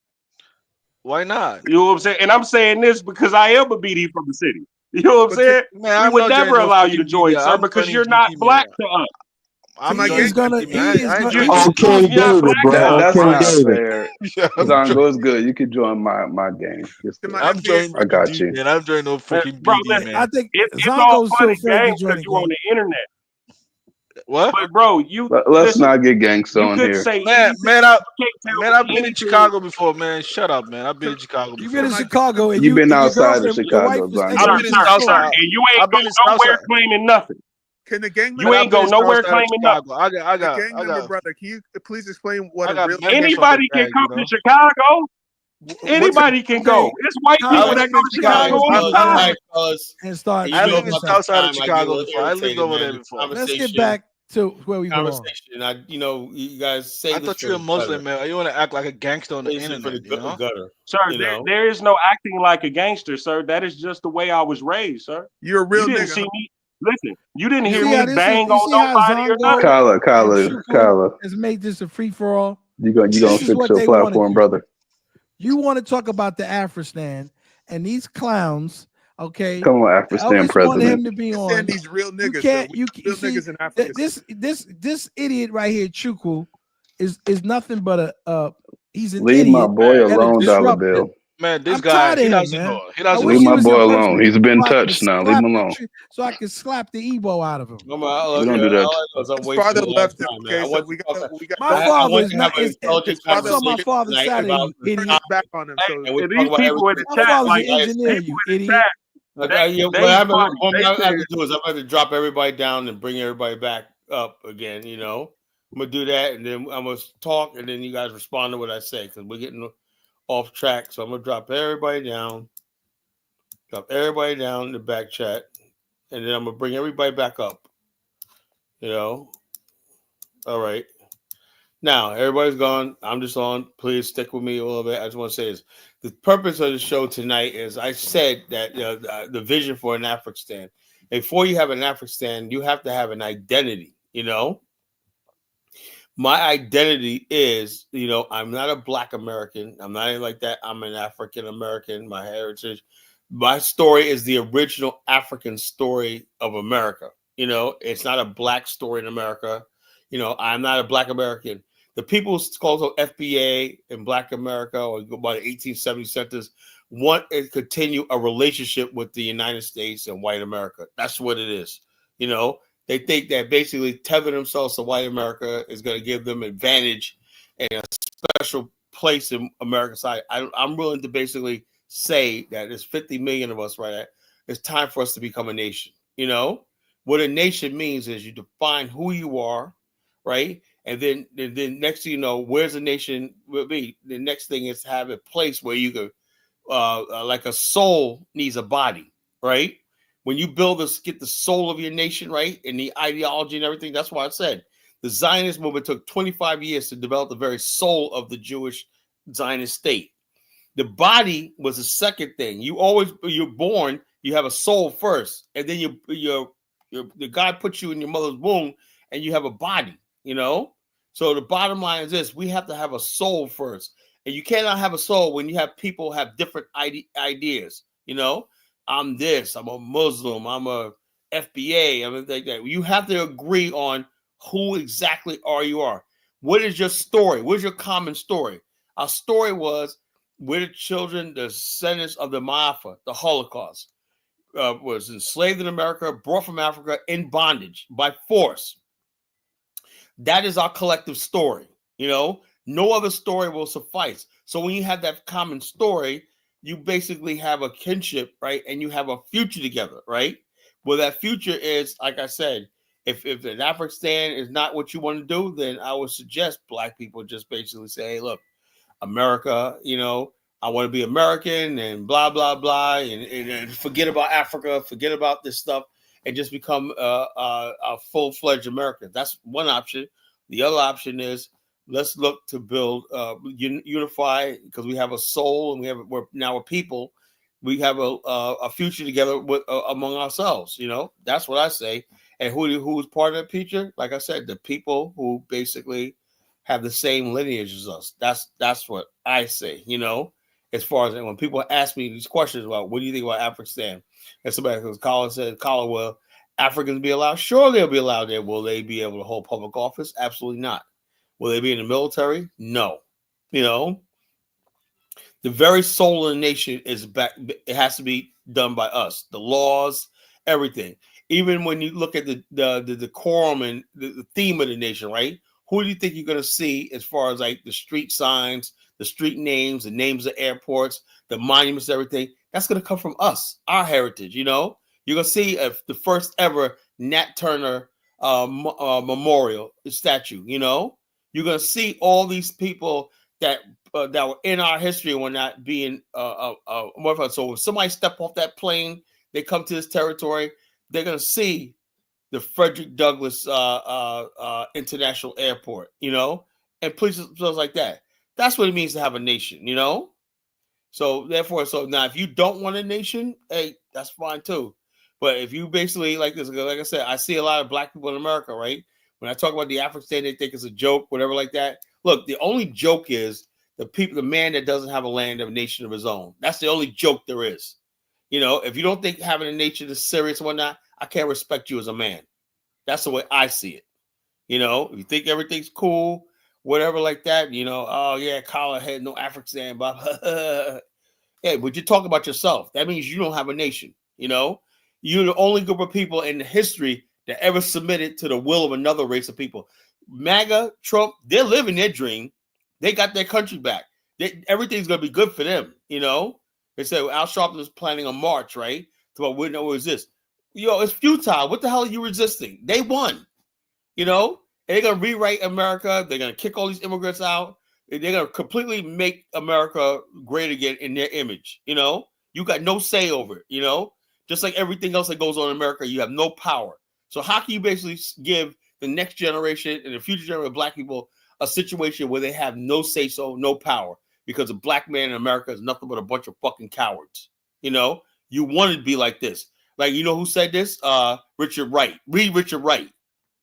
Why not? You know what I'm saying? And I'm saying this because I am a BD from the city. You know what I'm But saying? Man, We I'm would not never joining no allow you to freaking join, BD. sir, I'm because joining you're not BD, black man. to us. I'm my joining He's gonna. BD, He man. is I ain't gonna. joining Oh, no King You're not David, black bro. to us. That's King not David. fair. Yeah, Zongo is good. You could join my game. Just to my I'm FBA joining I got BD, you. man. I'm joining no freaking Bro, BD, listen, I man. think it's all Zongo's fun too and afraid to games join because the you're on gang. the internet. What? But bro, you Let's listen. not get gangsta You on could here. say Man, anything. man, You can't tell I've me been in anything. Chicago before, man. Shut up, man. I've been in Chicago You've been before. in my Chicago and You've been your outside of girlfriend, your wife Chicago, was I've Zongo. been in Sir, Southside. and you ain't I've go been in nowhere Southside. claiming nothing. Can the gang You Man, member, I've ain't been go in nowhere Southside of claiming nothing. Chicago. I the gang member got brother, can you please explain what I a got real members from the Anybody can gang, come you to know. Chicago. what's a, Anybody can okay? go. It's white How people I about that live go in to you guys Chicago Chicago. all be the All time. right, honest fellas. and start You I know, live speaking in about facts? this Southside of time I get a Chicago little before. I lived irritated, over man. there This before. Let's get conversation, back to where we belong. you know, you guys I save this thought for you were the a gutter. Muslim, man. You want to act like a gangster on the Save this for the internet, you know? gutter. Sir, You know, there is no acting like a gangster, sir. That is just the way I was raised, sir. you're a You real didn't nigga, see huh? me. Listen, you didn't You hear see me how this is? bang You on see how nobody or nothing. Zongo and Chuku Kyla, has made this a free for all? you gonna This is fix what your they want to platform, do. brother. You want to talk about the Afrikstan and these clowns, okay? Come on, Afghanistan Elvis wanted president. him to be Understand on. these real You niggas, sir. can't. We You real see niggas in Africa, sir. this idiot right here, Chuku, is nothing but he's an Leave my idiot boy Man, and a alone, Dollar disruptor. Bill. man, this I'm guy, tired of he him, doesn't man. know. He I doesn't wish Leave he know. my was in boy alone. prison He's been so I could touched now. Leave him slap alone. so I could slap the Ebo out of him. We don't do His that. Oh, I'm father wasting a lot of left him. time, man. Okay, so we got my don't I father want is to have not. an Is intelligent his father focus on my conversation father's tonight side of about you, this turned idiot. his topic, back on him. So and we're And talking these about people in everything the My that's chat, father's an like United engineer, States. people you in the idiot. chat, Okay, yeah, they funny. what They I have said, to do is I'm going to drop everybody down and bring everybody back up again. You know, I'm going to do that, and then I'm going to talk, and then you guys respond to what I say because we're getting off track. So I'm going to drop everybody down in the back chat, and then I'm going to bring everybody back up. You know, all right. Now everybody's gone. I'm just on. Please stick with me a little bit. I just want to say this: the purpose of the show tonight is I said that the vision for an Afrikstan. Before you have an Afrikstan, you have to have an identity. You know, my identity is, I'm not a Black American. I'm not anything like that. I'm an African American. My heritage, my story is the original African story of America. It's not a Black story in America. I'm not a Black American. The people called FBA in Black America or by the 1870 census want to continue a relationship with the United States and white America. That's what it is. They think that basically tethering themselves to white America is going to give them advantage and a special place in America's side. I'm willing to basically say that there's 50 million of us right now. It's time for us to become a nation. What a nation means is you define who you are, right? And then next thing you know, where's the nation will be? The next thing is to have a place where you could, like a soul needs a body, right? When you build this, get the soul of your nation, right? And the ideology and everything. That's why I said the Zionist movement took 25 years to develop the very soul of the Jewish Zionist state. The body was the second thing. You're born, you have a soul first, and then the God puts you in your mother's womb, and you have a body. So the bottom line is this: we have to have a soul first, and you cannot have a soul when you have people have different ideas. I'm this, I'm a Muslim, I'm a FBA, I'm like that. You have to agree on who exactly you are. What is your story? What's your common story? Our story was we're the children, the descendants of the Ma'afa, the Holocaust. Was enslaved in America, brought from Africa in bondage by force. That is our collective story. No other story will suffice. So when you have that common story, you basically have a kinship, right? And you have a future together, right? Well, that future is, like I said, if an Afrikstan is not what you want to do, then I would suggest Black people just basically say, hey, look, America, I want to be American and blah, blah, blah, and forget about Africa, forget about this stuff, and just become a full-fledged American. That's one option. The other option is let's look to build, unify, because we have a soul and we're now a people. We have a future together with among ourselves. That's what I say. And who's part of the future? Like I said, the people who basically have the same lineage as us. That's what I say. As far as when people ask me these questions about what do you think about Afrikstan, and somebody goes, Colin said, Colin, will Africans be allowed? Sure, they'll be allowed there. Will they be able to hold public office? Absolutely not. Will they be in the military? No. The very soul of the nation is back. It has to be done by us. The laws, everything. Even when you look at the decorum and the theme of the nation, right? Who do you think you're going to see as far as like the street signs, the street names, the names of airports, the monuments, everything? That's going to come from us, our heritage. You're going to see the first ever Nat Turner memorial statue. You're going to see all these people that were in our history and were not being modified. So if somebody step off that plane, they come to this territory, they're going to see the Frederick Douglass International Airport, and places like that. That's what it means to have a nation, So therefore, now if you don't want a nation, hey, that's fine too. But if you basically like this, like I said, I see a lot of black people in America, right? When I talk about the Afrikstan, they think it's a joke, whatever like that. Look, the only joke is the man that doesn't have a land of a nation of his own. That's the only joke there is. If you don't think having a nation is serious or whatnot, I can't respect you as a man. That's the way I see it. If you think everything's cool, whatever like that, oh yeah, Colin had no Afrikstan, blah, blah. Hey, but you're talking about yourself. That means you don't have a nation. You're the only group of people in history that ever submitted to the will of another race of people. MAGA, Trump, they're living their dream. They got their country back. Everything's going to be good for them. They said Al Sharpton is planning a march, right? So we know what is this. It's futile. What the hell are you resisting? They won. They're going to rewrite America. They're going to kick all these immigrants out. They're going to completely make America great again in their image. You got no say over it. Just like everything else that goes on in America, you have no power. So how can you basically give the next generation and the future generation of black people a situation where they have no say so, no power? Because a black man in America is nothing but a bunch of fucking cowards. You want to be like this. Like, who said this? Richard Wright. Read Richard Wright.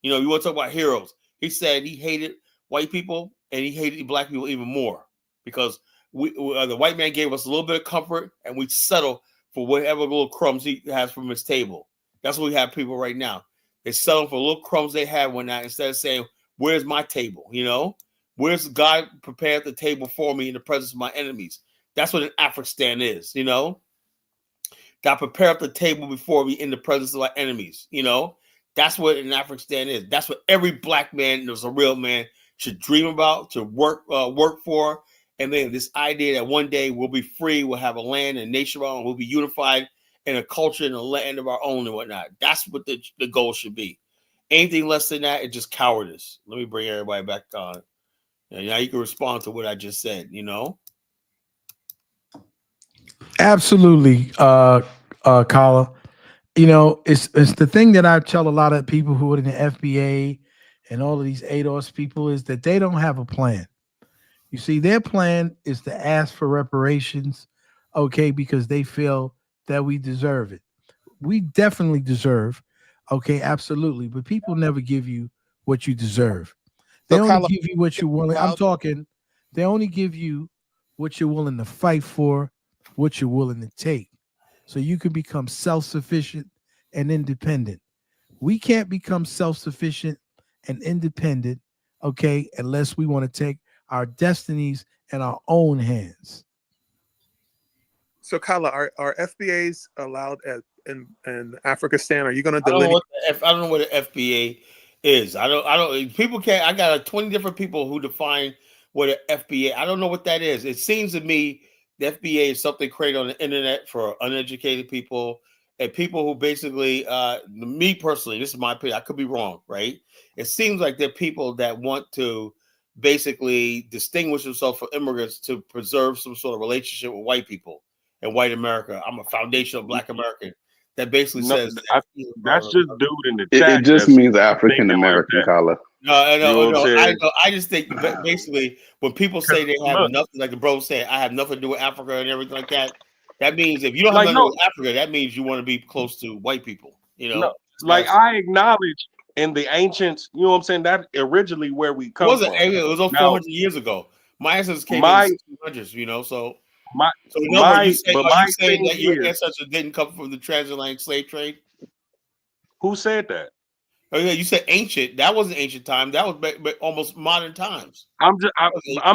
You want to talk about heroes. He said he hated white people and he hated black people even more because the white man gave us a little bit of comfort and we settle for whatever little crumbs he has from his table. That's what we have people right now. They settle for little crumbs they have one night instead of saying, where's my table? Where's God prepared the table for me in the presence of my enemies? That's what an Afrikstan is, God prepared the table before me in the presence of our enemies, That's what an Afrikstan is. That's what every black man that's a real man should dream about, to work for. And then this idea that one day we'll be free, we'll have a land and a nation of our own, we'll be unified in a culture and a land of our own and whatnot. That's what the goal should be. Anything less than that, it's just cowardice. Let me bring everybody back on. And now you can respond to what I just said, Absolutely, Kala. It's the thing that I tell a lot of people who are in the FBA and all of these ADOS people is that they don't have a plan. You see, their plan is to ask for reparations, okay, because they feel that we deserve it. We definitely deserve, okay, absolutely. But people never give you what you deserve. They only give you what you're willing. I'm talking. They only give you what you're willing to fight for, what you're willing to take, so you can become self-sufficient and independent. We can't become self-sufficient and independent, okay, unless we want to take our destinies in our own hands. So, Kala, are FBAs allowed in Afrikstan? Are you going to I don't know delineate? what the FBA is. I don't. People can't. I got like 20 different people who define what an FBA. I don't know what that is. It seems to me the FBA is something created on the internet for uneducated people and people who basically, me personally, this is my opinion. I could be wrong, right? It seems like they're people that want to basically distinguish themselves from immigrants to preserve some sort of relationship with white people and white America. I'm a foundational Black American. That basically says that's just dude in the It chat. just That's means African thinking like American that. color. No, I You know what I'm know. saying? I just think basically when people say they have Look, nothing, like the bro saying, I have nothing to do with Africa and everything like that. That means if you don't have like nothing to do no, with Africa, that means you want to be close to white people. You no, know, like that's I acknowledge in the ancients, you know what I'm saying, that originally where we it come wasn't. from. It was over Now 400 years ago. My ancestors came in my the 1600s. You know, so my in other words, but are you my saying thing that your is, ancestors didn't come from the transatlantic slave trade? who said that? Oh yeah, you said ancient. That wasn't ancient time. That was almost modern times. I'm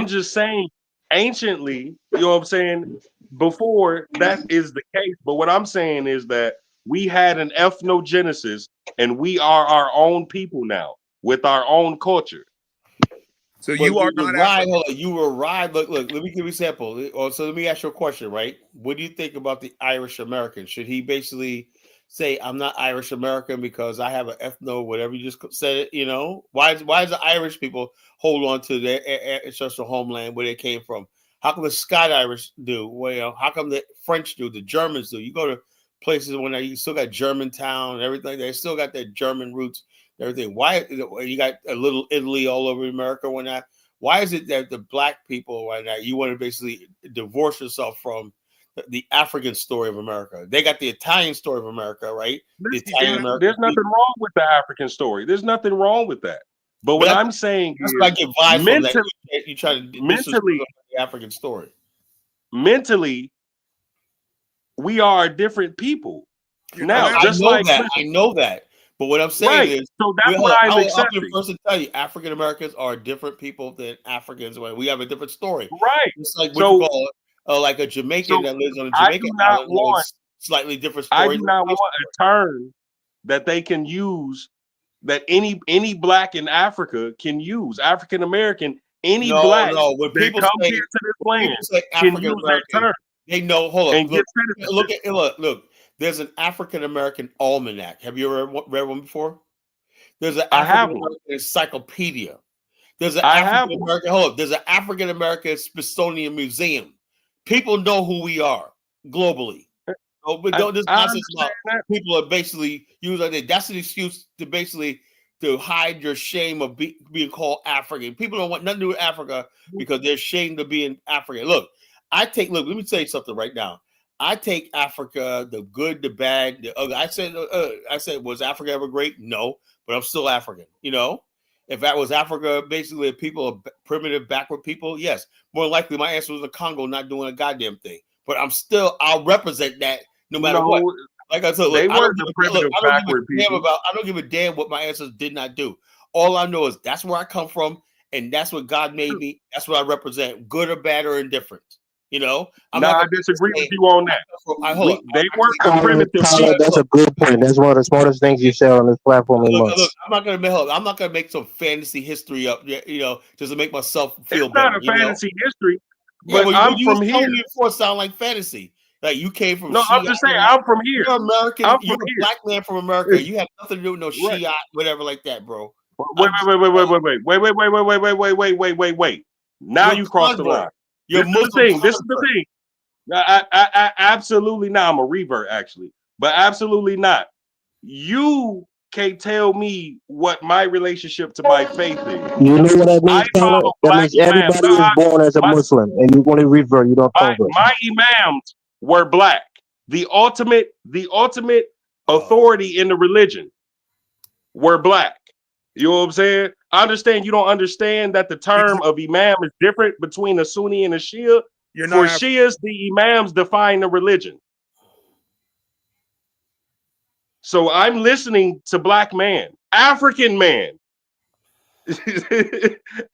just saying anciently, you know what I'm saying, before that is the case. But what I'm saying is that we had an ethnogenesis and we are our own people now with our own culture. So Well, you are not African. hold on. You were right. Look, let me give you an example. So let me ask you a question, right? What do you think about the Irish American? Should he basically say, I'm not Irish American because I have an ethno, whatever you just said it, you know? Why is the Irish people hold on to their ancestral homeland where they came from? How come the Scott Irish do? Well, how come the French do? The Germans do? You go to places when you still got Germantown and everything, they still got their German roots. Everything. Why you got a little Italy all over America? When that, why is it that the Black people why not you want to basically divorce yourself from the African story of America? They got the Italian story of America, right? The Italian American. There's nothing wrong with the African story. There's nothing wrong with that. But what I'm saying is, I get vibes from that. You try to mentally the African story. Mentally, we are different people. Now, just I know like that. I know that. But what I'm saying right. is, So that's what I'm accepting. I'm the first to tell you, African Americans are different people than Africans. We have a different story. Right. It's like what you call like a Jamaican that lives on a Jamaican island has a slightly different story. I do not want a term that they can use that any Black in Africa can use. African American, any Black when that people comes say, here to this land say can African use that American, term. they know. Hold and up, get look. There's an African American almanac. Have you ever read one before? There's an I have African one. American encyclopedia. There's an I have African American. Hold up. There's an African American Smithsonian Museum. People know who we are globally. But don't this nonsense about people are basically using it. That's an excuse to basically to hide your shame of being called African. People don't want nothing to do with Africa because they're ashamed of being African. Look, let me tell you something right now. I take Africa, the good, the bad, the ugly. I said, was Africa ever great? No, but I'm still African. You know, if that was Africa, basically, people, primitive, backward people, yes, more likely my answer was the Congo not doing a goddamn thing. But I'll represent that no matter what. Like I said, look, I don't give a damn what my ancestors did not do. All I know is that's where I come from, and that's what God made me. That's what I represent, good or bad or indifferent. You know, I disagree with you on that. They weren't the primitive people. That's a good point. That's one of the smartest things you said on this platform in months. Look, I'm not gonna make some fantasy history up, you know, just to make myself feel it's better. Not a fantasy history, but I'm from here. You before sound like fantasy. Like you came from. No, I'm just saying I'm from here. You're American. You're a Black man from America. You have nothing to do with no right. Shiite, whatever like that, bro. Wait. Now you crossed the line. This is the thing. I absolutely not. I'm a revert actually, but absolutely not. You can't tell me what my relationship to my faith is. You know what that means, Tyler? That means everybody is born as a Muslim, and you want to revert. You don't convert. My imams were Black. The ultimate authority in the religion were Black. You know what I'm saying? I understand you don't understand that the term of imam is different between a Sunni and a Shia. For Shias, the imams define the religion. So I'm listening to Black man, African man,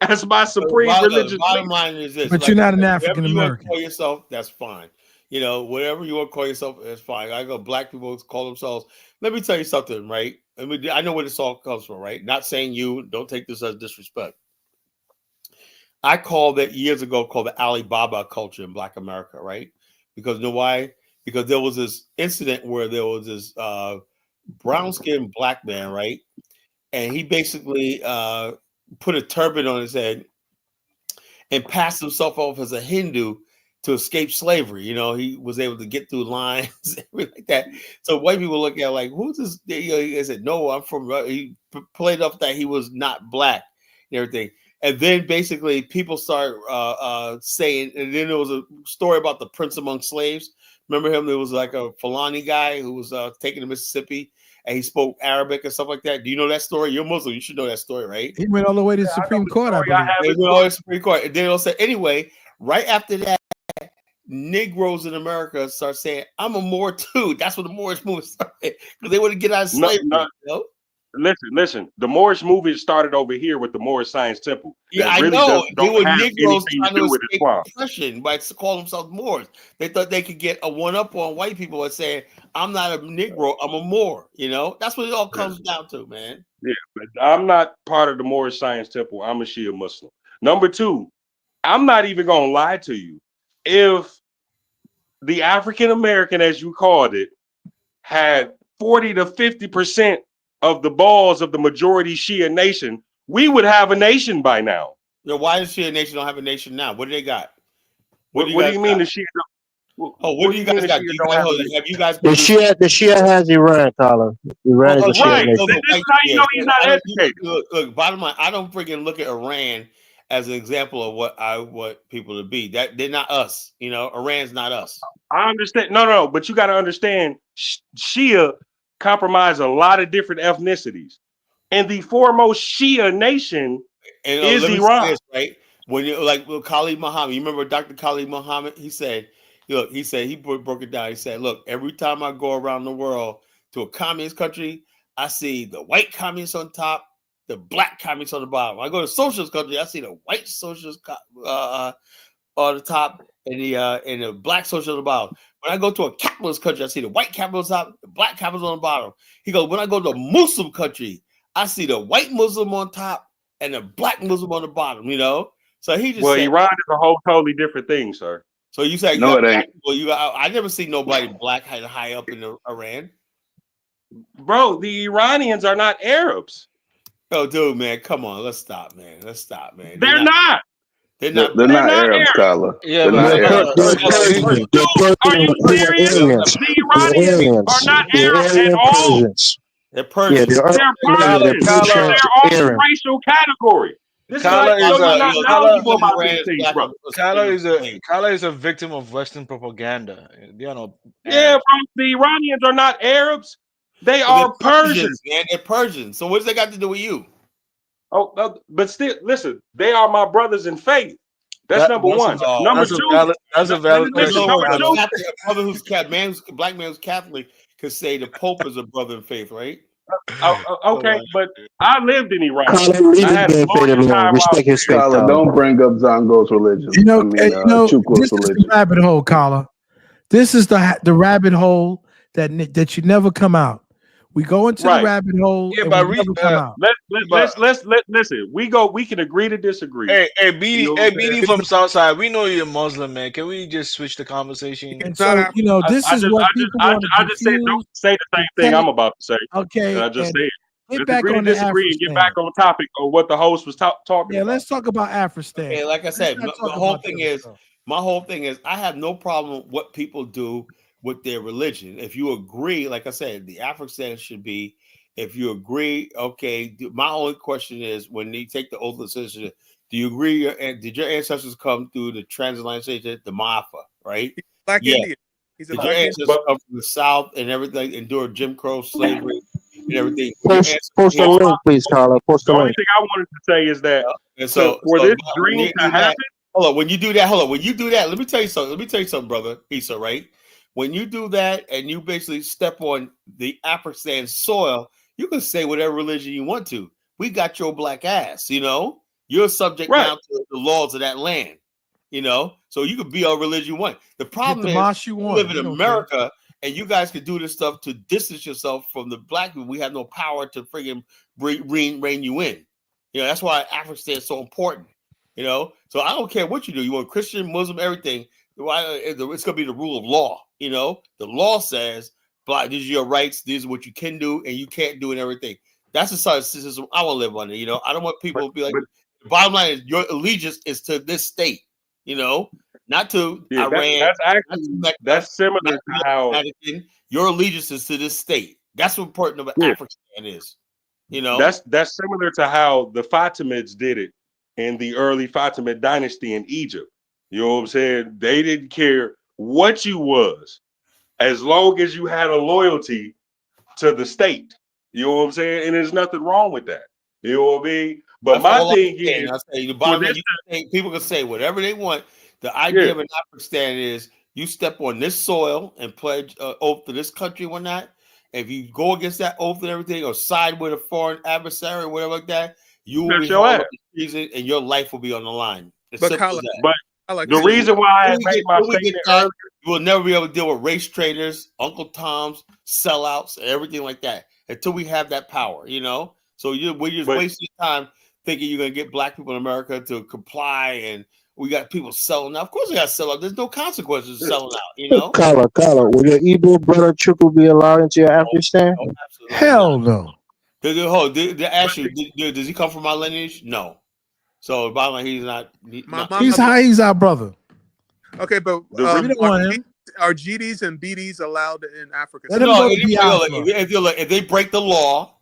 as my supreme religious. Bottom line is this: but you're not an African American. Call yourself, that's fine. You know, whatever you want to call yourself, that's fine. I go Black people call themselves. Let me tell you something, right? I know where this all comes from, right? Not saying you. Don't take this as disrespect. I called it years ago called the Alibaba culture in Black America, right? Because you know why? Because there was this incident where there was this brown-skinned Black man, right? And he basically put a turban on his head and passed himself off as a Hindu to escape slavery. You know, he was able to get through lines, everything like that. So white people look at like, who's this? You know, he said, no, I'm from. He played off that he was not black and everything. And then basically people start saying, and then there was a story about the Prince Among Slaves. Remember him? There was like a Fulani guy who was taken to Mississippi and he spoke Arabic and stuff like that. Do you know that story? You're Muslim. You should know that story, right? He went all the way to the Supreme Court, I believe. He went all the way to Supreme Court. And then they'll say, anyway, right after that, Negroes in America start saying, I'm a Moor too. That's when the Moorish movement started because they want to get out of slavery. You know? Listen. The Moorish movement started over here with the Moorish Science Temple. Yeah, I know. They were Negroes trying to escape oppression by calling themselves Moors. They thought they could get a one-up on white people by saying, I'm not a Negro, I'm a Moor. You know, that's what it all comes down to, man. Yeah, but I'm not part of the Moorish Science Temple. I'm a Shia Muslim. Number two, I'm not even going to lie to you. If the African American, as you called it, had 40 to 50% of the balls of the majority Shia nation, we would have a nation by now. Yeah, why does Shia nation don't have a nation now? What do they got? What do you mean the Shia? What do you guys got? Have you guys? The Shia has Iran, Tyler. Iran is a Shia nation. This is how you know he's not educated. Look, bottom line, I don't freaking look at Iran as an example of what I want people to be. That they're not us. You know, Iran's not us. I understand. No, but you got to understand, Shia compromise a lot of different ethnicities, and the foremost Shia nation is Iran. This, right? When you like Khalid Muhammad, you remember Dr. Khalid Muhammad? He said, look, he broke it down. He said, look, every time I go around the world to a communist country, I see the white communists on top, the black communists on the bottom. When I go to socialist country, I see the white socialists on the top and the black socialists on the bottom. When I go to a capitalist country, I see the white capitalists on top, the black capitalists on the bottom. He goes, when I go to a Muslim country, I see the white Muslim on top and the black Muslim on the bottom, you know? So he just said, Iran is a whole totally different thing, sir. So you say, no, it ain't. Well, I never see nobody black high up in Iran. Bro, the Iranians are not Arabs. Oh, dude, man, come on. Let's stop, man. They're not. They're not Arabs, Tyler. Yeah, are you serious? The Iranians are not Arabs at all. They're Persians. They're Persians. They're all racial category. Kala is a victim of Western propaganda. They are not Arabs. The Iranians are not Arabs. They are Persians, man. They're Persians. So what's that got to do with you? Oh, but still, listen. They are my brothers in faith. That's number one. Number two. That's a valid question. Number two. A brother who's black man who's Catholic could say the Pope is a brother in faith, right? Okay, but I lived in Iraq. Don't bring up Zongo's religion. This is the rabbit hole, Kala. This is the rabbit hole that you never come out. We go into the rabbit hole. Yeah, and but we never come out. Let's listen. We can agree to disagree. Hey, BD from Southside. We know you're Muslim, man. Can we just switch the conversation? And so, this is what people want to I just said don't say the same thing I'm about to say. Okay. I just said. Get back on disagree and get back on topic of what the host was talking about. Yeah, let's talk about Afrikstan. Okay, like I said, my whole thing is I have no problem with what people do with their religion. If you agree, like I said, the Afrikstan should be, if you agree, okay. My only question is, when you take the oath of citizenship, do you agree? Did your ancestors come through the transatlantic, the Maafa, right? Black Indian. He's a Did your ancestors come from the South and everything, endure Jim Crow slavery and everything? Post the link, please, Tyler. Post the only link. thing I wanted to say is that for this dream to happen. Hold on, when you do that, let me tell you something, brother Issa, right? When you do that and you basically step on the Afrikstan soil, you can say whatever religion you want to. We got your black ass, you know? You're subject now to the laws of that land, you know? So you can be our religion you want. The problem is you live in America and you guys can do this stuff to distance yourself from the black people. We have no power to friggin' rein you in. You know, that's why Afrikstan is so important, you know? So I don't care what you do. You want Christian, Muslim, everything. It's going to be the rule of law. You know, the law says, these are your rights. These are what you can do and you can't do and everything. That's the sort of system I want to live under. You know, I don't want people to be like bottom line is your allegiance is to this state, not to Iran. That's actually that's similar to how your allegiance is to this state. That's what important about Afrikstan is. That's similar to how the Fatimids did it in the early Fatimid dynasty in Egypt. You know what I'm saying? They didn't care what you was, as long as you had a loyalty to the state. You know what I'm saying? And there's nothing wrong with that. You know what I mean? But my thing is, the bottom line, people can say whatever they want. The idea of an Afrikstan is you step on this soil and pledge oath to this country or whatnot. If you go against that oath and everything, or side with a foreign adversary or whatever like that, you will be held up in prison and your life will be on the line. But the reason why I made my statement earlier, you will never be able to deal with race traders, Uncle Toms, sellouts, and everything like that until we have that power. So we're just wasting time thinking you're gonna get black people in America to comply, and we got people selling out. Of course, we got to sell out. There's no consequences of selling out. Carla, will your Igbo brother Chukwu be allowed into your Afrikstan? Hell no. Does he come from my lineage? No. So bottom line, he's not. He's our brother. Okay, but are GDs and BDs allowed in Africa? If they break the law,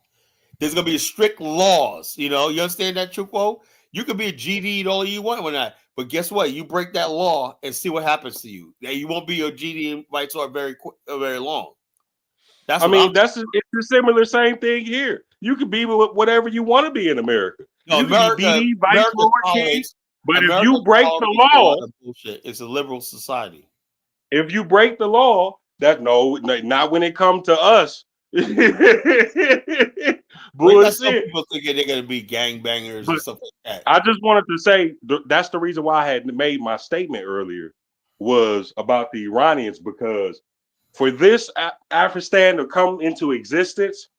there's gonna be strict laws. You understand that, Chukwu? You could be a GD all you want when that, but guess what? You break that law and see what happens to you. You won't be your GD rights are very long. It's a similar same thing here. You could be whatever you want to be in America. No, you America, can be BD, vice lord, king, but America, if you break the law, it's a liberal society. If you break the law, not when it comes to us. Bullshit. Some people think they're going to be gangbangers and stuff like that. I just wanted to say that's the reason why I had made my statement earlier was about the Iranians, because for this Afrikstan to come into existence,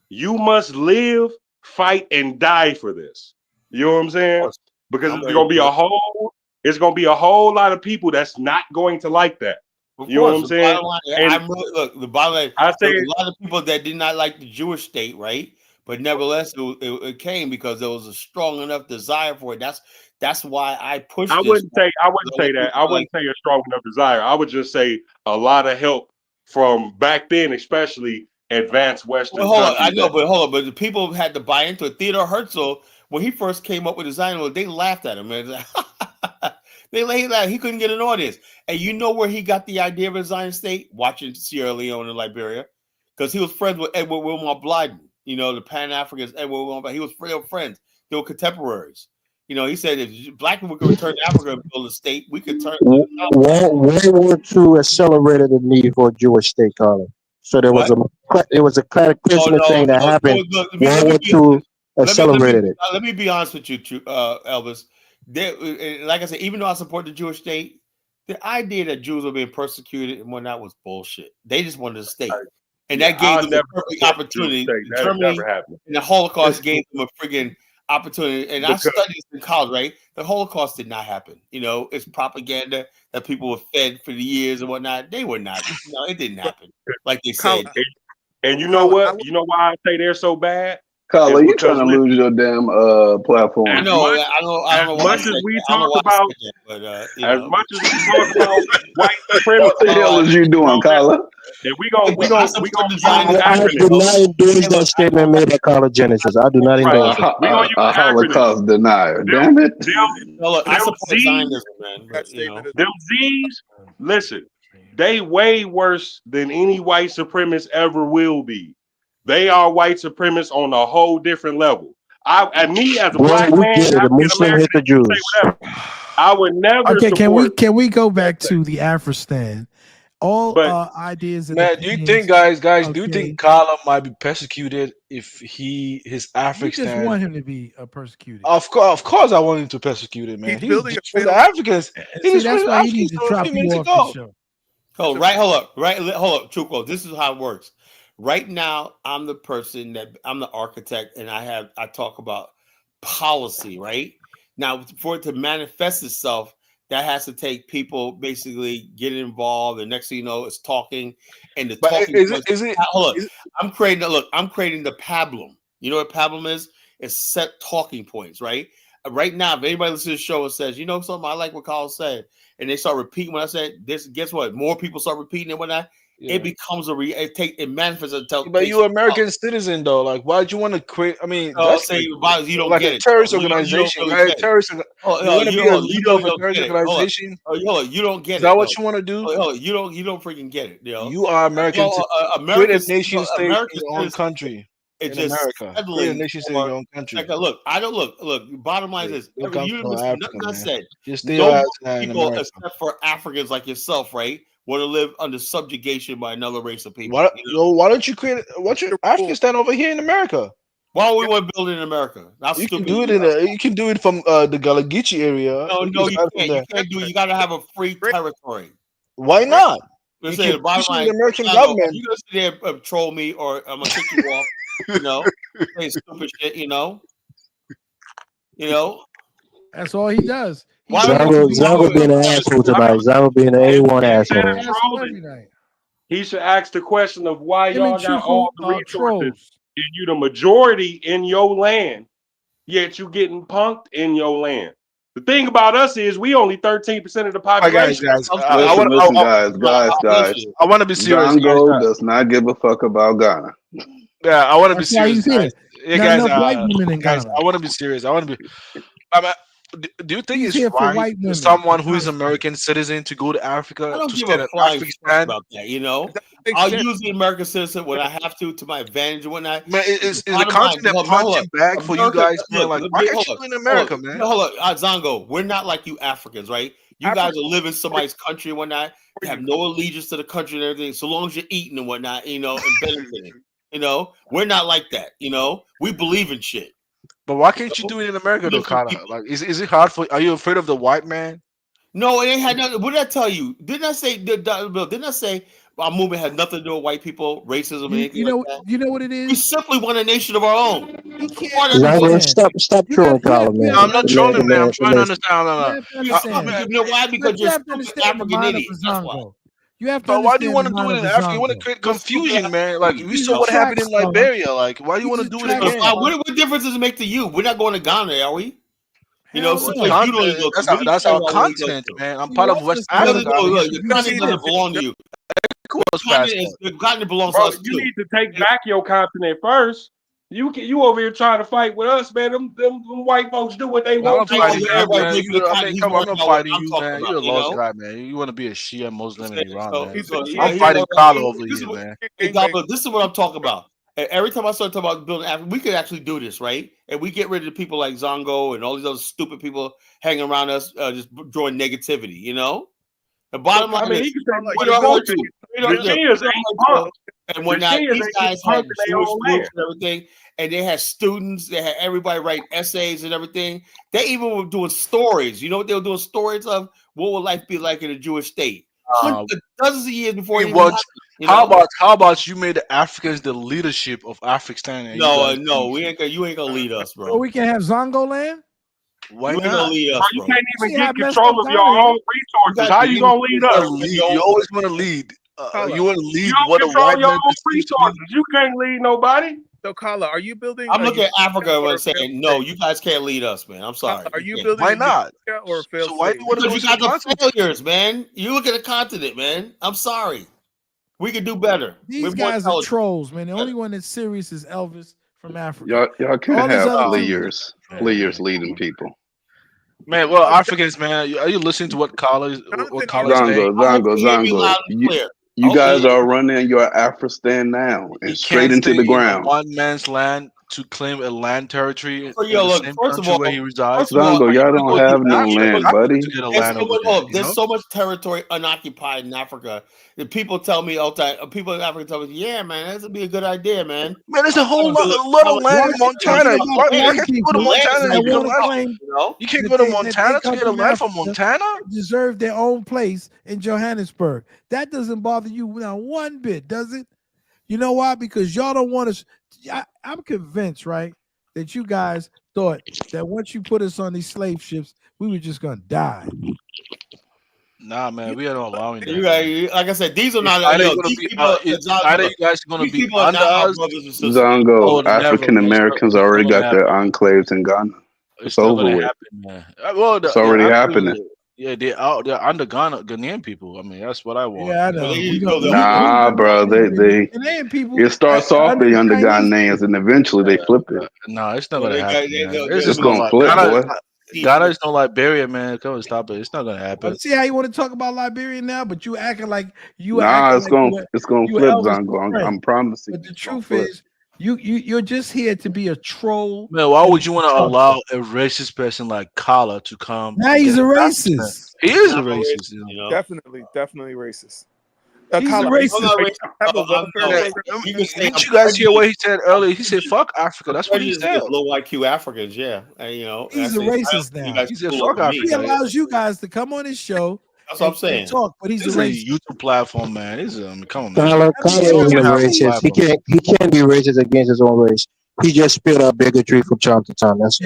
you must live, fight, and die for this. You know what I'm saying? Because it's gonna be a whole lot of people that's not going to like that. You know what I'm saying? The bottom line, I say a lot of people that did not like the Jewish state, right? But nevertheless, it came because there was a strong enough desire for it. That's why I pushed. I wouldn't say that. I wouldn't say a strong enough desire. I would just say a lot of help from back then, especially advanced Western countries. I know, but hold on. But the people had to buy into it. Theodore Herzl, when he first came up with Zionism, they laughed at him. Man. They laughed. He couldn't get an audience. And you know where he got the idea of a Zionist state? Watching Sierra Leone and Liberia, because he was friends with Edward Wilmot Blyden. The Pan-Africanist Edward Wilmot. He was friends. They were contemporaries. He said if black people could return to Africa and build a state, we could turn. World War II accelerated the need for a Jewish state, Carla. So there was a cataclysmic thing that happened. World War II accelerated it. Let me be honest with you, Elvis. Like I said, even though I support the Jewish state, the idea that Jews were being persecuted and whatnot was bullshit. They just wanted a state. And that gave them the perfect opportunity. Germany and the Holocaust gave them a friggin' opportunity. And I studied this in college, right? The Holocaust did not happen. It's propaganda that people were fed for the years and whatnot. They were not. It didn't happen like they said. And you know what? You know why I say they're so bad? Carla, you trying to lose your damn platform. I know. I don't know. As much as we talk about, as much as we talk about white supremacy, what the hell is you doing, Carla? And we gonna I do not endorse that statement made by Carla Genesis. I do not endorse it. A Holocaust denier. Damn it. Them Z's, listen, they way worse than any white supremacist ever will be. They are white supremacists on a whole different level. Me as a black man, I would never. Okay, can we go back to the Afrikstan? All ideas. Man, do you think, guys? Do you think Carla might be persecuted if his Afrikstan? You just want him to be persecuted. Of course, I want him to persecute it, man. He's building the Africans. That's why he needs to drop you off the show. Hold up, Chukwu. This is how it works. Right now, I'm the person I'm the architect, and I talk about policy. Right now, for it to manifest itself, that has to take people basically getting involved. The next thing you know, it's talking, and the talking. I'm creating the pablum. You know what pablum is? It's set talking points, right? right now, if anybody listens to the show and says, you know something, I like what Carl said, and they start repeating what I said, this, guess what? More people start repeating it when it becomes it manifests itself. But you're an American citizen though. Like, why'd you want to create? I mean, that's say like, you don't like get a it. terrorist You don't organization, really right? get it. Terrorist. You want to be a leader of a terrorist organization? You don't get it. Is that what you want to do? You don't freaking get it. You are American. Create a nation state in your own country. It's in just America. Create a nation state in your own country. Like, look. Bottom line is, nothing I said. Just stay No in people America. except for Africans like yourself, right, want to live under subjugation by another race of people. Why don't you create? What's your Afrikstan over here in America? Why would we want to build it in America? You can do it you can do it from the Galagichi area. No, you can't. You can't do it. You got to have a free territory. Why not? Let's You say can the bottom push line. the American You're government. gonna sit there troll me, or I'm gonna kick you off. Say stupid shit. You know. That's all he does. Zongo being an asshole tonight. Zongo being an A1 asshole. He should ask the question of why Him y'all and got Chuku all the are resources trolls. and you the majority in your land, yet you getting punked in your land. The thing about us is we only 13% of the population. Guys, guys. I want to be serious. Zongo does not give a fuck about Ghana. Yeah, I want to be That's why serious, he's here. guys. Yeah, Not guys, enough white women in guys, Ghana. I want to be serious. I want to be. Do you think He's it's here for right white for women. someone who is American citizen to go to Africa I don't to give stay a in flying fuck Afrikstan? about that. I'll use the American citizen when I have to my advantage and whatnot. Man, is the continent punching back for you guys, man? Like, why aren't you in America, man? Hold on, Zongo. We're not like you Africans, right? You guys are living in somebody's country and whatnot. You have no allegiance to the country and everything. So long as you're eating and whatnot, and benefiting. We're not like that. We believe in shit. But why can't you do it in America, though, Kana? Like, is it hard for? Are you afraid of the white man? No, it ain't had nothing. What did I tell you? Didn't I say? Didn't I say our movement had nothing to do with white people, racism, and anything like that? You know what it is? We simply want a nation of our own. Stop trolling, Colin, man. No, I'm not trolling, man. I'm trying to understand. Why? Because you're stupid African idiots. That's why. You have to. But why do you want to do it in Africa? You want to create confusion, man. Like we saw what happened in Liberia. Like, why do you want to do it again? What difference does it make to you? We're not going to Ghana, are we? That's our continent, man. I'm part of West Africa. The continent doesn't belong to you. The continent belongs to us. You need to take back your continent first. You over here trying to fight with us, man. Them white folks do what they want. I'm not fighting you, man. You're a lost guy, man. You want to be a Shia Muslim in Iran, man. I'm fighting Kala over here, man. This is what I'm talking about. And every time I start talking about building Africa, we could actually do this, right? And we get rid of the people like Zongo and all these other stupid people hanging around us, just drawing negativity, The bottom line is, and when these guys had Jewish groups and everything, and they had students, they had everybody write essays and everything. They even were doing stories. You know what they were doing? Stories of what would life be like in a Jewish state. Dozens of years before it even happened, how about you made the Africans the leadership of Afrikstan? No, we ain't. You ain't gonna lead us, bro. So we can have Zongo land. Why not? Gonna lead us, bro? You can't even get control of your own resources. How you gonna lead us? You always want to lead. You want to lead you what a white your man own resources. You can't lead nobody. So, Kala, are you building? I'm looking at Africa and saying, no, you guys can't lead us, man. I'm sorry. Are you building? Why not? Or a failed so why do you want to you got the failures, man. You look at the continent, man. I'm sorry. We can do better. These guys are trolls, man. The only one that's serious is Elvis from Africa. Y'all can't have players leading people. Man, well, Africans, man, are you listening to what Kala is saying? Zongo. You guys are running your Afrikstan now and straight into the ground. One man's land to claim a land territory in look, the same first of country all, where he resides. Zongo, y'all don't have no land, buddy. There's so much territory unoccupied in Africa. The people tell me all the time. People in Africa tell me, "Yeah, man, that would be a good idea, man." Man, there's a whole lot of land in Montana. Why can't you go to Montana and get a land? You can't go to Montana to get a land from Montana. Deserve their own place in Johannesburg. That doesn't bother you now one bit, does it? You know why? Because y'all don't want us. I'm convinced, right, that you guys thought that once you put us on these slave ships, we were just gonna die. Nah, man, we are not allowing that. Like I said, these are not. Either you guys are going to be under us. Zongo, African Americans already got their enclaves in Ghana. It's not over gonna with. happen, man. Well, It's already happening. Yeah, they're under Ghanaian people. I mean, that's what I want. Yeah, I know. Nah, bro. They Ghanaian people. it starts off they under Ghanaians and eventually they flip it. No, it's not Well, gonna they got- happen, they- man. they- It's they- just It's no gonna like flip, Ghana. boy. Ghana is no Liberia, man. Come on, stop it. It's not gonna happen. See how you want to talk about Liberia now, but you acting like you Nah, it's gonna you were flip, Elvis' Zongo. friend. I'm promising. But the truth is, you're just here to be a troll. Man, why would you want to allow a racist person like Kala to come? Now and he's get a harassment? racist. He is a racist. You know? Definitely racist. He's Kyle, a are you racist. gonna have a welfare program? Didn't you guys hear what he said earlier? He said, "Fuck Africa." That's what he said. Low IQ Africans, yeah. And, you know, He's a racist now. He said, "Fuck Africa." He allows you guys to come on his show. That's what I'm and saying. talk, but he's This a is racist. a YouTube platform, man. This is, come on, man. Kyler It's isn't always have a racist. He platform. can't be racist against his own race. He just spit out bigotry from time to time. That's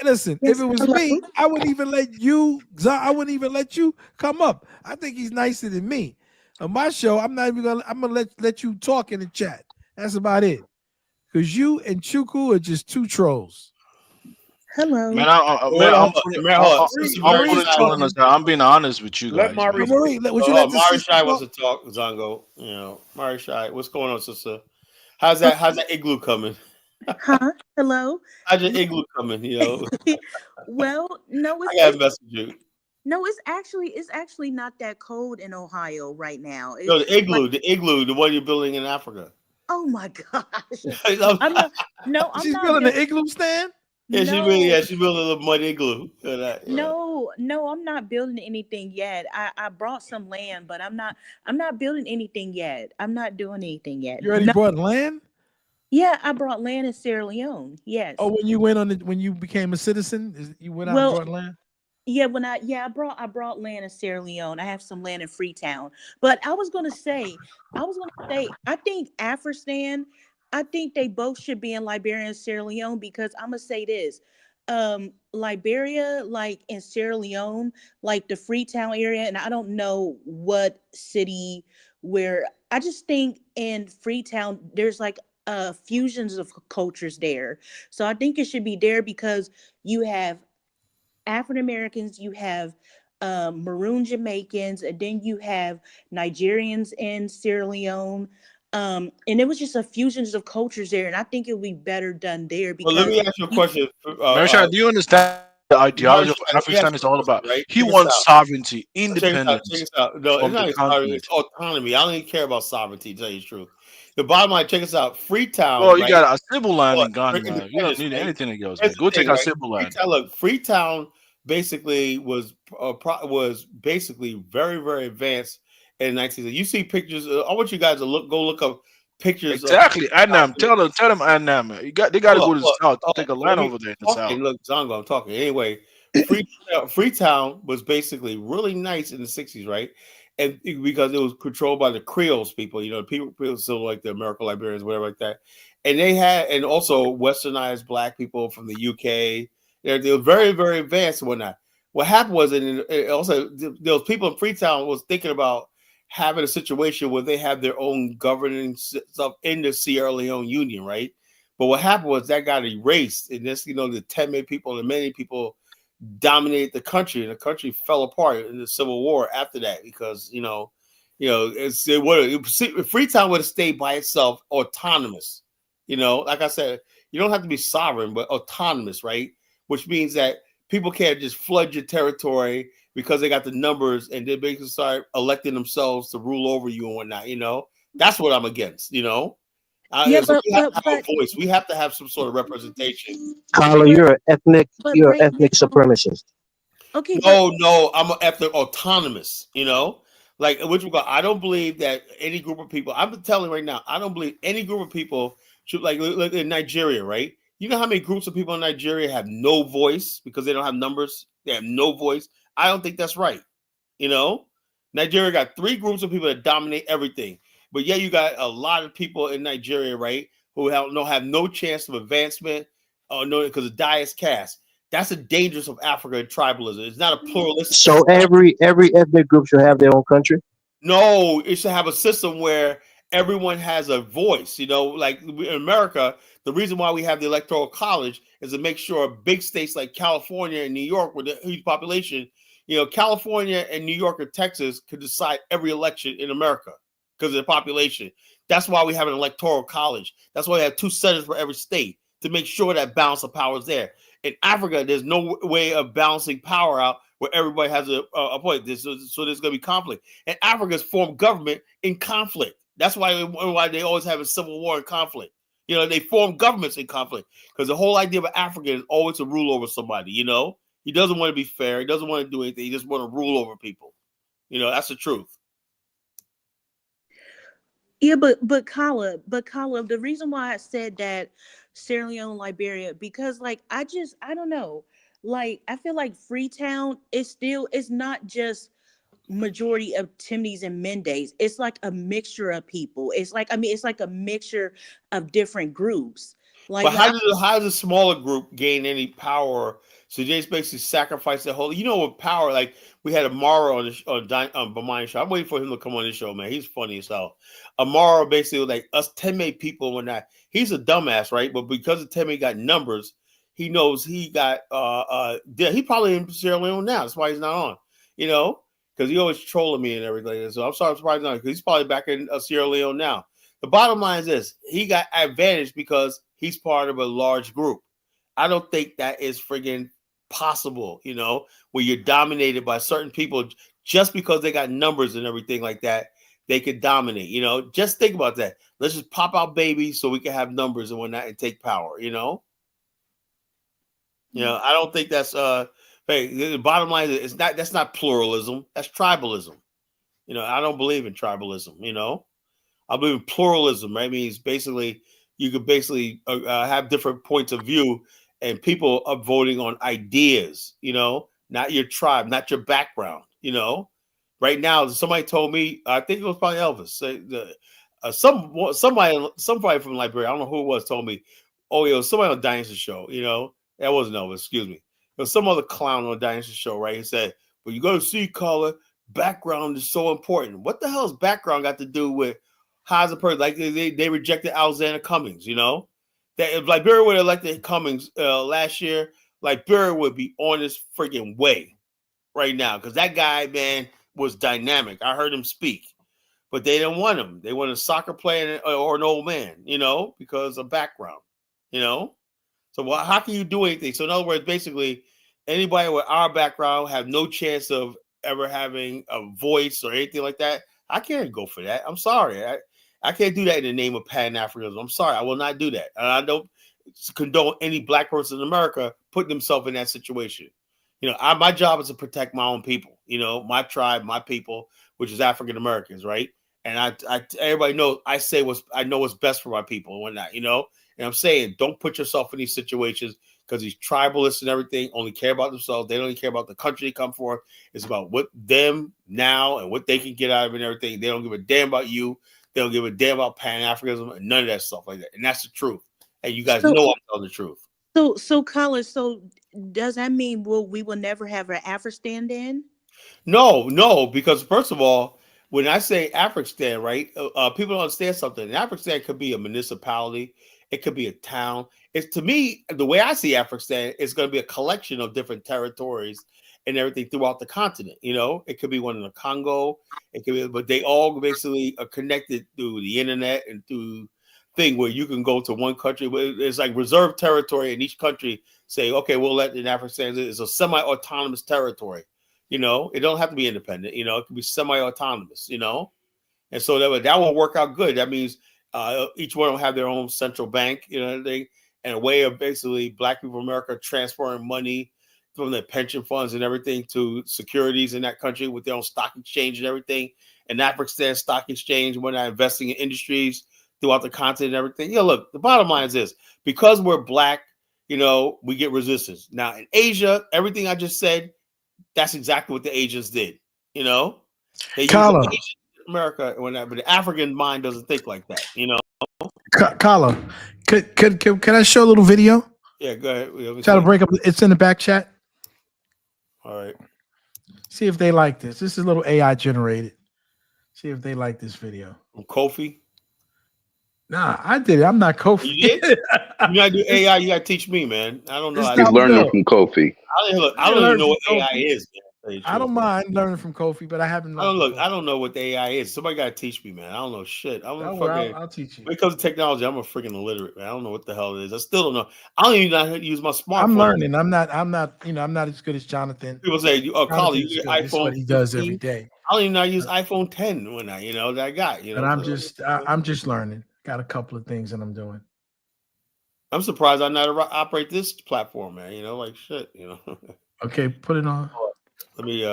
Listen, if it was me, I wouldn't even let you. I wouldn't even let you come up. I think he's nicer than me. On my show, I'm not even gonna. I'm gonna let you talk in the chat. That's about it. Because you and Chuku are just two trolls. Hello. Man, I'm being honest with you guys. Marie, would you Oh, let the Mari sister Shai talk? wants to talk, Zongo. You know, Mari Shai, what's going on, sister? How's that igloo coming? Huh? Hello. How's your igloo coming? You know, Well, no, I got a message you. no, it's actually not that cold in Ohio right now. No, It's the igloo, like, the one you're building in Africa. oh my gosh. I'm not. No, I'm She's not building build- an igloo stand. Yeah, No. she's building a little mud igloo. No, I'm not building anything yet. I brought some land, but I'm not building anything yet. I'm not doing anything yet. You already brought land? Yeah, I brought land in Sierra Leone. Yes. Oh, when you became a citizen, you went out and brought land? Yeah, I brought land in Sierra Leone. I have some land in Freetown. But I was gonna say, I think Afrikstan, I think they both should be in Liberia and Sierra Leone because I'm gonna say this. Liberia, like in Sierra Leone, like the Freetown area, and I don't know what city where I just think in Freetown there's like fusions of cultures there. So I think it should be there because you have African Americans, you have maroon Jamaicans, and then you have Nigerians in Sierra Leone. And it was just a fusions of cultures there, and I think it would be better done there because. Well, let me ask you a question. Marisha, do you understand the ideology of Afrikstan is all about? Right? He wants sovereignty, independence. Check this out. No, it's not sovereignty, it's autonomy. I don't even care about sovereignty, to tell you the truth. The bottom line, check this out. Freetown. Well, you right? got a civil land in Ghana, man. You don't need anything that goes, man. Go take our civil land. Freetown basically was basically very, very advanced in 1960s. You see pictures. I want you guys to look up pictures. Exactly. Annam. Tell them Annam. They got to go to the south to take a land over there in the south. Look, Zongo, I'm talking. Anyway, Freetown was basically really nice in the 60s, right? And because it was controlled by the Creoles people, you know, people still like the American Liberians, whatever like that. And they had, and also westernized black people from the UK. They were very, very advanced and whatnot. What happened was, and also those people in Freetown was thinking about having a situation where they have their own governing stuff in the Sierra Leone Union, right? But what happened was that got erased, and this, you know, the 10 million people and many people dominated the country, and the country fell apart in the Civil War after that because Freetown would have stayed by itself, autonomous. You know, like I said, you don't have to be sovereign, but autonomous, right? Which means that people can't just flood your territory because they got the numbers and they basically start electing themselves to rule over you and whatnot. You know, that's what I'm against. You know, we have to have a voice. We have to have some sort of representation. Carla, you're an ethnic supremacist. Okay. No, I'm an ethnic autonomous. You know, like which regard, I don't believe that any group of people. I'm telling you right now, I don't believe any group of people should like in Nigeria, right? You know how many groups of people in Nigeria have no voice because they don't have numbers? They have no voice. I don't think that's right. You know, Nigeria got 3 groups of people that dominate everything. But yeah, you got a lot of people in Nigeria, right, who have no chance of advancement because the die is cast. That's the dangers of Africa and tribalism. It's not a pluralistic. So every ethnic group should have their own country? No, it should have a system where everyone has a voice. You know, like in America, The reason why we have the Electoral College is to make sure big states like California and New York with a huge population, California and New York or Texas could decide every election in America because of the population. That's why we have an Electoral College. That's why we have 2 senators for every state to make sure that balance of power is there. In Africa, there's no way of balancing power out where everybody has a point. So there's going to be conflict. And Africa's formed government in conflict. That's why they always have a civil war and conflict. They form governments in conflict because the whole idea of Africa is always to rule over somebody. He doesn't want to be fair. He doesn't want to do anything. He just want to rule over people. That's the truth. Yeah, but Kala, the reason why I said that Sierra Leone, Liberia, because I don't know, I feel like Freetown it's not just majority of Timneys and Mendes. It's like a mixture of people. It's like a mixture of different groups. But how does a smaller group gain any power? So they just basically sacrifice their whole. With power, like we had Amaro on Bamani show. I'm waiting for him to come on this show, man. He's funny as hell. Amaro basically like us 10 people when that he's a dumbass, right? But because the 10 got numbers, he knows he got he probably in Sierra Leone now. That's why he's not on. Because he always trolling me and everything. So I'm surprised not because he's probably back in Sierra Leone now. The bottom line is this: he got advantage because he's part of a large group. I don't think that is friggin' possible, where you're dominated by certain people just because they got numbers and everything like that, they could dominate, Just think about that. Let's just pop out babies so we can have numbers and whatnot and take power, I don't think that's hey, the bottom line is that's not pluralism, that's tribalism. I don't believe in tribalism, I believe in pluralism, right? It means basically you could basically have different points of view and people are voting on ideas, not your tribe, not your background, Right now, somebody told me, I think it was probably Elvis, somebody from Liberia, I don't know who it was, told me, oh, it was somebody on Dynasty Show, that wasn't Elvis, excuse me. It was some other clown on Dynasty Show, right? He said, but you got to see, caller, background is so important. What the hell has background got to do with how's a person? Like they rejected Alexander Cummings, that if Liberia would have elected Cummings last year, Liberia would be on this freaking way right now because that guy, man, was dynamic. I heard him speak, but they didn't want him. They wanted a soccer player or an old man, because of background, So how can you do anything? So in other words, basically, anybody with our background have no chance of ever having a voice or anything like that. I can't go for that. I'm sorry. I can't do that in the name of Pan-Africanism. I'm sorry. I will not do that. And I don't condone any black person in America putting themselves in that situation. My job is to protect my own people, my tribe, my people, which is African Americans, right? And I everybody knows I know what's best for my people and whatnot, And I'm saying don't put yourself in these situations because these tribalists and everything only care about themselves. They don't even care about the country they come for. It's about what them now and what they can get out of it and everything. They don't give a damn about you. They don't give a damn about Pan-Africanism and none of that stuff like that. And that's the truth. And you guys know I'm telling the truth. So Colin, so does that mean we will never have an Afrikstan then? No, because first of all, when I say Afrikstan, right, people don't understand something. An Afrikstan could be a municipality. It could be a town. It's to me, the way I see Afrikstan, it's going to be a collection of different territories and everything throughout the continent. It could be one in the Congo. It could be, but they all basically are connected through the internet and through thing where you can go to one country. It's like reserved territory in each country. Say, okay, we'll let in Afrikstan. It's a semi-autonomous territory. It don't have to be independent. It can be semi-autonomous. And so that will work out good. That means each one will have their own central bank, and a way of basically black people in America transferring money from their pension funds and everything to securities in that country with their own stock exchange and everything. And Afrikstan stock exchange, when they're investing in industries throughout the continent and everything. Look, the bottom line is this: because we're black, we get resistance. Now in Asia, everything I just said, that's exactly what the Asians did. They use America when that, but the African mind doesn't think like that. Kala, can I show a little video? Yeah, go ahead. Try to break up. It's in the back chat. All right. See if they like this. This is a little AI generated. See if they like this video. From Kofi. Nah, I did it. I'm not Kofi. You did? You gotta do AI. You gotta teach me, man. I don't know. It's How He's to learning Bill. from Kofi. I don't even know what AI is. Man, I don't mind learning from Kofi, but I haven't. I don't know what the AI is. Somebody gotta teach me, man. I don't know shit. I'll teach you. When it comes to technology, I'm a freaking illiterate, man. I don't know what the hell it is. I still don't know. I don't even know how to use my smartphone. I'm learning. I'm not. I'm not as good as Jonathan. People say, "Oh, Carly, you get iPhone." This is what he does every day. I don't even know how to use iPhone 10 when that I got. And I'm just learning. Got a couple of things that I'm doing. I'm surprised I know how to operate this platform, man. Like shit. Okay, put it on. Let me.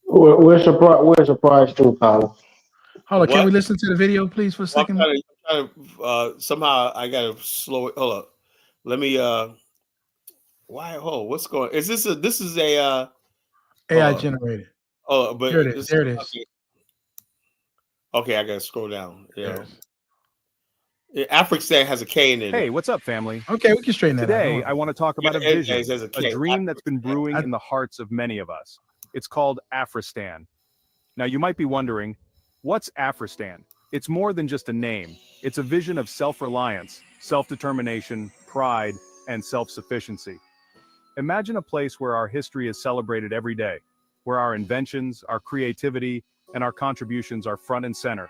Where's the prize to, Colin? Hold on, can we listen to the video, please, for a second? I'm trying to somehow I gotta slow it. Hold up. Let me. Why? What's going? Is this a? This is a. AI generated. Oh, but there it is. There it is. Okay, I gotta scroll down. Afrikstan has a K in it. Hey, what's up, family? Okay, we can straighten that out. Today, I want to talk about a vision, a dream that's been brewing in the hearts of many of us. It's called Afrikstan. Now, you might be wondering, what's Afrikstan? It's more than just a name. It's a vision of self-reliance, self-determination, pride, and self-sufficiency. Imagine a place where our history is celebrated every day, where our inventions, our creativity, and our contributions are front and center.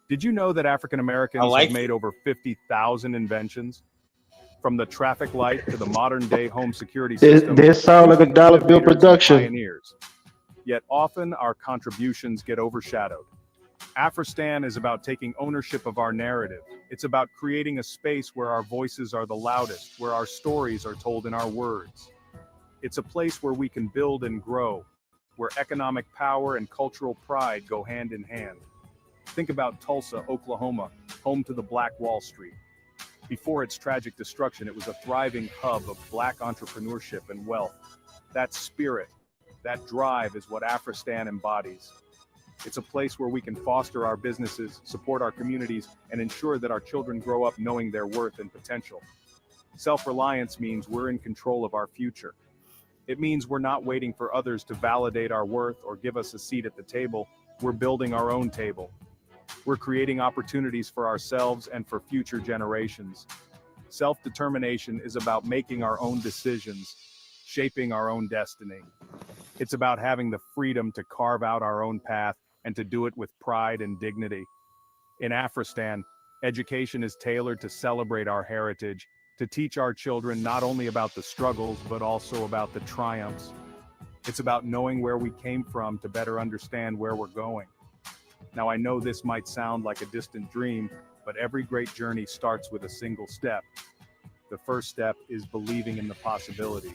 Did you know that African Americans have made over 50,000 inventions? From the traffic light to the modern-day home security system. This sound like a dollar bill production. Pioneers. Yet often our contributions get overshadowed. Afrikstan is about taking ownership of our narrative. It's about creating a space where our voices are the loudest, where our stories are told in our words. It's a place where we can build and grow, where economic power and cultural pride go hand in hand. Think about Tulsa, Oklahoma, home to the Black Wall Street. Before its tragic destruction, it was a thriving hub of Black entrepreneurship and wealth. That spirit, that drive is what Afrikstan embodies. It's a place where we can foster our businesses, support our communities, and ensure that our children grow up knowing their worth and potential. Self-reliance means we're in control of our future. It means we're not waiting for others to validate our worth or give us a seat at the table. We're building our own table. We're creating opportunities for ourselves and for future generations. Self-determination is about making our own decisions, shaping our own destiny. It's about having the freedom to carve out our own path and to do it with pride and dignity. In Afrikstan, education is tailored to celebrate our heritage, to teach our children not only about the struggles, but also about the triumphs. It's about knowing where we came from to better understand where we're going. Now, I know this might sound like a distant dream, but every great journey starts with a single step. The first step is believing in the possibility.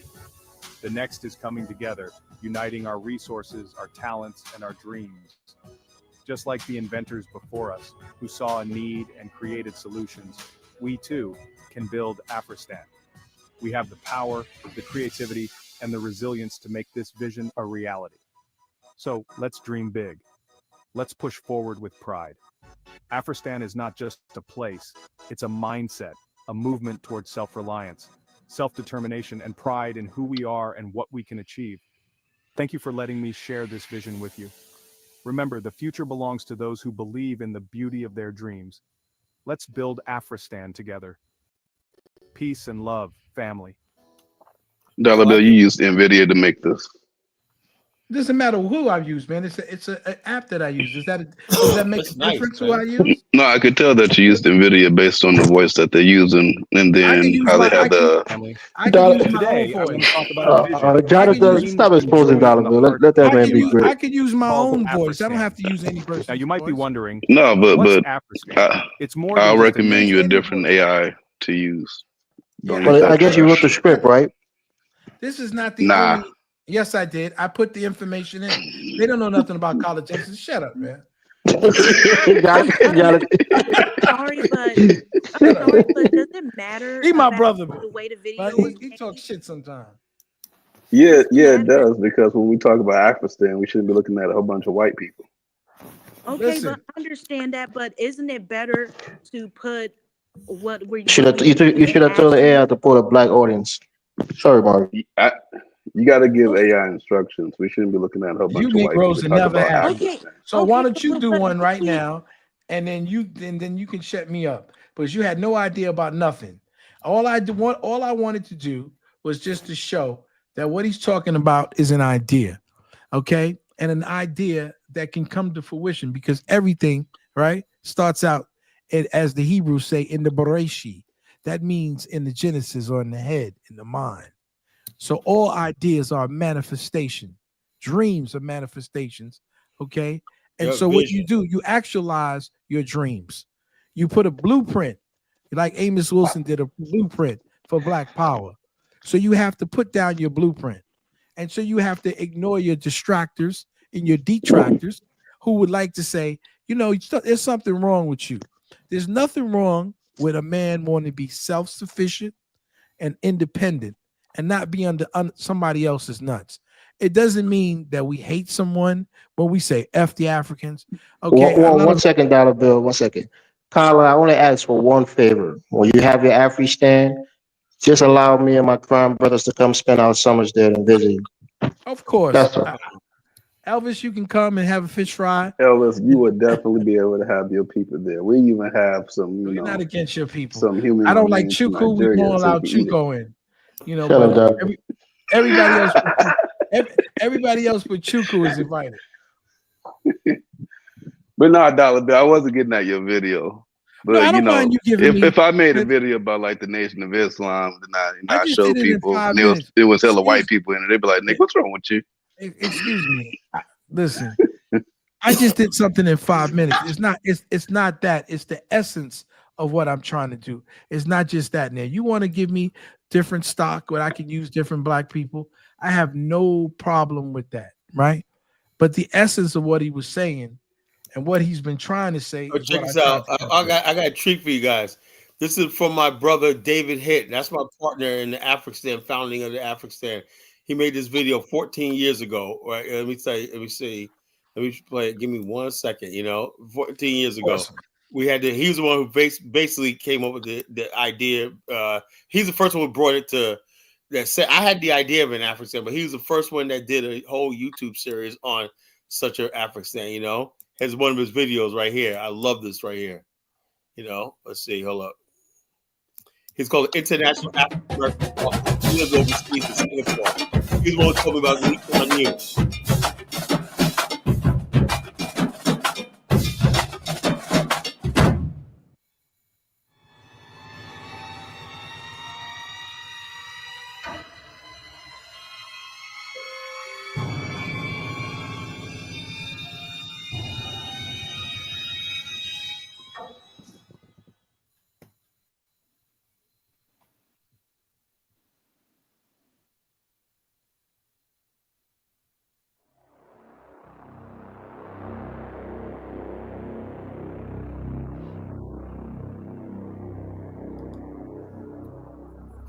The next is coming together, uniting our resources, our talents, and our dreams. Just like the inventors before us, who saw a need and created solutions, we too can build Afrikstan. We have the power, the creativity, and the resilience to make this vision a reality. So let's dream big. Let's push forward with pride. Afrikstan is not just a place, it's a mindset, a movement towards self-reliance, self-determination, and pride in who we are and what we can achieve. Thank you for letting me share this vision with you. Remember, the future belongs to those who believe in the beauty of their dreams. Let's build Afrikstan together. Peace and love, family. Dollar Bill, you used NVIDIA to make this. It doesn't matter who I use, man. It's an app that I use. Does that make a difference who I use? No, I could tell that you used NVIDIA based on the voice that they're using, and then how they have the. I can use my own voice. Jonathan, stop exposing Dollar Bill. Let that man be great. I could use my own voice. I don't have to use any person's Now, you might be wondering. No, but it's more. I'll recommend you a different AI to use. But I guess you wrote the script, right? This is not the only. Yes, I did. I put the information in. They don't know nothing about college exits. Shut up, man. Sorry, but does it matter? He my brother. The way the video he talks shit sometimes. Yeah, it does, because when we talk about Afrikstan, we shouldn't be looking at a whole bunch of white people. Okay, but I understand that, but isn't it better to put what we're You should have told the AI to put a black audience. Sorry, Mark. You got to give AI instructions. We shouldn't be looking at a whole bunch of white Negroes people. never have. Okay. So why don't you do one right now, and then you can shut me up. because you had no idea about nothing. All I wanted to do was just to show that what he's talking about is an idea, okay, and an idea that can come to fruition because everything, right, starts out, as the Hebrews say, in the Bereshit. That means in the Genesis or in the head, in the mind. So all ideas are manifestation. Dreams are manifestations, okay? And Your so what vision. you do, you actualize your dreams. You put a blueprint, like Amos Wilson did a blueprint for Black Power. So you have to put down your blueprint. And so you have to ignore your distractors and your detractors who would like to say, you know, there's something wrong with you. There's nothing wrong with a man wanting to be self-sufficient and independent and not be under somebody else's nuts. It doesn't mean that we hate someone when we say F the Africans. Okay. One second, Dollar Bill. 1 second. Carla, I want to ask for one favor. When you have your Afrikstan, just allow me and my crime brothers to come spend our summers there and visit you. Of course. That's all. Elvis, you can come and have a fish fry. Elvis, you would definitely be able to have your people there. We even have some, you know, not against your people. some human. I don't like beings from Chuku. We Nigeria, won't so allow you can eat it. Chuko in. You know, Shut up, but Doug. everybody else, everybody else but Chuku is invited. But no, Dollar Bill, I wasn't getting at your video. But No, I don't you know, mind you giving me. if I made a video about like the Nation of Islam, then I just show did it in people, 5 and minutes. it was hella white people in it. They'd be like, "Nick, what's wrong with you?" Excuse me. Listen, I just did something in 5 minutes. It's not that. It's the essence of what I'm trying to do. It's not just that. Now, you want to give me different stock where I can use different Black people. I have no problem with that, right? But the essence of what he was saying and what he's been trying to say is Check what this I out. tried to I got a treat for you guys. This is from my brother David Hitt. That's my partner in the Afrikstan, founding of the Afrikstan. He made this video 14 years ago. Right? Let me see. Let me play it. Give me 1 second. 14 years ago. Awesome. We had he was the one who basically came up with the idea. He's the first one who brought it to that. Said I had the idea of an Afrikstan, but he was the first one that did a whole YouTube series on such an Afrikstan. Has one of his videos right here. I love this right here. Let's see. Hold up. He's called International African American Office. He lives overseas in Singapore. He's the one who told me about Lee Kuan Yew.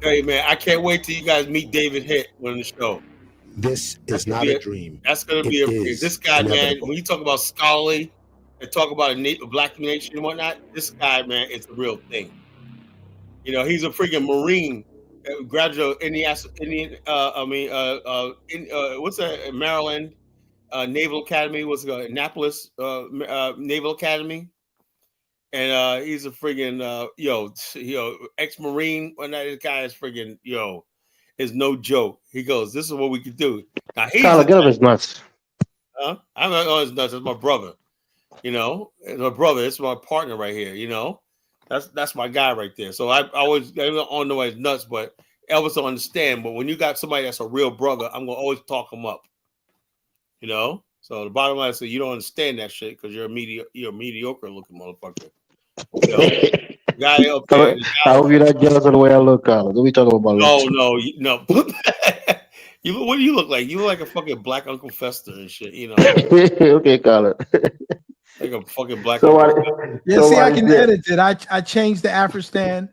Hey man, I can't wait till you guys meet David Hitt on the show. This is not a dream. That's gonna be this guy, man. When you talk about scholarly and talk about a Black nation and whatnot, this guy, man, is the real thing. He's a freaking Marine, graduate what's that? Maryland Naval Academy. What's it called? Annapolis Naval Academy. And he's a friggin' ex-Marine. When that guy is friggin' is no joke. He goes, "This is what we can do." Now he's Carla, get up his nuts. I'm not on his nuts. It's my brother. It's my brother. It's my partner right here. That's my guy right there. So I don't know his nuts, but Elvis will understand. But when you got somebody that's a real brother, I'm gonna always talk him up. So the bottom line is, you don't understand that shit because you're a mediocre looking motherfucker. Guy up there. I hope you're not jealous of the way I look, Carla. Don't be talking about No. What do you look like? You look like a fucking black Uncle Fester and shit. Okay, Carla. Like a fucking black. I can edit it. I changed the Afrikstan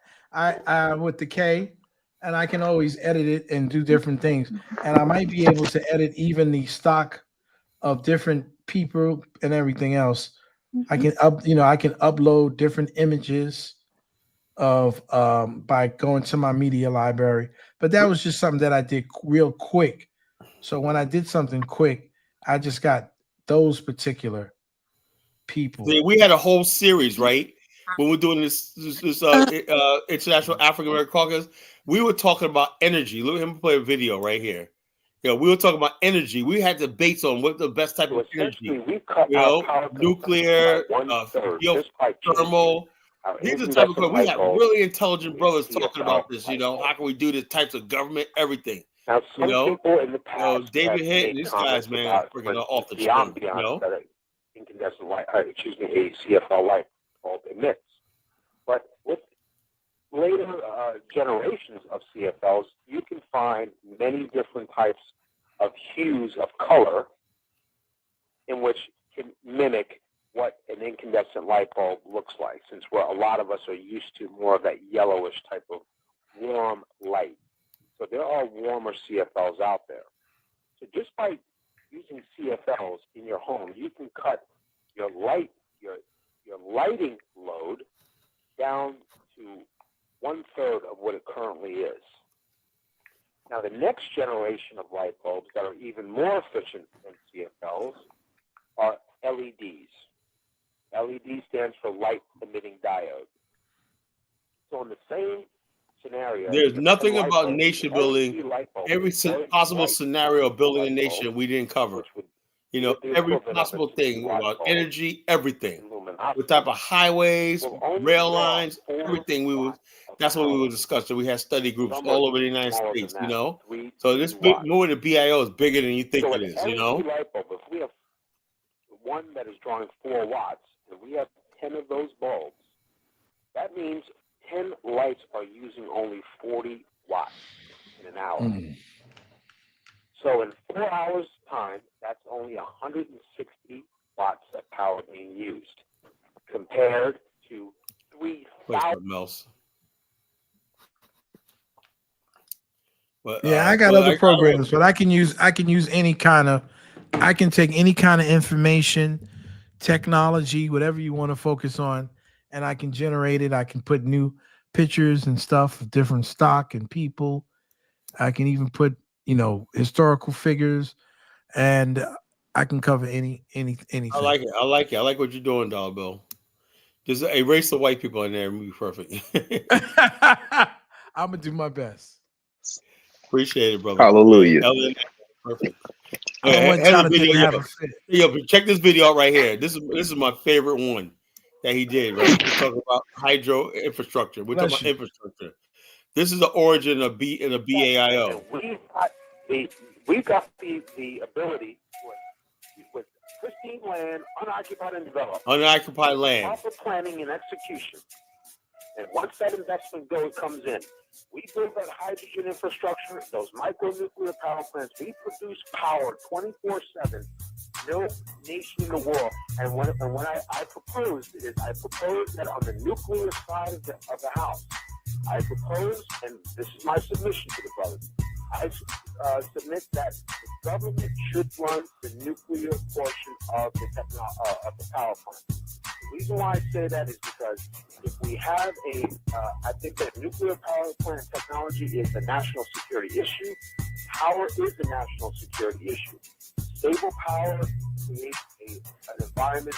with the K, and I can always edit it and do different things. And I might be able to edit even the stock of different people and everything else. I can upload different images of by going to my media library. But that was just something that I did real quick. So when I did something quick, I just got those particular people. See, we had a whole series, right? when we're doing this International African American Caucus, we were talking about energy. Let him play a video right here. We were talking about energy. We had debates on what the best type of energy. Nuclear, geothermal. These are the type of questions. We have really intelligent brothers talking about this. How can we do this types of government, everything. Now, some people in the past David have Hitt made and these comments guys, man, about, freaking for off the instance, chain. that an incandescent light, a CFL light bulb emits. But with later generations of CFLs, you can find many different types of hues of color in which can mimic what an incandescent light bulb looks like, since a lot of us are used to more of that yellowish type of warm light. So there are warmer CFLs out there. So just by using CFLs in your home, you can cut your lighting load down to 1/3 of what it currently is. Now, the next generation of light bulbs that are even more efficient than CFLs are LEDs. LED stands for light emitting diode. So in the same scenario, there's nothing about nation building, every possible scenario of building a nation we didn't cover. Every possible thing about energy, everything. What type of highways, rail lines, everything that's what we were discussing. We had study groups all over the United States, So this more the BIO is bigger than you think it is, light bulb, if we have one that is drawing 4 watts, and we have 10 of those bulbs, that means 10 lights are using only 40 watts in an hour. So in 4 hours' time, that's only 160 watts of power being used, compared to 3,000. I got other programs, but I can use any kind of. I can take any kind of information, technology, whatever you want to focus on, and I can generate it. I can put new pictures and stuff of different stock and people. I can even put, historical figures, and I can cover anything. I like it. I like what you're doing, Dog Bill. Just erase the white people in there and be perfect. I'm gonna do my best. Appreciate it, brother. Hallelujah. Perfect. I don't want Jonathan to have a fit. Check this video out right here. This is my favorite one that he did. Right, we're talking about hydro infrastructure. We're talking about infrastructure. This is the origin of the BAIO. We've got the ability with pristine land, unoccupied and developed. Unoccupied land. Proper planning and execution. And once that investment comes in, we build that hydrogen infrastructure, those micronuclear power plants. We produce power 24/7. No nation in the world. And what I proposed that on the nuclear side of the house, I propose, and this is my submission to the brothers, I submit that the government should run the nuclear portion of the power plant. The reason why I say that is because if we have I think that nuclear power plant technology is a national security issue. Power is a national security issue. Stable power creates an environment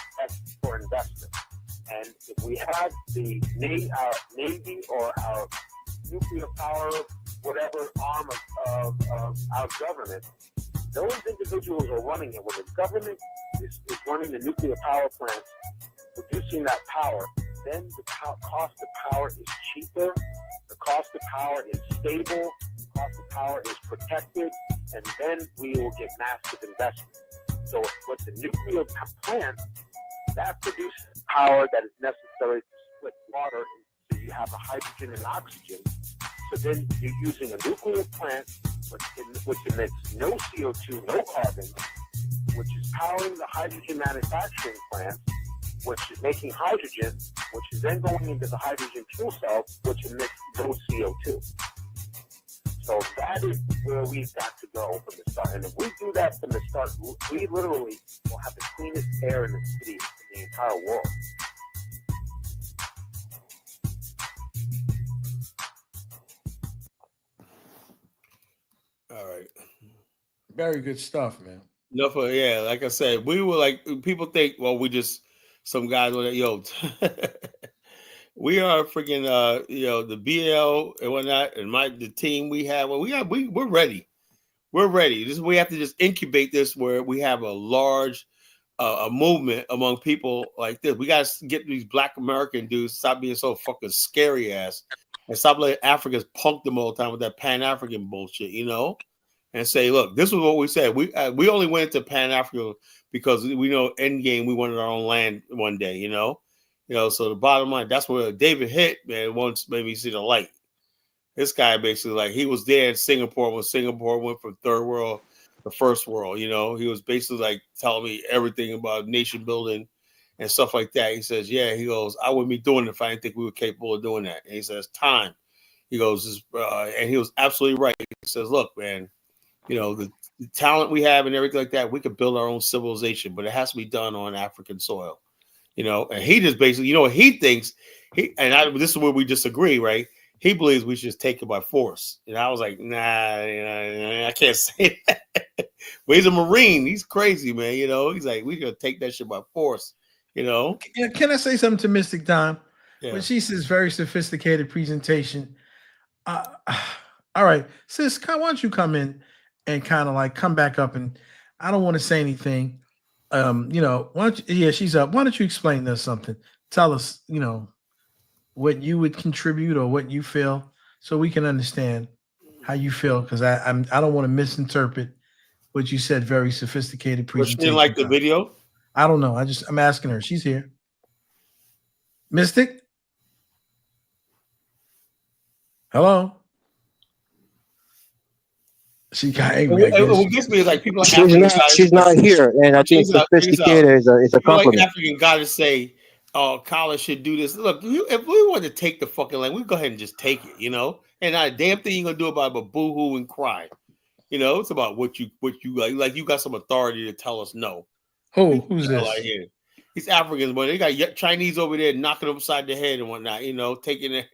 for investment. And if we have our Navy or our nuclear power, whatever arm of our government, those individuals are running it. When the government is running the nuclear power plants, producing that power, then the cost of power is cheaper, the cost of power is stable, the cost of power is protected, and then we will get massive investment. So with the nuclear plant, that produces power that is necessary to split water, so you have the hydrogen and oxygen. So then you're using a nuclear plant which emits no CO2, no carbon, which is powering the hydrogen manufacturing plant, which is making hydrogen, which is then going into the hydrogen fuel cell, which emits no CO2. So that is where we've got to go from the start. And if we do that from the start, we literally will have the cleanest air in the city in the entire world. All right. Very good stuff, man. Like I said, we were like, people think, well, we just some guys were like, yo, We are freaking the BL and whatnot, and the team we have. Well, we're ready. We're ready. We have to just incubate this where we have a large a movement among people like this. We got to get these Black American dudes stop being so fucking scary ass and stop letting Africans punk them all the time with that Pan-African bullshit, and say, look, this is what we said. We only went to Pan-African because we know end game we wanted our own land one day, so the bottom line, that's where David hit, man, once made me see the light. This guy basically, like, he was there in Singapore when Singapore went from third world to first world, he was basically like telling me everything about nation building and stuff like that. He says, yeah, he goes, I wouldn't be doing it if I didn't think we were capable of doing that. And he says, time. He goes, and he was absolutely right. He says, look, man, the talent we have and everything like that, we could build our own civilization, but it has to be done on African soil, and he just basically, what he thinks, this is where we disagree, right? He believes we should just take it by force. And I was like, nah, I can't say that. But he's a Marine. He's crazy, man. He's like, we're going to take that shit by force, Can I say something to Mystic Time? Yeah. When she says very sophisticated presentation. All right, sis, why don't you come in and kind of like come back up, and I don't want to say anything. Why don't you, yeah, she's up. Why don't you explain us something? Tell us, what you would contribute or what you feel, so we can understand how you feel, because I don't want to misinterpret what you said. Very sophisticated presentation. She didn't like the video? I don't know. I'm asking her. She's here. Mystic? Hello? She got angry. What gets me is like people. She's not here, and I think sophisticated is a compliment. Like African gotta say, "Oh, college should do this." Look, if we want to take the fucking land, we go ahead and just take it, And not a damn thing you gonna do about it but boo-hoo and cry. It's about what you like. Like, you got some authority to tell us no. Who's this? Like, these Africans, but they got Chinese over there knocking them upside the head and whatnot. Taking it.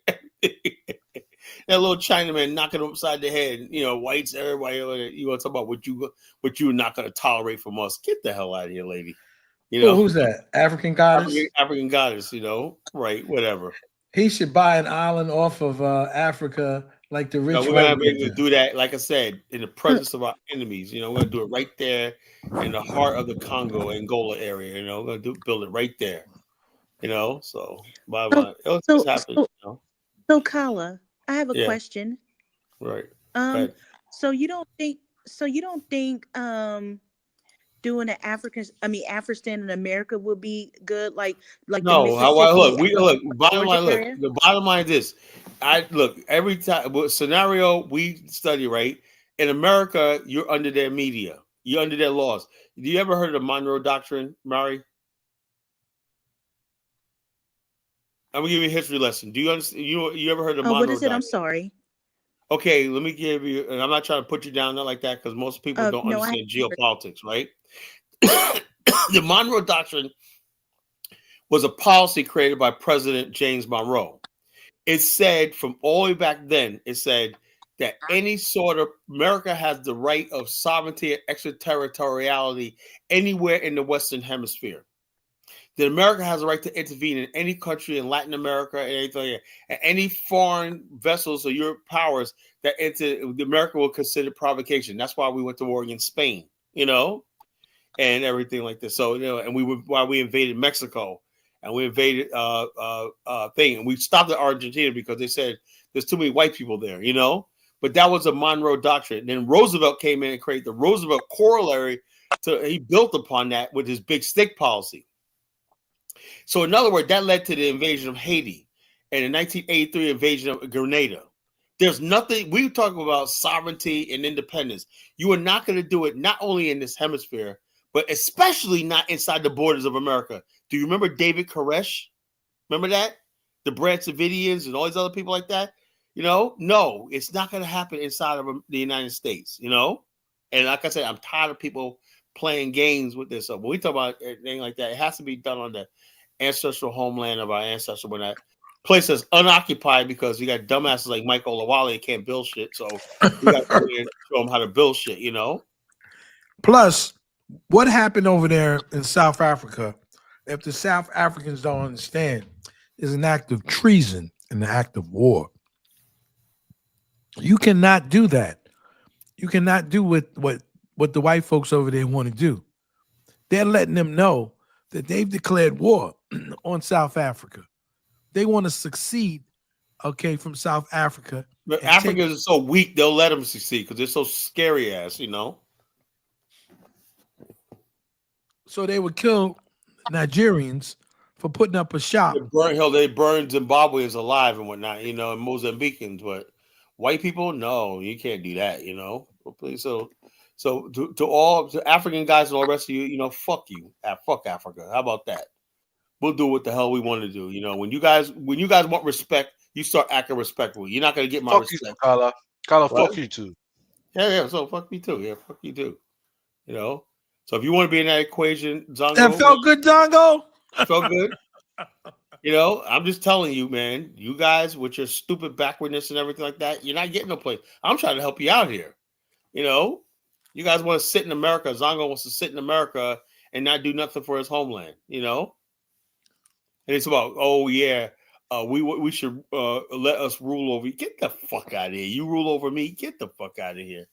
That little Chinaman knocking them upside the head. Whites, everybody. You want to talk about what you're not going to tolerate from us? Get the hell out of here, lady. Who's that? African goddess. African goddess. Right? Whatever. He should buy an island off of Africa, like the rich. No, we're gonna be able to do that, like I said, in the presence of our enemies. We're gonna do it right there in the heart of the Congo, Angola area. We're gonna build it right there. So bye. So Kala, I have a question. Right. So you don't think doing an Afrikstan in America would be good? Like no. Look. Bottom line. Look. The bottom line is this. Every time scenario we study, right? In America, you're under their media. You're under their laws. Do you ever heard of the Monroe Doctrine, Mari? I'm gonna give you a history lesson. Do you understand? You ever heard of Monroe? What is it? Doctrine? I'm sorry. Okay, let me give you. And I'm not trying to put you down, not like that, because most people don't understand geopolitics, right? The Monroe Doctrine was a policy created by President James Monroe. It said from all the way back then, it said that any sort of America has the right of sovereignty and extraterritoriality anywhere in the Western Hemisphere. That America has a right to intervene in any country in Latin America and anything, and any foreign vessels or Europe powers that enter America will consider provocation. That's why we went to war against Spain, and everything like this. So, and why we invaded Mexico, and we invaded and we stopped at Argentina because they said there's too many white people there, But that was a Monroe Doctrine. And then Roosevelt came in and created the Roosevelt corollary he built upon that with his big stick policy. So in other words, that led to the invasion of Haiti and the 1983 invasion of Grenada. There's nothing, we talk about sovereignty and independence. You are not going to do it not only in this hemisphere, but especially not inside the borders of America. Do you remember David Koresh? Remember that? The Branch Davidians and all these other people like that? No, it's not going to happen inside of the United States, And like I said, I'm tired of people playing games with this. So when we talk about anything like that, it has to be done on the ancestral homeland of our ancestors. When that place is unoccupied, because you got dumbasses like Mike Olawale that can't build shit. So you got to show them how to build shit, Plus, what happened over there in South Africa, if the South Africans don't understand, is an act of treason and an act of war. You cannot do that. You cannot do what the white folks over there want to do. They're letting them know that they've declared war on South Africa. They want to succeed, okay, from South Africa. But Africans are so weak, they'll let them succeed because they're so scary ass, you know. So they would kill Nigerians for putting up a shop. They burn Zimbabweans alive and whatnot, you know, and Mozambicans, but white people, no, you can't do that, you know. So to African guys and all the rest of you, you know, fuck you. Fuck Africa. How about that? We'll do what the hell we want to do. You know, when you guys want respect, you start acting respectful. You're not gonna get my respect. You, Carla. Carla, fuck you too. Yeah. So fuck me too. Yeah, fuck you too. You know. So if you want to be in that equation, Zongo. That felt good, Zongo. Felt good. You know, I'm just telling you, man. You guys with your stupid backwardness and everything like that, you're not getting no place. I'm trying to help you out here. You know, you guys want to sit in America. Zongo wants to sit in America and not do nothing for his homeland. You know. And it's about, oh yeah, we should let us rule over you. Get the fuck out of here. You rule over me. Get the fuck out of here.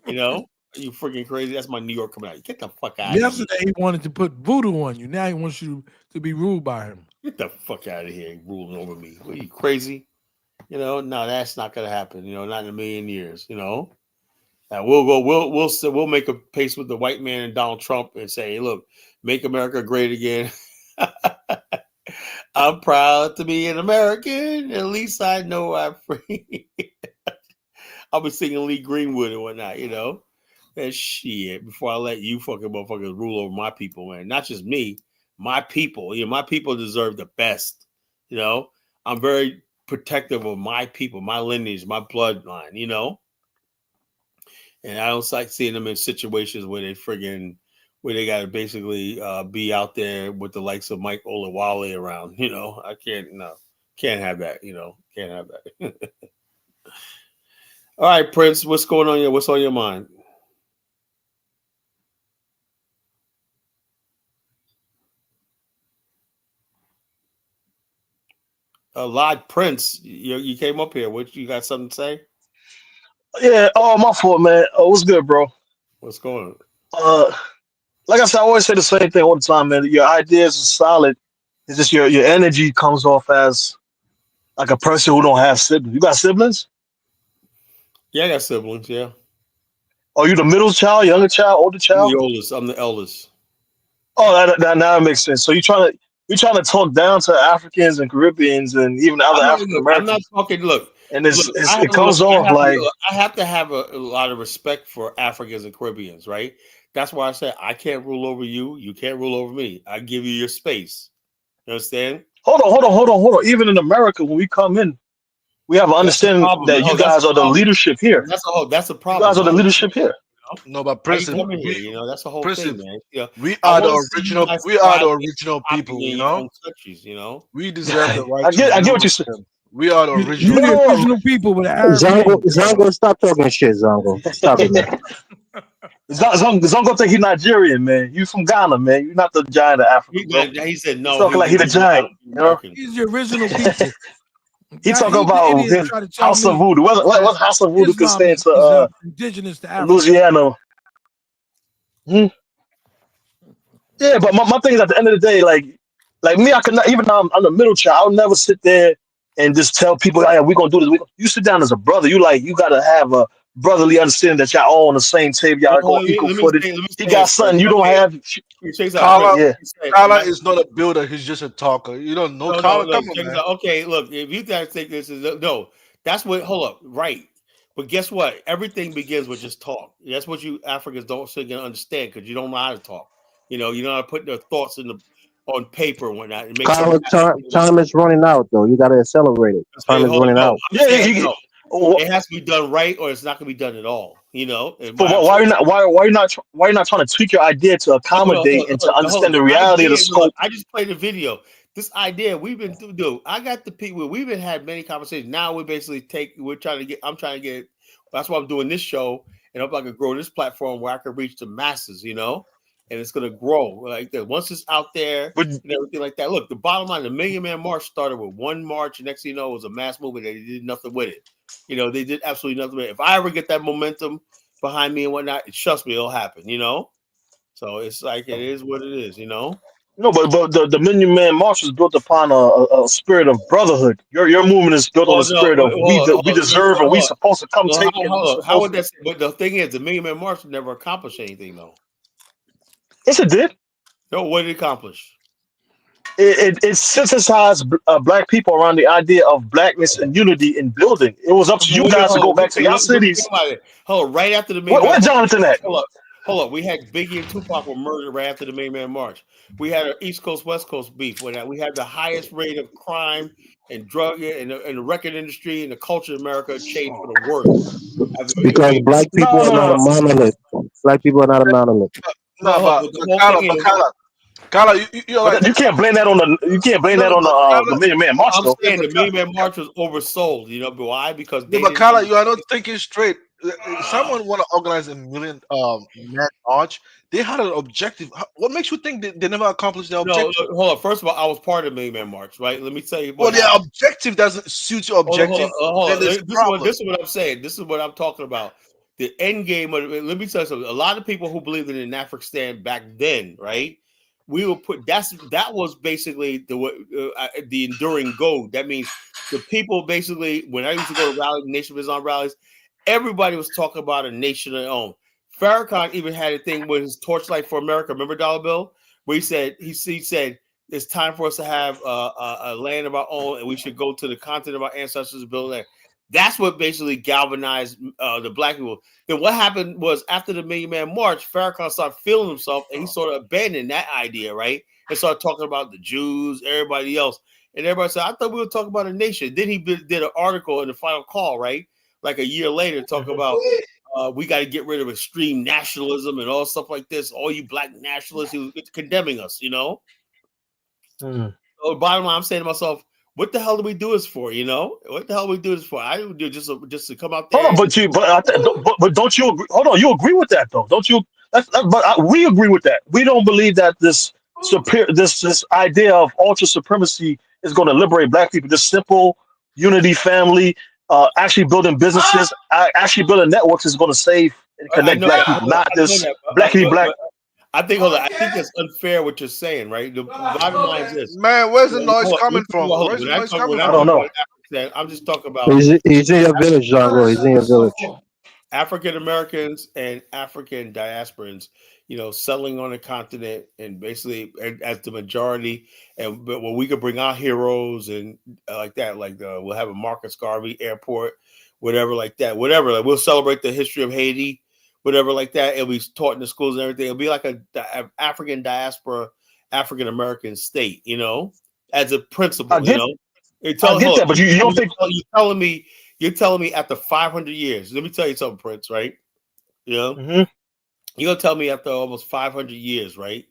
You know, are you freaking crazy? That's my New York coming out. Get the fuck out of here. Yesterday he wanted to put voodoo on you. Now he wants you to be ruled by him. Get the fuck out of here, ruling over me. Are you crazy? You know, no, that's not gonna happen. You know, not in a million years. You know, now we'll make a pace with the white man and Donald Trump and say, hey, look, make America great again. I'm proud to be an American. At least I know I'm free. I'll be singing Lee Greenwood and whatnot, you know. And shit, before I let you fucking motherfuckers rule over my people, man. Not just me, my people. You know, my people deserve the best. You know, I'm very protective of my people, my lineage, my bloodline, you know. And I don't like seeing them in situations where they got to basically be out there with the likes of Mike Olawale around. You know, I can't have that. You know, can't have that. All right, Prince, what's going on here? What's on your mind? Lord Prince, you came up here. What you got something to say? Yeah. Oh, my fault, man. Oh, what's good, bro? What's going on? Like I said, I always say the same thing all the time, man. Your ideas are solid. It's just your energy comes off as like a person who don't have siblings. You got siblings? Yeah, I got siblings. Yeah. Are you the middle child, younger child, older child? I'm the oldest. I'm the eldest. Oh, that now makes sense. So you're trying to talk down to Africans and Caribbeans and even other African Americans. I'm not talking. Look, and it comes off like I have to have a lot of respect for Africans and Caribbeans, right? That's why I said I can't rule over you. You can't rule over me. I give you your space. You understand? Hold on. Even in America, when we come in, we have an understanding that you guys are the leadership here. That's a problem. You guys are the leadership here. No, but Princeton, you know, that's the whole thing, man. You know, we are the original. We are the original people. You know, countries. You know, we deserve the right. I get what you're saying. We are the original. You're the original people with Zongo, stop talking shit, Zongo. Stop it, man. Zongo think he's Nigerian, man. You from Ghana, man. You're not the giant of Africa. He said no. He's talking like he's the giant. You know? He's the original people. He talking about House of Voodoo. What House of Voodoo could stand to indigenous to Africa. Louisiana? Yeah, but my thing is at the end of the day, like me, I could not, even though I'm the middle child, I'll never sit there and just tell people, "Hey, we're gonna do this." You sit down as a brother. You gotta have a brotherly understanding that y'all all on the same table. Y'all go equal footage. He got something you don't have. Carla is not a builder. He's just a talker. You don't know Carla. Come on, man. Okay, look, if you guys think this is that's what. Hold up, right? But guess what? Everything begins with just talk. That's what you Africans don't understand because you don't know how to talk. You know, you know how to put their thoughts on paper and whatnot. Time is running out, though. You got to accelerate it. Time is running out. It has to be done right, or it's not going to be done at all. You know. But why are you not trying to tweak your idea to accommodate and to understand the reality of the scope? I just played a video. This idea we've been through. I got the people. We've been had many conversations. Now we basically I'm trying to get. That's why I'm doing this show, and hope I can grow this platform where I can reach the masses. You know, and it's going to grow like that. Once it's out there and everything like that. Look, the bottom line, the Million Man March started with one march, and next thing you know, it was a mass movement. They did nothing with it. You know, they did absolutely nothing with it. If I ever get that momentum behind me and whatnot, trust me, it'll happen. You know, so it's like it is what it is. You know. No, but the Million Man March was built upon a spirit of brotherhood. Your movement is built on Oh a no! spirit of we deserve and we supposed to come Well, take it. how would that? But the thing is, the Million Man March never accomplished anything, though. Yes, it did. No, what did it accomplish? It synthesized black people around the idea of blackness and unity in building. It was up to you guys to go back to your cities. Hold on, right after the Million Man Where's March. Jonathan at? Hold up. We had Biggie and Tupac were murdered right after the Million Man March. We had an East Coast West Coast beef. When we had the highest rate of crime and drug and the record industry and the culture of America changed for the worse. Because black people are not a monolith. Black people are not a monolith. No, but Carla, you're like, you can't blame that on the Million Man March. I'm saying the Million Man March was oversold. You know why? Because yeah, but Carla, you are not thinking straight. If someone want to organize a million man march, they had an objective. What makes you think they never accomplished their objective? No, hold on. First of all, I was part of the Million Man March, right? Let me tell you. Well, their objective doesn't suit your objective. Hold on. This is what I'm saying. This is what I'm talking about. The end game of let me tell you something. A lot of people who believed in Afrikstan back then, right? We will put that was basically the enduring goal. That means the people basically, when I used to go to rallies, Nation of Islam rallies, everybody was talking about a nation of their own. Farrakhan even had a thing with his Torchlight for America. Remember Dollar Bill, where he said it's time for us to have a land of our own, and we should go to the continent of our ancestors to build land. That's what basically galvanized the black people. Then what happened was after the Million Man March, Farrakhan started feeling himself, and he sort of abandoned that idea, right? And started talking about the Jews, everybody else, and everybody said, "I thought we were talking about a nation." Then he did an article in the Final Call, right? Like a year later, talking about we got to get rid of extreme nationalism and all stuff like this. All you black nationalists, he was condemning us, you know. So bottom line, I'm saying to myself, what the hell do we do this for? You know, what the hell do we do this for? I would do just to come out there. Hold on, but don't you agree? Hold on, you agree with that though, don't you? We agree with that. We don't believe that this idea of ultra supremacy is going to liberate black people. This simple unity, family, actually building businesses, actually building networks is going to save and connect black people. Not this blackity black. I think it's unfair what you're saying, right? The bottom line is this. Man, where's the noise coming from? Where's the noise coming from? I don't know. I'm just talking about. He's in your village, Django. He's in your village. African Americans and African diasporans, you know, settling on the continent and basically as the majority. But when we could bring our heroes and like that, we'll have a Marcus Garvey Airport, whatever, like that, whatever. Like we'll celebrate the history of Haiti. Whatever like that, it'll be taught in the schools and everything. It'll be like an African diaspora, African American state, you know, as a principle. I get that, but you don't think you're telling me after 500 years. Let me tell you something, Prince. Right? You know, you're gonna tell me after almost 500 years, right?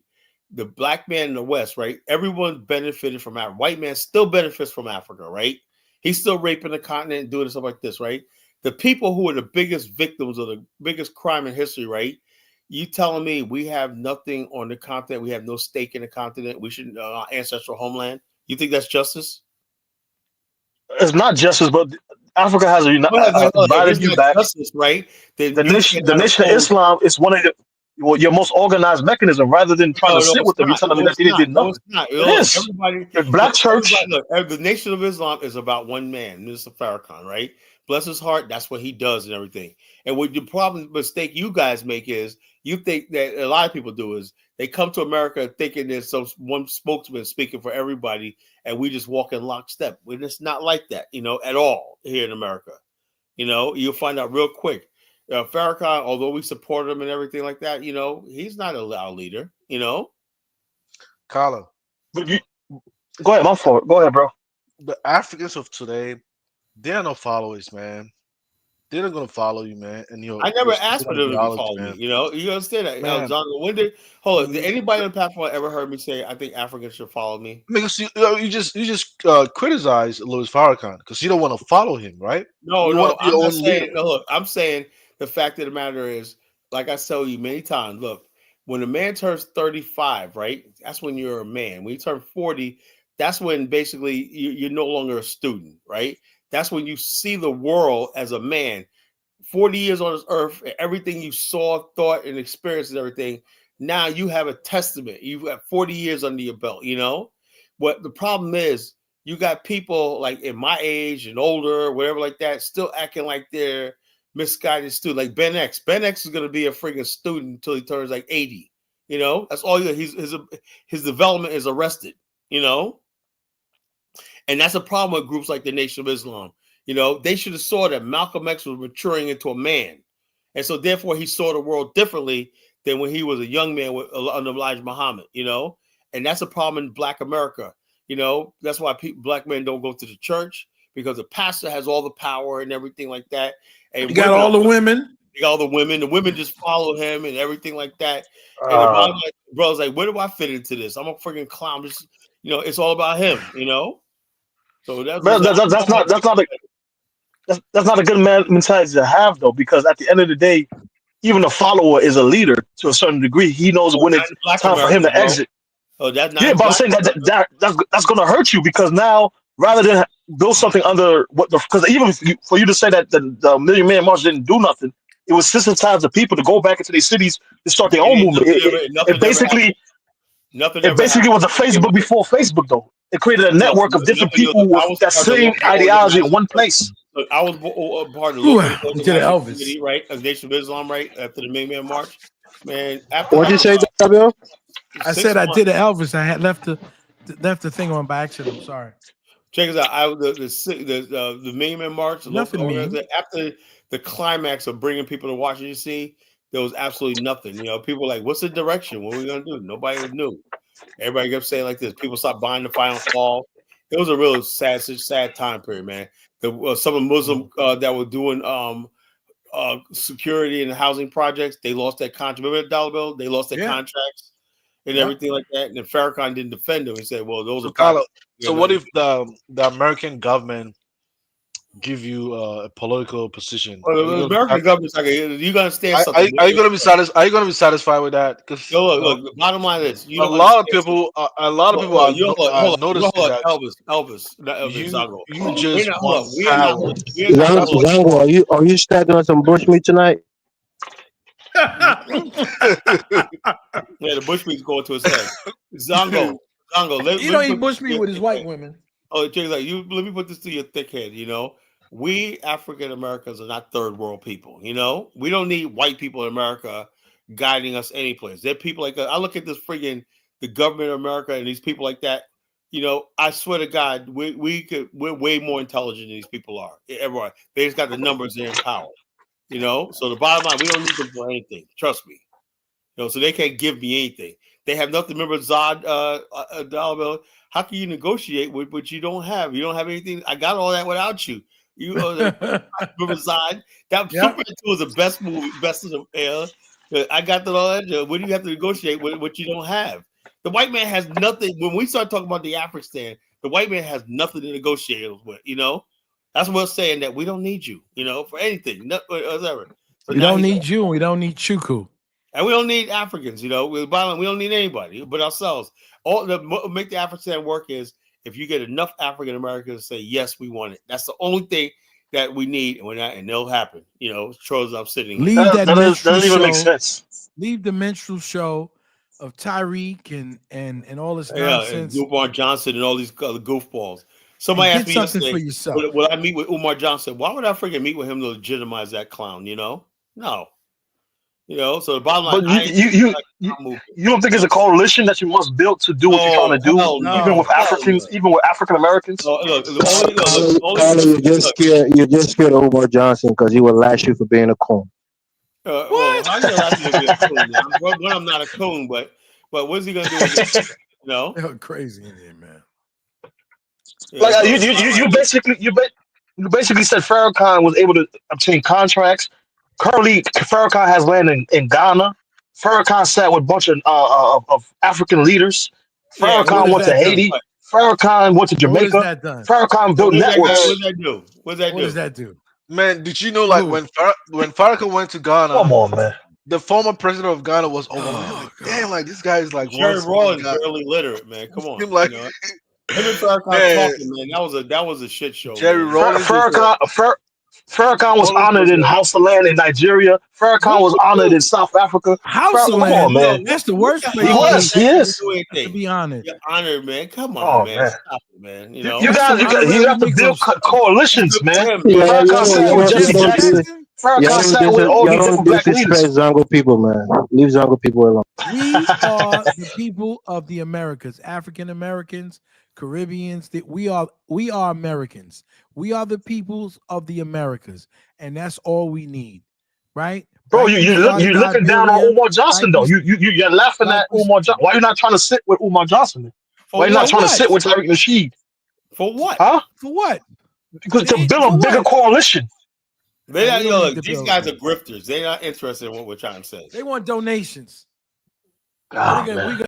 The black man in the West, right? Everyone benefited from Africa. White man still benefits from Africa, right? He's still raping the continent and doing stuff like this, right? The people who are the biggest victims of the biggest crime in history, right? You telling me we have nothing on the continent? We have no stake in the continent. We should our ancestral homeland. You think that's justice? It's not justice, but Africa has divided you back. Justice, right? The nation of Islam is one of your most organized mechanism. Rather than trying to sit with them, you're telling me that they did nothing. It is. The black church. The Nation of Islam is about one man, Mr. Farrakhan, right? Bless his heart, that's what he does and everything. And what the mistake you guys make is you think that a lot of people do is they come to America thinking there's one spokesman speaking for everybody, and we just walk in lockstep. We're just not like that, you know, at all here in America. You know, you'll find out real quick. Farrakhan, although we support him and everything like that, you know, he's not our leader, you know. Carla. Go ahead, my fault. Go ahead, bro. The Africans of today, they're no followers, man. They're not gonna follow you, man. And I never asked for them to follow me. You know, you understand that? John, did anybody on the platform ever heard me say I think Africans should follow me? Because you just criticize Louis Farrakhan because you don't want to follow him, right? No, I'm not saying. Look, I'm saying the fact of the matter is, like I tell you many times. Look, when a man turns 35, right? That's when you're a man. When you turn 40, that's when basically you're no longer a student, right? That's when you see the world as a man. 40 years on this earth, everything you saw, thought, and experienced and everything. Now you have a testament. You've got 40 years under your belt, you know? What the problem is, you got people like in my age and older, whatever like that, still acting like they're misguided student, like Ben X. Ben X is going to be a freaking student until he turns like 80. You know, that's all his development is arrested, you know? And that's a problem with groups like the Nation of Islam. You know, they should have saw that Malcolm X was maturing into a man. And so therefore he saw the world differently than when he was a young man under Elijah Muhammad, you know? And that's a problem in Black America. You know, that's why Black men don't go to the church, because the pastor has all the power and everything like that. And you got all the women. You got all the women. The women just follow him and everything like that. And the brother's like, where do I fit into this? I'm a freaking clown. Just, you know, it's all about him, you know? So that's not a good mentality to have, though, because at the end of the day, even a follower is a leader to a certain degree. He knows when it's time for him to exit. Oh, that's not. Yeah, but I'm saying that's going to hurt you, because now rather than build something under what because even for you to say that the Million Man March didn't do nothing, it was sensitize the people to go back into their cities to start their own movement. It basically was a Facebook before Facebook, though. It created a network of different people with that same ideology in one place. Look, I was part of the Elvis committee, right? Of Nation of Islam, right? After the Million Man March, man. After What'd you say, Bill? I said I did an Elvis. I had left the thing on by accident. I'm sorry. Check this out. The Million Man March. After the climax of bringing people to Washington D.C., there was absolutely nothing. You know, people were like, "What's the direction? What are we gonna do?" Nobody knew. Everybody kept saying like this. People stopped buying the final call. It was a real sad time period, man. Some of the Muslim that were doing security and housing projects, they lost that contract. Remember that dollar bill? They lost their contracts and everything like that. And then Farrakhan didn't defend them. He said, "Well, those are." So what if the American government give you a political position? Well, the American government's like, you gonna stand something? Are you gonna be satisfied? Are you gonna be satisfied with that? Because look. The bottom line is, a lot of people are noticing that. Elvis, Zongo. You just Zongo, are you stacking on some bushmeat tonight? Yeah, the bushmeat's going to his head. Zongo. You don't eat bushmeat with his white women. Oh, check like you. Let me put this to your thick head. You know, we African Americans are not third world people. You know, we don't need white people in America guiding us anyplace. There are people like that. I look at this friggin' the government of America and these people like that. You know, I swear to God, we're way more intelligent than these people are. Everyone, they just got the numbers in power. You know, so the bottom line, we don't need them for anything. Trust me. You know, so they can't give me anything. They have nothing. Remember Zod dollar bill? How can you negotiate with what you don't have? You don't have anything. I got all that without you. You remember Zod? That Superman 2 was the best movie, best of the era. I got that all that. What do you have to negotiate with what you don't have? The white man has nothing. When we start talking about the Afrikstan, the white man has nothing to negotiate with. You know, that's what we're saying, that we don't need you. You know, for anything, whatever. So we don't need you, and we don't need Chuku. And we don't need Africans, you know. We don't need anybody but ourselves. All the make the Afrikstan work is if you get enough African Americans to say yes, we want it. That's the only thing that we need, and it'll happen. You know, Charles, I'm sitting. Leave that doesn't even make sense. Leave the minstrel show of Tyreek and all this nonsense. And Umar Johnson and all these other goofballs. Somebody asked me yesterday, for yourself. Will I meet with Umar Johnson? Why would I freaking meet with him to legitimize that clown? You know, no. You know, so the bottom line. But you don't think it's a coalition that you must build to do what you're trying to do, even with Africans, even with African Americans? You're just scared of Umar Johnson because he would lash you for being a coon. Well, how you gonna lash me to be a coon? I'm not a coon, but what's he gonna do? With it? You know, they're crazy in here, man. Like you basically said Farrakhan was able to obtain contracts. Currently, Farrakhan has land in Ghana. Farrakhan sat with a bunch of African leaders. Farrakhan went to Haiti. Farrakhan went to Jamaica. Farrakhan built networks. What does that do? Man, did you know, like, when Farrakhan went to Ghana? Come on, man. the former president of Ghana was over. Like, damn, like this guy is like Jerry one smart Rawlings guy. barely literate, man. Come on, Seemed like you know. Him and Farrakhan man, talking, man. That was a shit show, Jerry man. Rawlings is Farrakhan was Rawlings honored was in House of Land in Nigeria. Farrakhan was honored in South Africa. House of Come Land. on, man. That's the worst What the place He hell to does was. be. He that is. do To be honored. You're honored, man. Come on, Oh man. man. Stop it, man. You You, know. you That's some guys, you honorary have to build Negroes. coalitions, Good for man. him, Yeah, man. Farrakhan sat with Jesse Jesse Jackson. Jackson. Farrakhan sat with all y'all these don't different black leaders. disrespect Zongo people, man. Leave Zongo people alone. We are the people of the Americas, African Americans, Caribbeans. We are Americans. We are the peoples of the Americas, and that's all we need, right? Bro, Like we started you looking down on Liberia, Umar Johnson like though. we You're laughing like at we Umar Johnson. Why you not trying to sit with Umar Johnson? For Why you not what? trying to what? sit with Tariq Nasheed? For what? Huh? For what? Because to build For a bigger what? coalition. They No, not, we you don't know, need look, to these build. guys are grifters. They're not interested in what we're trying to say. They want donations. Oh, we man.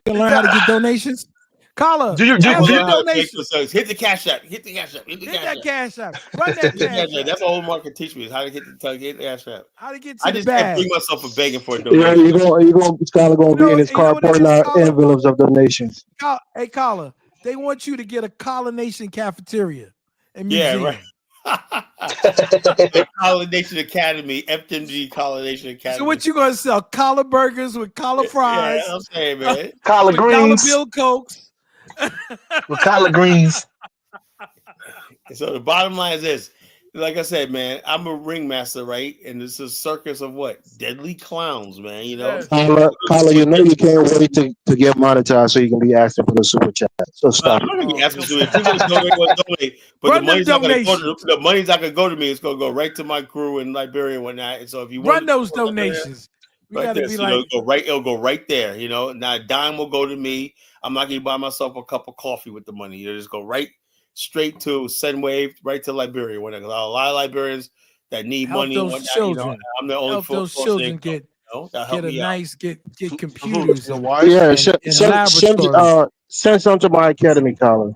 gonna learn how to get donations. Carla, Do you have We'll some learn how to make donations. this. Hit the cash app. Hit the cash app. Hit the Hit cash that app. cash app. Run that Hit the cash cash app. app. That's all Omar can teach me is how to hit the cash app. How to get I to the just can't bag. bring myself for begging for a Yeah, donation. Scholar gonna be in his You know car what it putting is, out Carla? envelopes of donations. Hey, Carla, they want you to get a Colonation cafeteria and Yeah, museum. right. The Colonation Academy, FMG Colonation Academy. So what you gonna sell? Collar burgers with collar fries. Yeah, I'm saying, man. Collard with dollar greens. bill cokes. With collard greens. So the bottom line is this. Like I said, man, I'm a ringmaster, right? And this is a circus of what? Deadly clowns, man. You know? Yes. Carla, you know you can't wait to get monetized so you can be asking for the super chat. So stop. I'm not gonna be asking for it. People will donate, but Run the money's them not gonna go to donations. the money's not gonna go to me. It's gonna go right to my crew in Liberia and whatnot. And so if you Run want those donations. We right gotta there, be so like, it'll go right there. You know, now a dime will go to me. I'm not gonna buy myself a cup of coffee with the money. It'll just go right straight to Sendwave, right to Liberia. When a lot of Liberians that need help money and those whatnot, children. you know, I'm the only Help those source of children income, get you know, that help get a me out. nice get computers and Yeah, and laboratories. send some to my academy, Carla.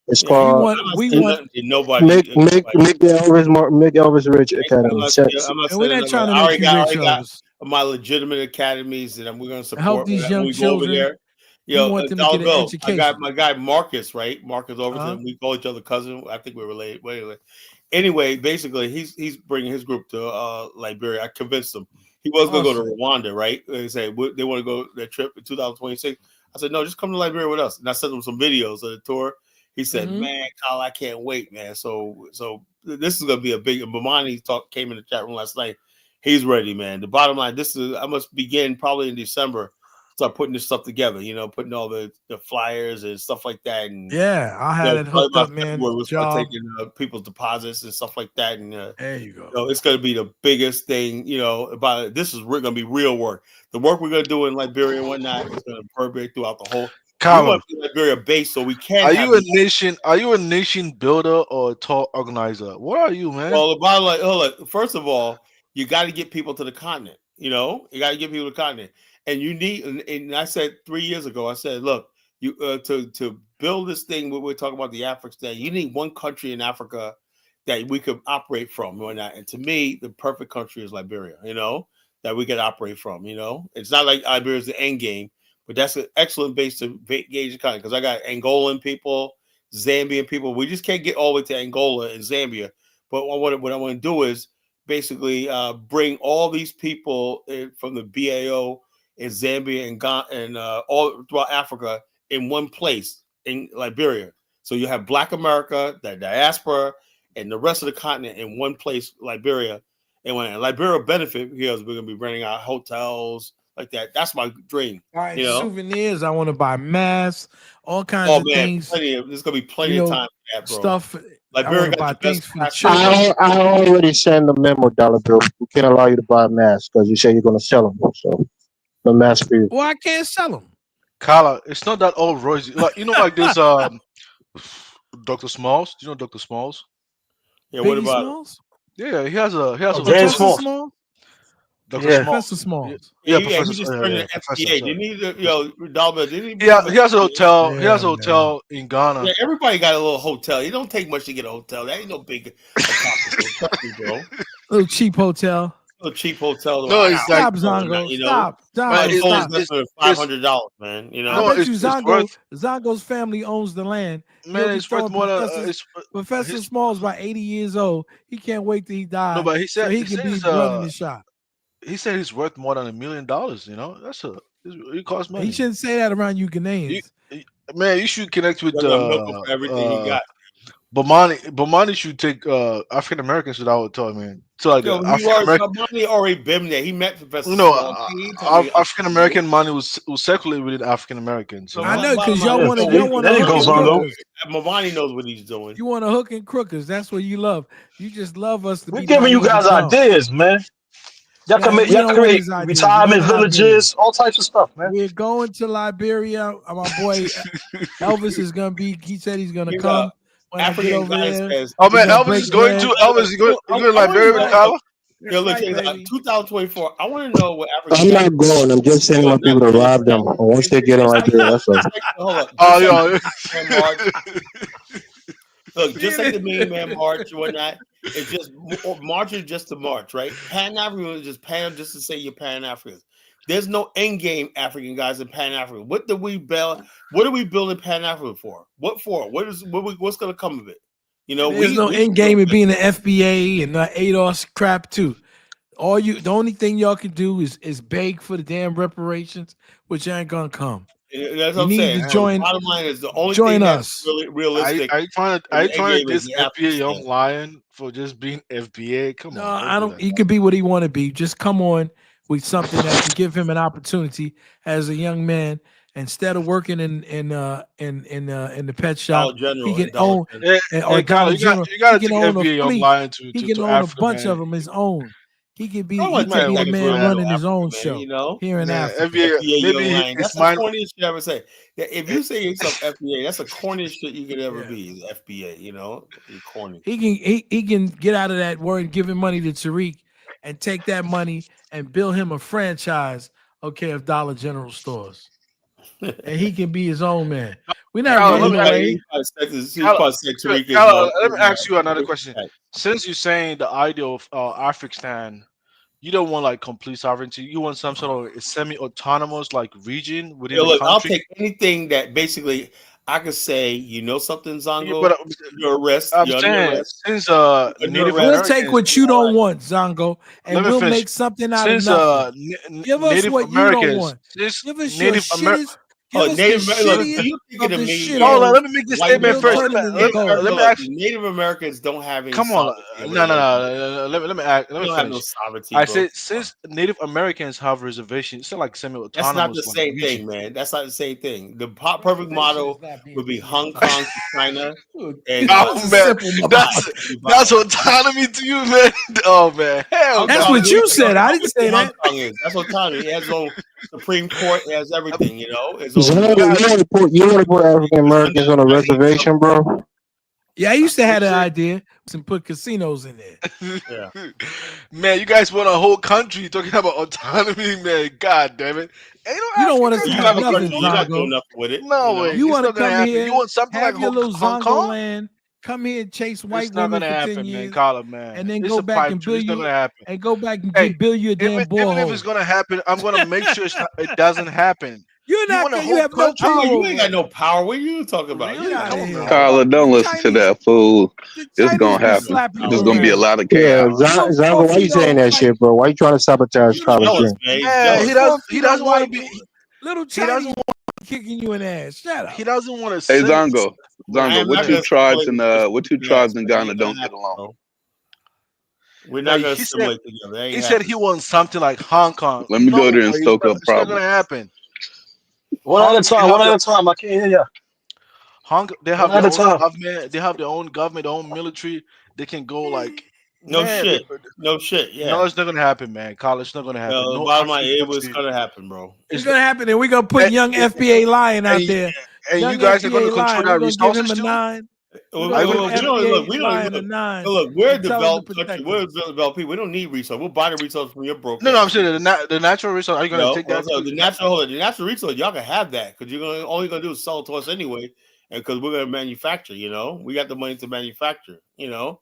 It's Yeah, called I'm not we sending want nothing to nobody. make the Elvis Rich Academy. I'm not and we're sending not them. trying to I make you rich, already got Elvis. my legitimate academies that we're going to To help support these when young we go over children. there. You We know, want them to Dollar get an Bill. I got education. my guy Marcus, right? Marcus Overton. Uh-huh. We call each other cousin. I think we're related. But anyway, basically, he's bringing his group to Liberia. I convinced him. He was going to go to Rwanda, right? They say they want to go their trip in 2026. I said, no, just come to Liberia with us. And I sent him some videos of the tour. He said, man, Kyle, I can't wait, man. So this is going to be a big. Bomani came in the chat room last night. He's ready, man. The bottom line, I must begin probably in December. Start putting this stuff together, you know, putting all the flyers and stuff like that. And yeah, I had it hooked up, man. We'll start Job. taking people's deposits and stuff like that. And there you go. You know, it's going to be the biggest thing, you know. This is going to be real work. The work we're going to do in Liberia and whatnot is going to permeate throughout the whole. Callum, we want to be Liberia based, so we can. Are you a nation builder or a talk organizer? What are you, man? Well, the bottom line, look, first of all, you got to get people to the continent. You know, you got to get people to the continent, and you need. And I said 3 years ago, I said, look, you to build this thing. We're talking about the Afrikstan. You need one country in Africa that we could operate from, or not. And to me, the perfect country is Liberia. You know, that we could operate from. You know, it's not like Liberia is the end game, but that's an excellent base to gauge the country. Because I got Angolan people, Zambian people. We just can't get all the way to Angola and Zambia. But what I want to do is basically bring all these people from the BAO in Zambia and Ghana and all throughout Africa in one place in Liberia. So you have Black America, the diaspora, and the rest of the continent in one place, Liberia. And when Liberia benefit, because we're going to be renting out hotels like that. That's my dream. All right, you know? souvenirs. I want to buy masks, all kinds of things. There's going to be plenty of time for that, bro. Stuff. Liberia buy got the things best for the children. I already sent the memo, Dollar Bill. We can't allow you to buy masks because you say you're going to sell them. So no mask for you. Well, I can't sell them. Carla, it's not that all rosy. Like like this Dr. Smalls. Do you know Dr. Smalls? Yeah, what about Smalls? Yeah, he has a James Smalls. Dr. Professor Smalls. Yeah, he Professor. just turned the FDA. Didn't he? Dalma, didn't he? Yeah, he has a hotel. He has a hotel in Ghana. Yeah, everybody got a little hotel. It don't take much to get a hotel. That ain't no big accomplishment, bro. Little cheap hotel. a cheap hotel. No, I it's got like Stop, Zongo. you know, Stop. man, Zongo, it's only stop. less than $500, man. You I know, bet you it's worth Zongo's family owns the land. He'll man, be it's worth throwing more than Professor his, Small's about 80 years old. He can't wait till he no, dies but so he can be running the shop. he said he's worth more than $1 million. You know, it costs He money. shouldn't say that around you Ghanaians. Man, you should connect with they're gonna milk him for everything he got. Bomani should take African Americans to that hotel, man. So like Yo, Money already been there. He met Professor you know, Small. He told me African American money was circulated within African Americans. So I know bottom because line y'all is, want to hook and crookers. Mavani knows what he's doing. You want to hook and crookers. That's what you love. You just love us to We're be giving you naive guys and dumb. ideas, man. Y'all We don't want create his ideas. We're retirement going to Liberia. villages, all types of stuff, man. We're going to Liberia. My boy Elvis is gonna be. He said he's gonna come when I get over there. Oh man, Elvis is going to Liberia with Kala. Yo, look, 2024. I want to know what African. I'm not going. I'm just sending my people to rob them. And once they get in Liberia, that's all. Hold up. Oh, Look, just like the Mean Man March and whatnot, it's just March is just the march, right? Pan African is just Pan just to say you're Pan Africans. There's no end game African guys in Pan African. What do we build? What are we building Pan African for? What for? What's going to come of it? You know, there's no end game in being the FBA and ADOS crap too. The only thing y'all can do is beg for the damn reparations, which ain't gonna come. That's what I'm saying. To join. Bottom line is the only join thing us. that's really realistic. Are you trying to diss FBA young lion for just being FBA? Come on. I don't. He can be what he want to be. Just come on with something that can give him an opportunity as a young man. Instead of working in the pet shop, he can own or Dollar General. You got to take FBA young lion to he can own Africa, a bunch man. of them his own. He could be the man running his own show you know? here in Africa. FBA, that's the corniest shit I ever say. Yeah, if you say yourself FBA, that's the corniest shit you could ever be. Is FBA, you know? You're corny. He can get out of that word and give him money to Tariq and take that money and build him a franchise, of Dollar General stores. And he can be his own man. We're not running away. Let me ask you another question. Since you're saying the idea of Afrikstan, you don't want like complete sovereignty. You want some sort of semi-autonomous like region within the country. I'll take anything that basically I could say. You know something, Zongo? You're arrested. I'm saying since we'll take what you don't want, Zongo, and we'll make something out of nothing. Give us Native what Americans, you don't want. Give us Native Americans. Native let me make this statement first. Let me ask. Native Americans don't have any. Come on, no. Let me ask. Let me have finish. no sovereignty. I said since Native Americans have reservations, it's not like semi-autonomous. That's not the same thing, man. That's not the same thing. The perfect model would be Hong Kong to China. And man, that's autonomy to you, man. Oh man, hell, that's what you said. I didn't say that. That's autonomy. It has no Supreme Court. It has everything. You know. You want to put African Americans on a reservation, bro? Yeah, I used to have that idea and put casinos in there. Yeah. Man, you guys want a whole country talking about autonomy, man. God damn it. You don't want us to have nothing, Zongo. With it. No way. You want to come here, you want something have like your little Hong Zongo Kong? land, come here and chase white It's not women gonna for happen, 10 years, man. and then It's go a back pipe and dream. build It's not you gonna happen. and go back and build you a damn even borehole. if it's gonna happen, I'm gonna make sure it doesn't happen. You're not. You have no power. You ain't got no power. What are you talking about? Really? Come on, man. Carla, don't listen to that fool. It's gonna happen. There's gonna be a lot of chaos. Zongo, why you saying that shit, bro? Why you trying to sabotage Carla's dream? Man, he doesn't want to be. Little Chinese want kicking you in the ass. Shut up. He doesn't want to. Hey, Zongo, what two tribes in Ghana don't get along? We're not gonna assimilate together. He said he wants something like Hong Kong. Let me go there and stoke up It's not problems. gonna happen. One at a time. I can't hear you. They have their own government. They have their own government, their own military. They can go like no shit. Yeah, no, it's not gonna happen, man. College, it's not gonna happen. No, bottom line, it was gonna happen, bro. It's gonna happen, and we're gonna put young FBA Lion out there. And you guys are gonna control that resources too. Look, we're a developed country. We're developed people. We don't need resources. We'll buy the resources from your broker. No, I'm saying the natural resource. Are you going to take that? The natural resource, y'all can have that because you're only going to do is sell it to us anyway, and because we're going to manufacture. You know, we got the money to manufacture. You know,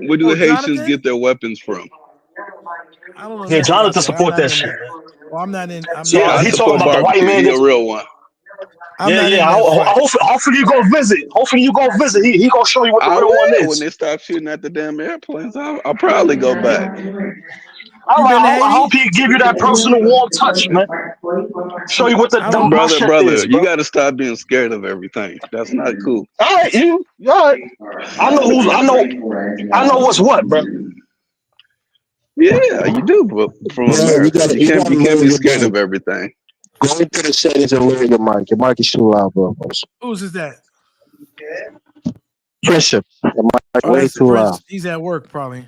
Where do the Haitians Jonathan? get their weapons from? I don't know. Yeah, nothing about Jonathan that. support that shit. I'm not in. I'm So not Yeah, I in. he talking support about the white barbecue. man He a gets. real one. I'm not in that Hopefully you go visit. Hopefully you go visit. He gonna show you what the I real one will. When is. they stop shooting at the damn airplanes, I'll probably go back. You been to I Haiti? hope he give you that personal warm touch, man. Show you what the dumb shit Brother, is, you bro. got to stop being scared of everything. That's not cool. All right, all right. I know what's what, bro. Yeah, you do, but from Yeah, America, you you can't gotta lower be your scared mic. of everything. Go into the settings and lower your mic. Your mic is too loud, bro. Whose is that? Pressure. Your mic Oh, way that's too loud. Prince. He's at work probably.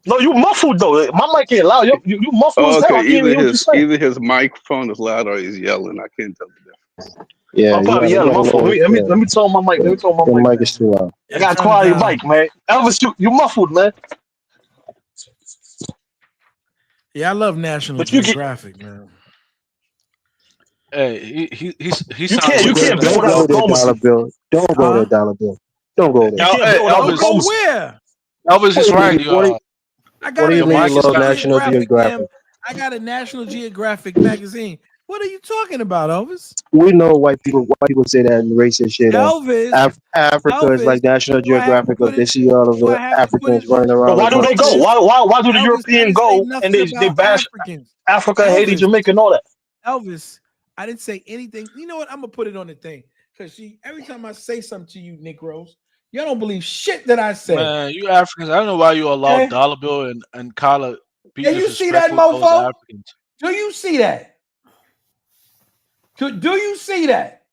No, you muffled though. My mic ain't loud. You muffled Oh, as hell. I okay. can't hear what you're saying. Either his microphone is loud or he's yelling. I can't tell the difference. Yeah, I'm you probably gotta yelling. My fault. lower it. Let me tone my mic. Let me tone my Your mic. mic is too loud. I got a quality mic, man. Elvis, you muffled, man. Yeah, I love National But you get Geographic, man. Hey, he you sounds can't Don't build go without there, dollar diplomacy. bill. Don't go there, dollar bill. Don't go there. You can't build without Don't go diplomacy. where? Elvis is right. I got do a you mean you National love National Geographic, man. Geographic? I got a National Geographic magazine. What are you talking about, Elvis? We know white people say that and racist shit. Elvis, Africa is like National do I have to Geographic. put They it? see all of Do I the have to put it? Africans running But around. why do they go? Why do the Elvis, I European didn't say go and nothing they about bash Africans. Africa, Haiti, Elvis, Jamaica, and all that? Elvis, I didn't say anything. You know what? I'm gonna put it on the thing because every time I say something to you, Negroes, y'all don't believe shit that I say. Man, you Africans. I don't know why you allow Okay? Dollar Bill and Kala be Can you see that, disrespectful towards mofo? Africans. Do you see that? Do you see that?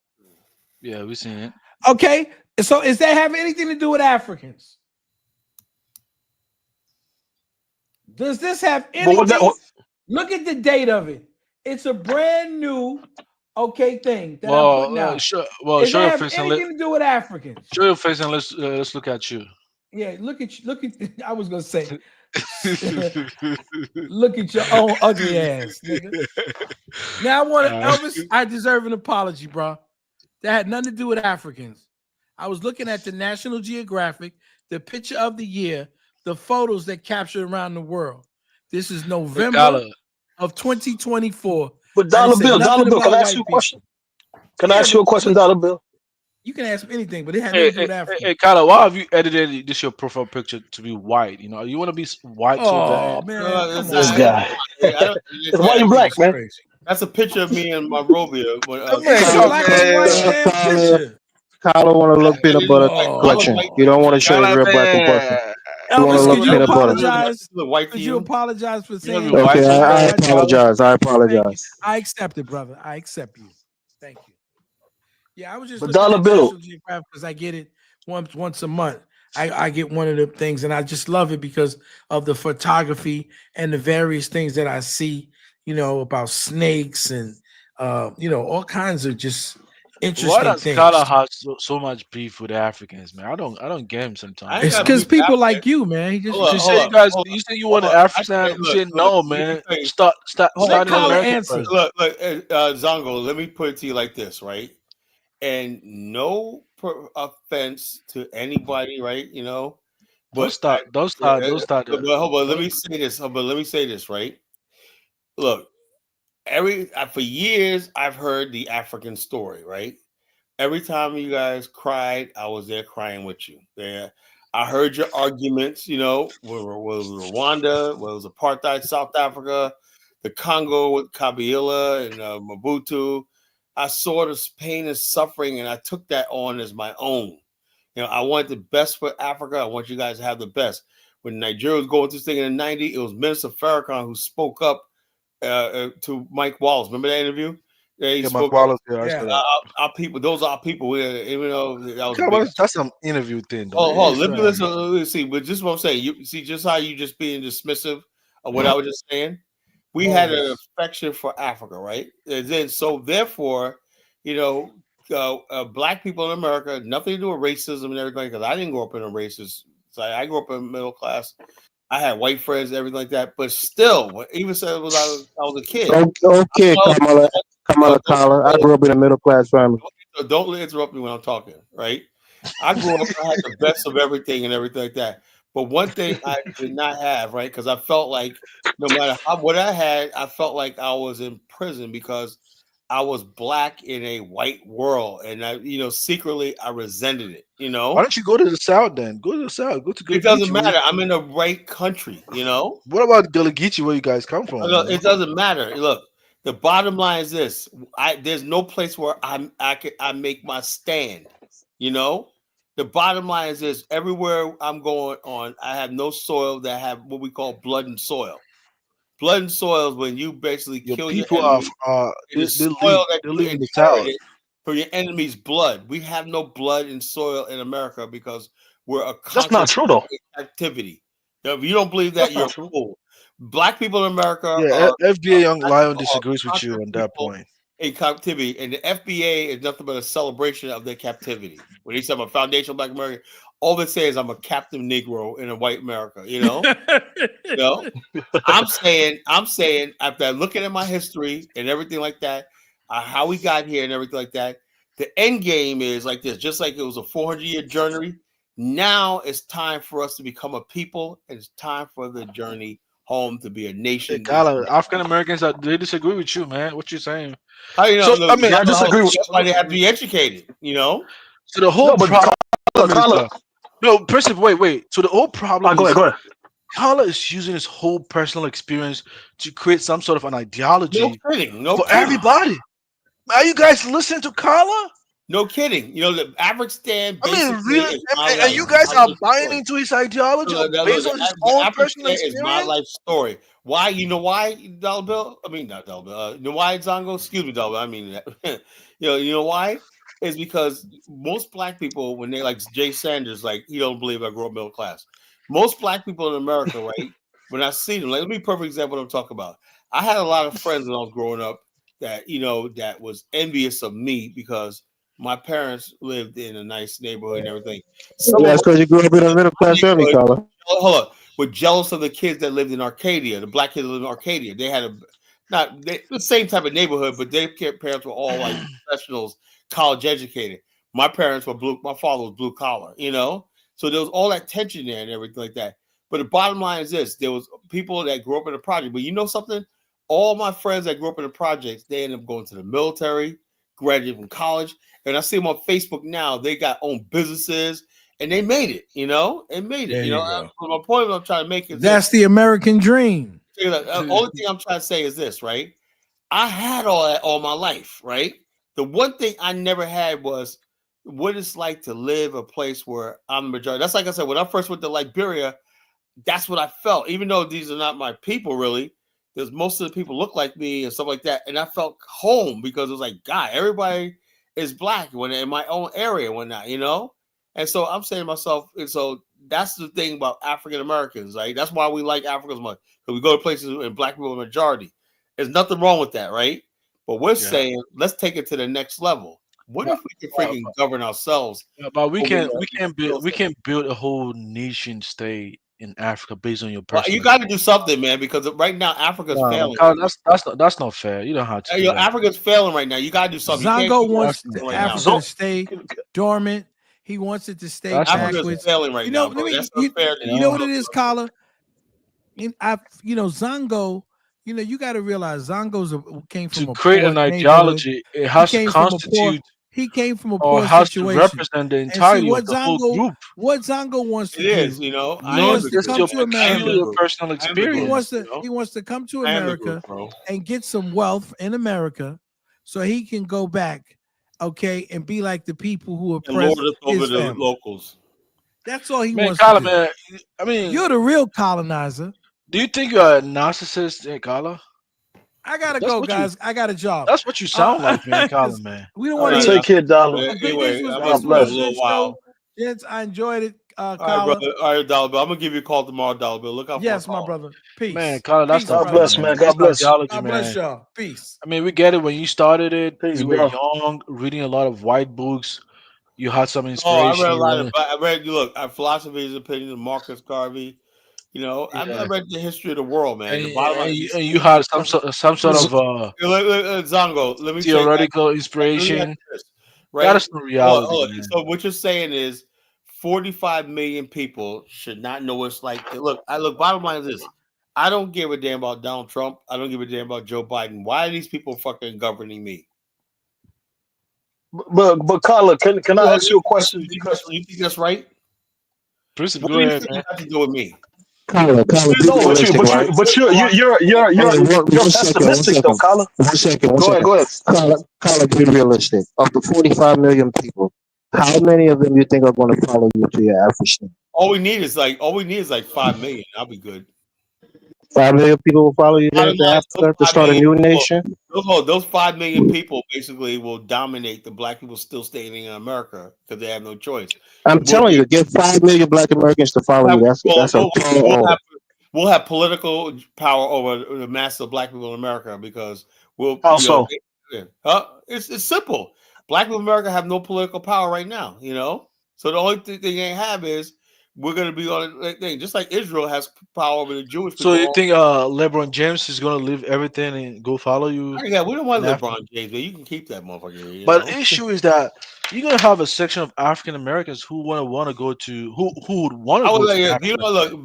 Yeah, we seen it. Okay, so is that have anything to do with Africans? Does this have anything? Look at the date of it. It's a brand new thing that I'm putting out. Show Does your that have face and anything to do with Africans? show your face and let's look at you. Yeah, look at you. Look at. I was gonna say, look at your own ugly ass, nigga. Now I want to, Elvis. I deserve an apology, bro. That had nothing to do with Africans. I was looking at the National Geographic, the picture of the year, the photos that captured around the world. This is November of 2024. But Dollar Bill, can I ask you a question? Can I ask you a question, Dollar Bill? You can ask me anything, but it had nothing to do with Africa. Hey, Kala, why have you edited this your profile picture to be white? You know, you want to be white so bad. Man, this guy. It's white and black, man. Crazy. That's a picture of me and my Robia. Kylo want to look peanut butter collection. You don't want to show your real black complexion. You want to Elvis, look could you peanut butter. apologize? Could you apologize for saying? Okay, I apologize. I apologize. I accept it, brother. I accept you. Thank you. Yeah, I was just But looking Dollar at Bill, National Geographic because I get it once a month. I get one of the things, and I just love it because of the photography and the various things that I see. You know, about snakes and all kinds of just interesting Why does things. Kala have so much beef with Africans, man? I don't get him sometimes. It's because people like you, man. He just You say you say you want an African. You said no, man. Start an American first. Look, Zongo. Let me put it to you like this, right? And no offense to anybody, right? You know, Don't start. But hold on, let me say this. But let me say this, right? Look, for years I've heard the African story, right? Every time you guys cried, I was there crying with you. There, I heard your arguments. You know, with Rwanda, where it was apartheid, South Africa, the Congo with Kabila and Mobutu. I saw this pain and suffering, and I took that on as my own. You know, I want the best for Africa. I want you guys to have the best. When Nigeria was going through this thing in the 90s, it was Minister Farrakhan who spoke up to Mike Wallace. Remember that interview? Yeah, he spoke. Mike Wallace, our people. Those are our people. Even though that was that's some interview thing. Though. Oh, let me listen. Let's see. But just what I'm saying, you see, just how you just being dismissive of what I was just saying. We had an affection for Africa, right? And then, so therefore, black people in America, nothing to do with racism and everything. Because I didn't grow up in a racist. So I grew up in middle class. I had white friends, everything like that. But still, even said I was a kid. Okay, Kamala Kala. I grew up in a middle class family. Don't interrupt me when I'm talking, right? I grew up, I had the best of everything and everything like that. But one thing I did not have, right? Because I felt like no matter what I had, I felt like I was in prison because I was black in a white world, and I, secretly I resented it. Why don't you go to the South then? Go to the South. Go to It doesn't matter. I'm in the right country. What about Gilligichi, where you guys come from? Look, it doesn't matter. Look, the bottom line is this: there's no place where I make my stand. The bottom line is this: everywhere I'm going on, I have no soil that have what we call blood and soil. Blood and soil is when you basically kill your people enemy. they Soil that they you live in the South. inherited for your enemy's blood. We have no blood and soil in America because we're a That's not true though. captivity. If you don't believe that, That's you're not a true. fool. Black people in America Yeah, are FBA Young black Lion people are disagrees with you on that people point. in captivity, and the FBA is nothing but a celebration of their captivity. When they say I'm a foundational Black American, all they say is I'm a captive Negro in a white America. I'm saying after looking at my history and everything like that, how we got here and everything like that, the end game is like this. Just like it was a 400-year journey, now it's time for us to become a people, and it's time for the journey home to be a nation. African Americans they disagree with you, man. What you saying? How you know? So Look, I mean, I disagree with that's why they have to be educated. So the whole no, but problem is Carla, no, person. Wait. So the whole problem go is ahead. Carla is using his whole personal experience to create some sort of an ideology No for kidding. everybody. Are you guys listening to Carla? No kidding. The Afrikstan I mean, basically really, is my and life. you guys My are life buying story. into his ideology The based on his own personal Afrikstan is my experience. life story. Why? You know why, Dollar Bill? I mean, not Dollar Bill. You know why, Zongo? Excuse me, Dollar Bill. I mean, you know why? It's because most Black people, when they like Jay Sanders, like he don't believe I grew up middle class. Most Black people in America, right? When I see them, like, let me perfect example what I'm talking about. I had a lot of friends when I was growing up that that was envious of me because my parents lived in a nice neighborhood and everything. Some Yeah, of that's because you grew up in a middle class family, them Carla. hold on, were jealous of the kids that lived in Arcadia, the Black kids that lived in Arcadia. They had the same type of neighborhood, but their parents were all like professionals, college educated. My parents were my father was blue collar, so there was all that tension there and everything like that. But the bottom line is this: there was people that grew up in the project, but you know something? All my friends that grew up in the projects, they ended up going to the military, graduated from college, and I see them on Facebook now. They got own businesses, and they made it. They made it. There you go. My point I'm trying to make is That's the American dream. the only thing I'm trying to say is this, right? I had all that all my life, right? The one thing I never had was what it's like to live a place where I'm the majority. That's like I said, when I first went to Liberia, that's what I felt. Even though these are not my people, really, because most of the people look like me and stuff like that, and I felt home because it was like, God, everybody is Black when in my own area, when not, And so I'm saying to myself, and so that's the thing about African Americans, right? That's why we like Africa so much, because we go to places and Black people are the majority. There's nothing wrong with that, right? But we're saying let's take it to the next level. What if we can freaking govern ourselves? But we can build a whole nation state in Africa based on your Well, personal. you got to do something, man, because right now Africa's failing. That's not fair. You don't have to. Do that. Africa's failing right now. You got to do something. Zongo wants right Africa now. to stay dormant. He wants it to stay Africa's backwards. failing right now, bro. That's unfair. You know what it is, Kala? Zongo. You got to realize Zongo's came from to a create poor an ideology. It has to constitute. He came from a or poor has situation. to represent the entirety of the whole group. What Zongo wants to It is, do, he I wants to come to America. peculiar personal experience. He wants to come to America and get some wealth in America, so he can go back, okay, and be like the people who oppressed his family. Locals. That's all he wants Kala, to do. man, I mean, You're the real colonizer. Do you think you're a narcissist, Kala? I gotta go, guys. I got a job. That's what you sound like, man, Kala, man. We don't want to take care, Dollar. Anyway, God bless. Gents, I enjoyed it. All right, Kala. brother. All right, Dollar Bill. I'm gonna give you a call tomorrow, Dollar Bill. Look out for Yes, my brother. Peace. Man, Kala, that's Peace, not God bless, man. God bless. Ideology, God bless y'all. Peace. I mean, we get it. When you started it, Peace, you were bro. young, reading a lot of white books. You had some Oh, inspiration. I read a lot of. I read. Look, philosophy's opinion of Marcus Garvey. I read the history of the world, man. And, The bottom line, and you had some sort of Zongo. Let me theoretical say inspiration. Right? That is the reality. Man. So what you're saying is 45 million people should not know what it's like. Look, bottom line is this. I don't give a damn about Donald Trump. I don't give a damn about Joe Biden. Why are these people fucking governing me? But Carla, can I ask you a question? Because you think that's right? Prison, What go do you ahead, think man. got to do with me? Carla, be no, realistic, right? you're pessimistic though, Carla. One second. Go ahead. Carla, be realistic. Of the 45 million people, how many of them you think are going to follow you to your African? All we need is like 5 million. I'll be good. 5 million people will follow you there to Africa to start a new nation. Those 5 million people basically will dominate the black people still staying in America because they have no choice. I'm telling you, to get 5 million black Americans to follow you, that's a tall order. We'll have political power over the mass of black people in America because we'll. Also, it's simple. Black people in America have no political power right now. So the only thing they have is we're going to be on a thing, just like Israel has power over the Jewish people. So you think LeBron James is gonna leave everything and go follow you? Yeah, we don't want LeBron James, but you can keep that motherfucker. But the issue is that you're gonna have a section of African Americans who want to go to who would want to go to Africa.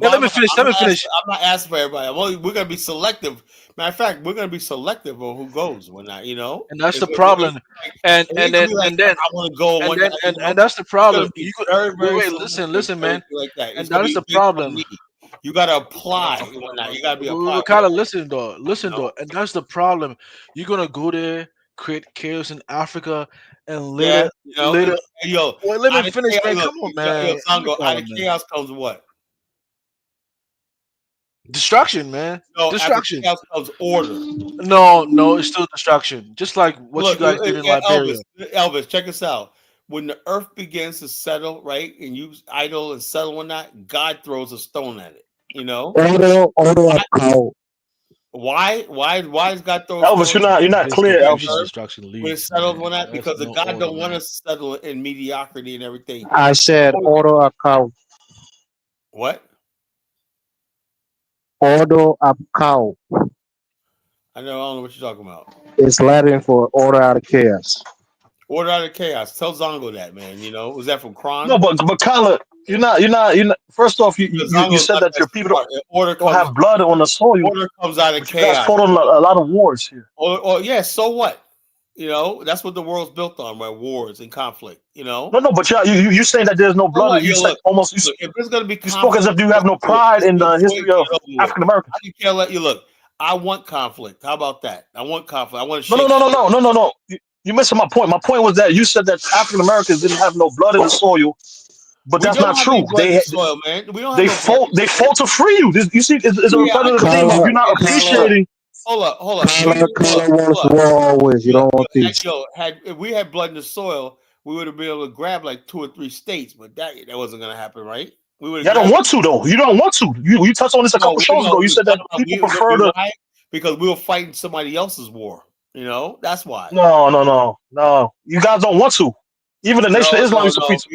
Let me finish. I'm not asking for everybody. We're gonna be selective. Matter of fact, we're gonna be selective on who goes when not. And that's the problem. And then I want to go. And that's the problem. You could wait. Listen, man. And that is the problem. You gotta apply. You gotta be applied. Kind of listen though, and that's the problem. You're gonna go there, create chaos in Africa, and later. Wait, let me finish, man. Come on, man. Out of chaos comes what? Destruction, man. No, destruction. Chaos comes order. No, it's still destruction. Just like what you guys did in Liberia. Elvis, check us out. When the earth begins to settle, right, and you idle and settle on that, God throws a stone at it. Order. Why is God throwing? Elvis, you're not clear, Elvis. When it settles on that, because the God don't want us to settle in mediocrity and everything. I said order account. What? Order account. I don't know what you're talking about. It's Latin for order out of chaos. Order out of chaos. Tell Zongo that, man. Was that from Kron? No, but Carla, you're not. First off, you said that your people don't have blood on the soil. Order comes out of chaos. You guys fought on a lot of wars here. Yeah. So what? That's what the world's built on, right? Wars and conflict. No, but you saying that there's no blood. You said almost. If there's gonna be, you spoke as if you have no pride in the history of African Americans. I can let you look. I want conflict. How about that? I want conflict. I want to. No. You're missing my point. My point was that you said that African Americans didn't have no blood in the soil, but that's not true. They fought to free you. You see, it's a repetitive thing. You're not appreciating. Hold up. Color wants war always. You don't want peace. If we had blood in the soil, we would have been able to grab like 2 or 3 states, but that wasn't going to happen, right? You don't want to, though. You don't want to. You touched on this a couple shows ago. You said that people prefer to. Because we were fighting somebody else's war. That's why. No. You guys don't want to. Even the Nation of Islam used to preach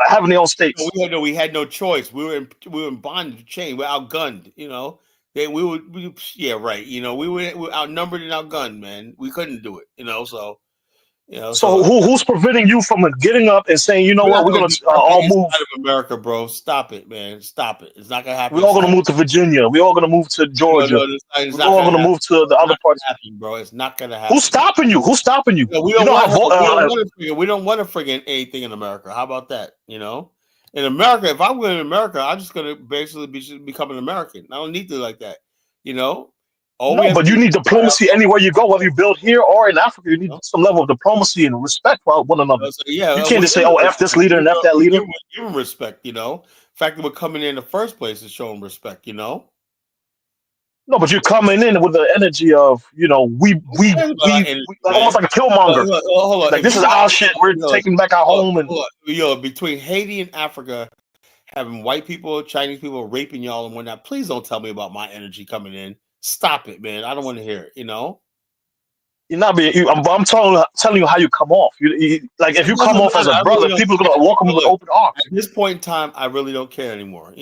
having their own states. We had no choice. We were in bondage chain. We're outgunned. Right. We were outnumbered and outgunned, man. We couldn't do it. So who's preventing you from getting up and saying, you know what, we're gonna all move out of America, bro? Stop it, man. Stop it. It's not gonna happen. We're all gonna move to Virginia. We're all gonna move to Georgia. We're all gonna move to the other parts. Bro, it's not gonna happen. Who's stopping you? We don't want to friggin' anything in America. How about that? In America, if I'm going to America, I'm just gonna basically become an American. I don't need to like that. But you need diplomacy anywhere you go, whether you build here or in Africa. You need some level of diplomacy and respect for one another. You can't just say, "Oh, F this leader and F that leader." Give them respect, The fact that we're coming in the first place is showing respect, No, but you're coming in with the energy of, we almost like a killmonger. Hold on. Like, this is our shit. We're taking back our home. And between Haiti and Africa, having white people, Chinese people raping y'all and whatnot. Please don't tell me about my energy coming in. Stop it, man. I don't want to hear it, You're not being. I'm telling you how you come off. Like, if you come off as a brother, people are gonna welcome you with open arms. At this point in time, I really don't care anymore.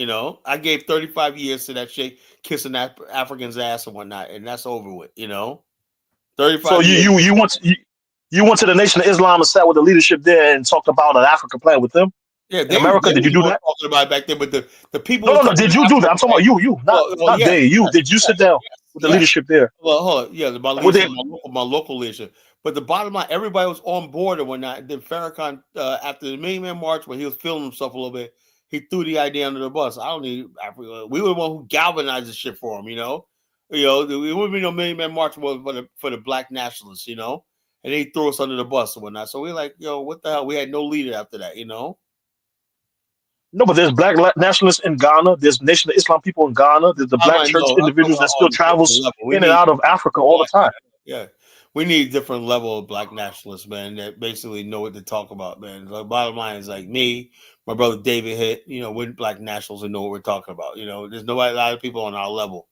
I gave 35 years to that shit, kissing that African's ass and whatnot, and that's over with. 35. So you went to the Nation of Islam and sat with the leadership there and talked about an African plan with them. Yeah, in America, did you do that? Talking about it back then, but the people. No. Did you do that? I'm talking about you. Not they. You. Did you sit down? with the leadership there. Well, hold on. Yeah, my What they, leadership, my local leadership. But the bottom line, everybody was on board and whatnot. And then Farrakhan, after the Million Man March, when he was feeling himself a little bit, he threw the idea under the bus. I don't need Africa. We were the one who galvanized the shit for him, you know. It wouldn't be no Million Man March for the black nationalists, you know. And he threw us under the bus and whatnot. So we're like, what the hell? We had no leader after that, you know. no, but there's black nationalists in Ghana. There's Nation of Islam people in Ghana. There's the black church individuals that still travels in and out of Africa all the time. Yeah. We need a different level of black nationalists, man, that basically know what to talk about, man. The bottom line is like me, my brother David Hitt, we're black nationals and know what we're talking about. There's a lot of people on our level.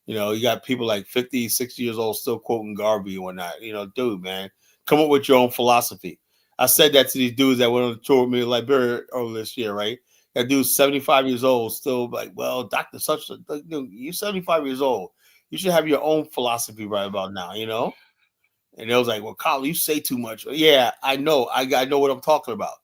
You got people like 50, 60 years old still quoting Garvey and whatnot. Dude, man, come up with your own philosophy. I said that to these dudes that went on the tour with me in Liberia earlier this year, right? That dude's 75 years old, still like, well, Dr. Such, you're 75 years old. You should have your own philosophy right about now, And they was like, well, Kyle, you say too much. Yeah, I know. I know what I'm talking about.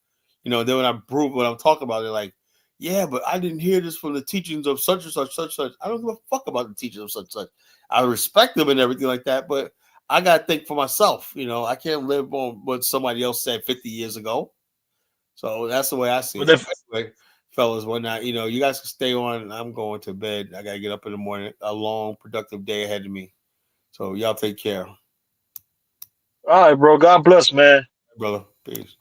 Then when I prove what I'm talking about, they're like, yeah, but I didn't hear this from the teachings of such and such, such, such. I don't give a fuck about the teachings of such and such. I respect them and everything like that, but I got to think for myself. I can't live on what somebody else said 50 years ago. So that's the way I see it. So anyway, fellas, whatnot, you guys can stay on. I'm going to bed. I got to get up in the morning. A long, productive day ahead of me. So y'all take care. All right, bro. God bless, man. Brother. Peace.